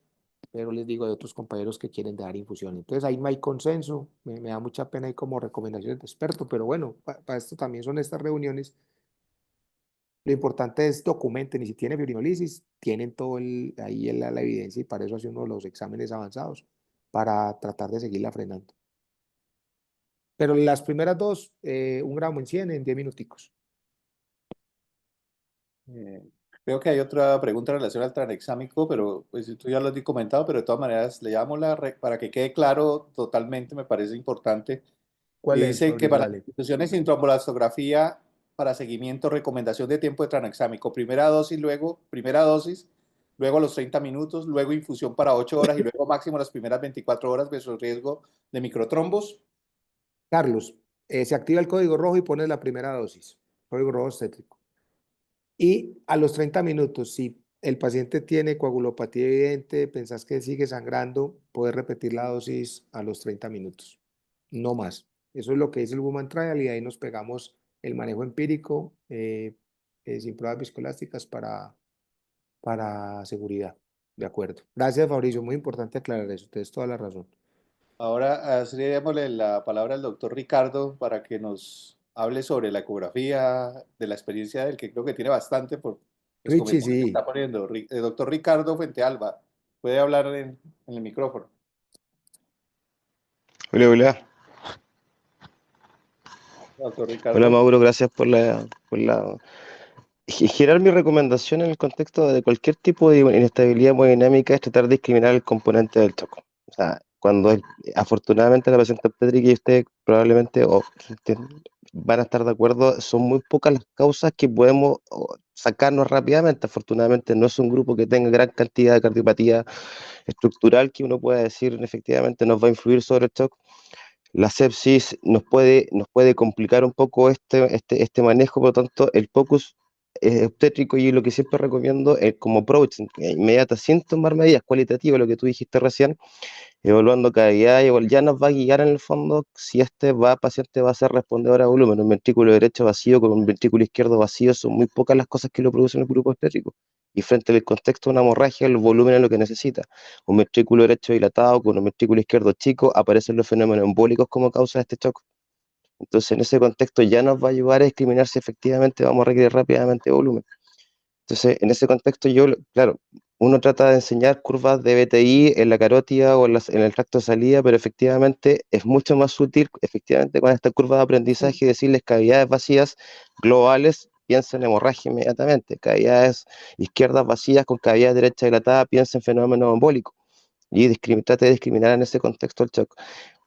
[SPEAKER 2] pero les digo de otros compañeros que quieren dar infusión. Entonces ahí no hay consenso, me da mucha pena ahí como recomendaciones de experto, pero bueno, para esto también son estas reuniones. Lo importante es documenten y si tiene fibrinolisis, tienen todo ahí la evidencia y para eso hace uno de los exámenes avanzados para tratar de seguirla frenando. Pero las primeras dos, 1 gramo en 100 en 10 minuticos.
[SPEAKER 1] Creo que hay otra pregunta en relación al tranexámico, pero pues tú ya lo has comentado, pero de todas maneras le llamo para que quede claro totalmente, me parece importante.
[SPEAKER 2] ¿Cuál
[SPEAKER 1] Y
[SPEAKER 2] es,
[SPEAKER 1] dice que
[SPEAKER 2] Fabricio?
[SPEAKER 1] para las
[SPEAKER 2] Dale.
[SPEAKER 1] instituciones sin trombolastografía, para seguimiento, recomendación de tiempo de tranexámico, primera dosis, luego a los 30 minutos, luego infusión para 8 horas y luego máximo las primeras 24 horas versus riesgo de microtrombos.
[SPEAKER 2] Carlos, se activa el código rojo y pones la primera dosis, código rojo obstétrico. Y a los 30 minutos, si el paciente tiene coagulopatía evidente, pensás que sigue sangrando, puedes repetir la dosis a los 30 minutos, no más. Eso es lo que dice el Woman Trial y ahí nos pegamos el manejo empírico sin pruebas viscoelásticas para seguridad. De acuerdo. Gracias, Fabricio. Muy importante aclarar eso. Tienes toda la razón.
[SPEAKER 1] Ahora démosle la palabra al doctor Ricardo para que nos hable sobre la ecografía, de la experiencia del que creo que tiene bastante por los
[SPEAKER 2] Richie,
[SPEAKER 1] comentarios que está
[SPEAKER 2] sí.
[SPEAKER 1] poniendo. El doctor Ricardo Fuentealba, puede hablar en el micrófono.
[SPEAKER 6] Hola, hola.
[SPEAKER 1] Doctor
[SPEAKER 6] Hola,
[SPEAKER 1] Ricardo.
[SPEAKER 6] Mauro, gracias por girar mi recomendación en el contexto de cualquier tipo de inestabilidad hemodinámica es tratar de discriminar el componente del choco. O sea, afortunadamente la paciente obstétrica y usted probablemente van a estar de acuerdo, son muy pocas las causas que podemos sacarnos rápidamente. Afortunadamente no es un grupo que tenga gran cantidad de cardiopatía estructural que uno pueda decir efectivamente nos va a influir sobre el shock. La sepsis nos puede complicar un poco este manejo, por lo tanto, el POCUS obstétrico y lo que siempre recomiendo es como approach inmediata, sin tomar medidas cualitativas, lo que tú dijiste recién, evaluando cada día, ya nos va a guiar en el fondo si paciente va a ser respondedor a volumen. Un ventrículo derecho vacío con un ventrículo izquierdo vacío son muy pocas las cosas que lo producen el grupo obstétrico. Y frente al contexto de una hemorragia, el volumen es lo que necesita. Un ventrículo derecho dilatado con un ventrículo izquierdo chico, aparecen los fenómenos embólicos como causa de este shock. Entonces, en ese contexto ya nos va a ayudar a discriminar si efectivamente vamos a requerir rápidamente volumen. Entonces, en ese contexto, claro, uno trata de enseñar curvas de BTI en la carótida o en el tracto de salida, pero efectivamente es mucho más útil, efectivamente, con esta curva de aprendizaje, decirles cavidades vacías globales, piensa en hemorragia inmediatamente, cavidades izquierdas vacías con cavidad derecha dilatada, piensa en fenómeno embólico, y trate de discriminar en ese contexto el shock.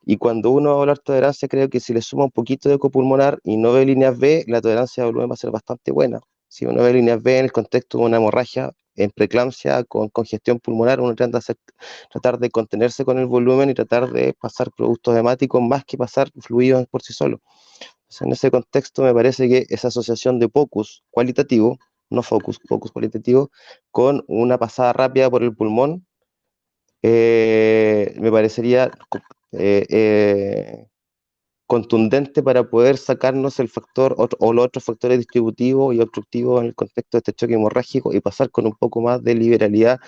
[SPEAKER 6] Y cuando uno va a hablar tolerancia, creo que si le suma un poquito de ecopulmonar y no ve líneas B, la tolerancia de volumen va a ser bastante buena. Si uno ve líneas B en el contexto de una hemorragia en preeclampsia con congestión pulmonar, uno tratar de contenerse con el volumen y tratar de pasar productos hemáticos más que pasar fluidos por sí solo. Entonces, en ese contexto me parece que esa asociación de POCUS cualitativo, no focus, POCUS cualitativo, con una pasada rápida por el pulmón, me parecería contundente para poder sacarnos el factor o los otros factores distributivos y obstructivos en el contexto de este choque hemorrágico y pasar con un poco más de liberalidad,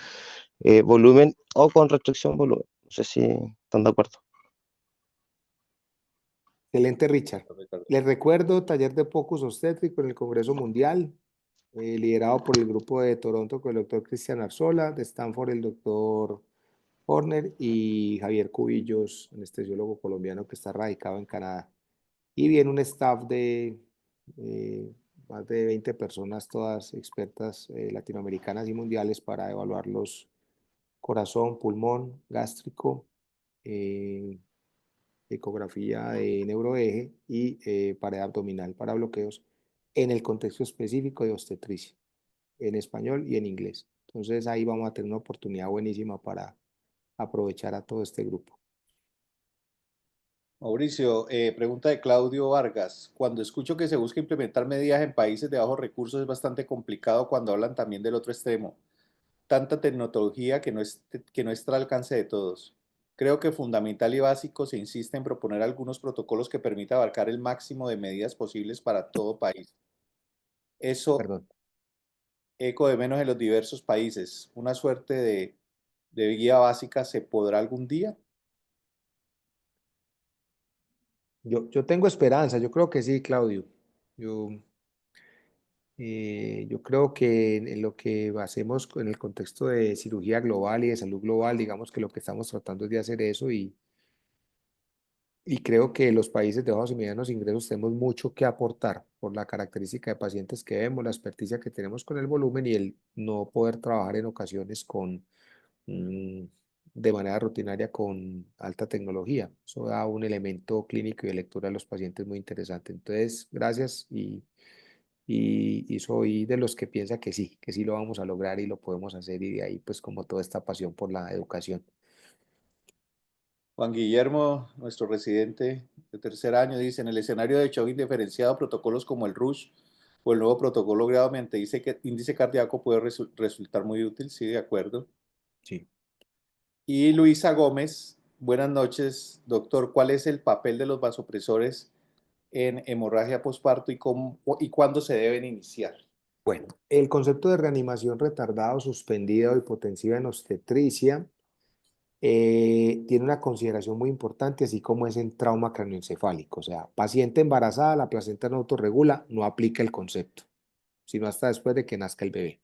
[SPEAKER 6] volumen o con restricción volumen. No sé si están de acuerdo.
[SPEAKER 2] Excelente, Richard.
[SPEAKER 1] Doctor Ricardo.
[SPEAKER 2] Les recuerdo, taller de POCUS obstétrico en el Congreso Mundial, liderado por el grupo de Toronto con el doctor Cristian Arzola, de Stanford el doctor Horner y Javier Cubillos, anestesiólogo colombiano que está radicado en Canadá. Y viene un staff de más de 20 personas, todas expertas latinoamericanas y mundiales para evaluar los corazón, pulmón, gástrico, ecografía de neuroeje y pared abdominal para bloqueos en el contexto específico de obstetricia, en español y en inglés. Entonces ahí vamos a tener una oportunidad buenísima para aprovechar a todo este grupo.
[SPEAKER 1] Mauricio, pregunta de Claudio Vargas. Cuando escucho que se busca implementar medidas en países de bajos recursos es bastante complicado cuando hablan también del otro extremo. Tanta tecnología que no está al alcance de todos. Creo que fundamental y básico se insiste en proponer algunos protocolos que permitan abarcar el máximo de medidas posibles para todo país. Eso
[SPEAKER 2] Perdón.
[SPEAKER 1] eco de menos en los diversos países. Una suerte de guía básica se podrá algún día.
[SPEAKER 2] Yo tengo esperanza, yo creo que sí, Claudio. Yo, yo creo que en lo que hacemos en el contexto de cirugía global y de salud global, digamos que lo que estamos tratando es de hacer eso y creo que los países de bajos y medianos ingresos tenemos mucho que aportar por la característica de pacientes que vemos, la experticia que tenemos con el volumen y el no poder trabajar en ocasiones con, mm, de manera rutinaria con alta tecnología. Eso da un elemento clínico y de lectura de los pacientes muy interesante. Entonces, gracias y soy de los que piensa que sí lo vamos a lograr y lo podemos hacer y de ahí pues como toda esta pasión por la educación.
[SPEAKER 1] Juan Guillermo, nuestro residente de tercer año, dice, en el escenario de shock indiferenciado, protocolos como el RUSH o el nuevo protocolo gradualmente dice que índice cardíaco puede resultar muy útil, sí, de acuerdo.
[SPEAKER 2] Sí.
[SPEAKER 1] Y Luisa Gómez, buenas noches, doctor. ¿Cuál es el papel de los vasopresores en hemorragia posparto y cuándo se deben iniciar?
[SPEAKER 2] Bueno, el concepto de reanimación retardada o suspendida o hipotensiva en obstetricia tiene una consideración muy importante, así como es en trauma craneoencefálico. O sea, paciente embarazada, la placenta no autorregula, no aplica el concepto, sino hasta después de que nazca el bebé.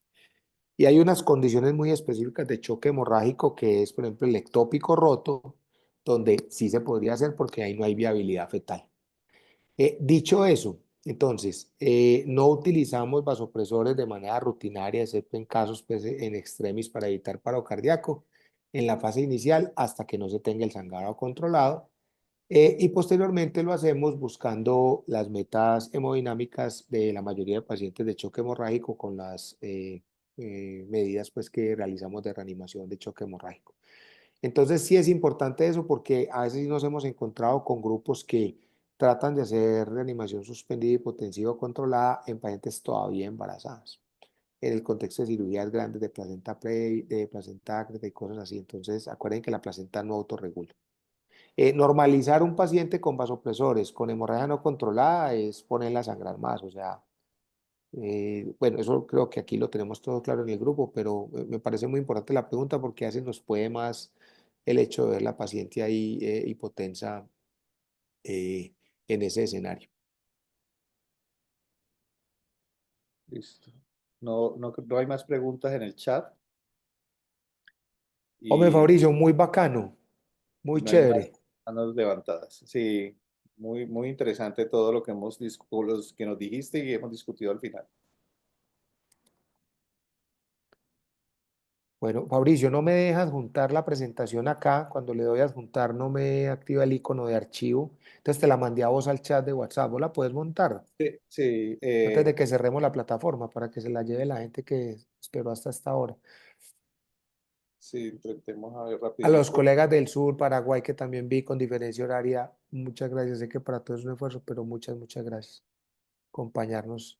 [SPEAKER 2] Y hay unas condiciones muy específicas de choque hemorrágico, que es, por ejemplo, el ectópico roto, donde sí se podría hacer porque ahí no hay viabilidad fetal. Dicho eso, entonces, no utilizamos vasopresores de manera rutinaria, excepto en casos pues, en extremis para evitar paro cardíaco, en la fase inicial hasta que no se tenga el sangrado controlado. Y posteriormente lo hacemos buscando las metas hemodinámicas de la mayoría de pacientes de choque hemorrágico con las medidas pues, que realizamos de reanimación de choque hemorrágico. Entonces sí es importante eso porque a veces sí nos hemos encontrado con grupos que tratan de hacer reanimación suspendida hipotensiva controlada en pacientes todavía embarazadas, en el contexto de cirugías grandes de placenta de placenta ácreta y cosas así. Entonces acuérdense que la placenta no autorregula. Normalizar un paciente con vasopresores, con hemorragia no controlada, es ponerla a sangrar más. O sea, bueno, eso creo que aquí lo tenemos todo claro en el grupo, pero me parece muy importante la pregunta porque a veces nos puede más el hecho de ver la paciente ahí hipotensa eh, en ese escenario.
[SPEAKER 1] Listo. No hay más preguntas en el chat
[SPEAKER 2] Hombre,
[SPEAKER 1] y
[SPEAKER 2] Fabricio, muy bacano, muy
[SPEAKER 1] no hay más
[SPEAKER 2] chévere.
[SPEAKER 1] manos levantadas. Sí, muy interesante todo lo que los que nos dijiste y hemos discutido al final.
[SPEAKER 2] Bueno, Fabricio, no me dejas adjuntar la presentación acá. Cuando le doy a adjuntar, no me activa el icono de archivo. Entonces te la mandé a vos al chat de WhatsApp. ¿Vos la puedes montar
[SPEAKER 1] Sí, sí,
[SPEAKER 2] antes de que cerremos la plataforma para que se la lleve la gente que esperó hasta esta hora?
[SPEAKER 1] sí, intentemos a ver
[SPEAKER 2] A los
[SPEAKER 1] rapidito.
[SPEAKER 2] colegas del sur, Paraguay, que también vi con diferencia horaria, muchas gracias. Sé que para todos es un esfuerzo, pero muchas gracias. Acompañarnos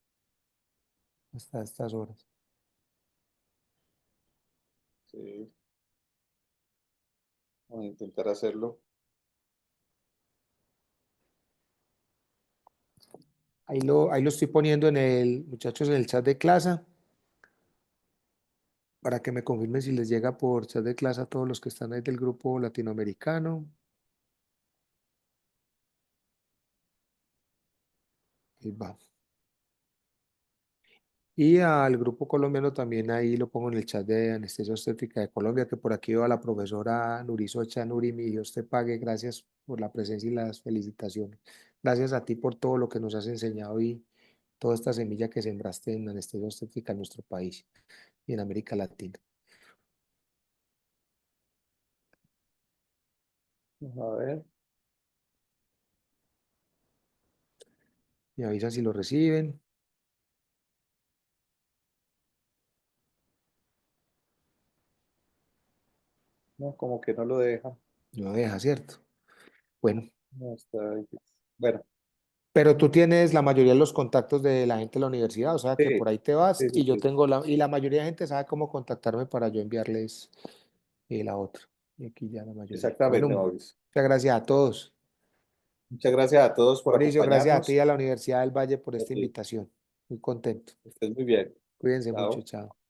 [SPEAKER 2] hasta estas horas.
[SPEAKER 1] Sí, vamos a intentar hacerlo.
[SPEAKER 2] Ahí lo estoy poniendo en el, muchachos, en el chat de clase, para que me confirmen si les llega por chat de clase a todos los que están ahí del grupo latinoamericano. Ahí va. Y al grupo colombiano también ahí lo pongo en el chat de Anestesia Obstétrica de Colombia, que por aquí va la profesora Nurisocha Nurimi, Dios te pague, gracias por la presencia y las felicitaciones. Gracias a ti por todo lo que nos has enseñado y toda esta semilla que sembraste en Anestesia Obstétrica en nuestro país y en América Latina.
[SPEAKER 1] A ver.
[SPEAKER 2] Me avisan si lo reciben.
[SPEAKER 1] No, como que no lo deja.
[SPEAKER 2] No deja, ¿cierto? Bueno,
[SPEAKER 1] No, está difícil. Bueno,
[SPEAKER 2] pero tú tienes la mayoría de los contactos de la gente de la universidad, o sea que
[SPEAKER 1] sí,
[SPEAKER 2] por ahí te vas
[SPEAKER 1] sí,
[SPEAKER 2] y
[SPEAKER 1] sí,
[SPEAKER 2] yo
[SPEAKER 1] sí.
[SPEAKER 2] tengo y la mayoría de gente sabe cómo contactarme para yo enviarles la otra. Y aquí ya la mayoría. Bueno,
[SPEAKER 1] Exactamente,
[SPEAKER 2] muchas
[SPEAKER 1] Mauricio.
[SPEAKER 2] gracias a todos.
[SPEAKER 1] Muchas gracias a todos por
[SPEAKER 2] Mauricio, gracias a ti y
[SPEAKER 1] acompañarnos.
[SPEAKER 2] a la Universidad del Valle por esta
[SPEAKER 1] Así,
[SPEAKER 2] invitación. Muy contento.
[SPEAKER 1] que estés muy bien.
[SPEAKER 2] Cuídense mucho,
[SPEAKER 1] Chao.
[SPEAKER 2] chao.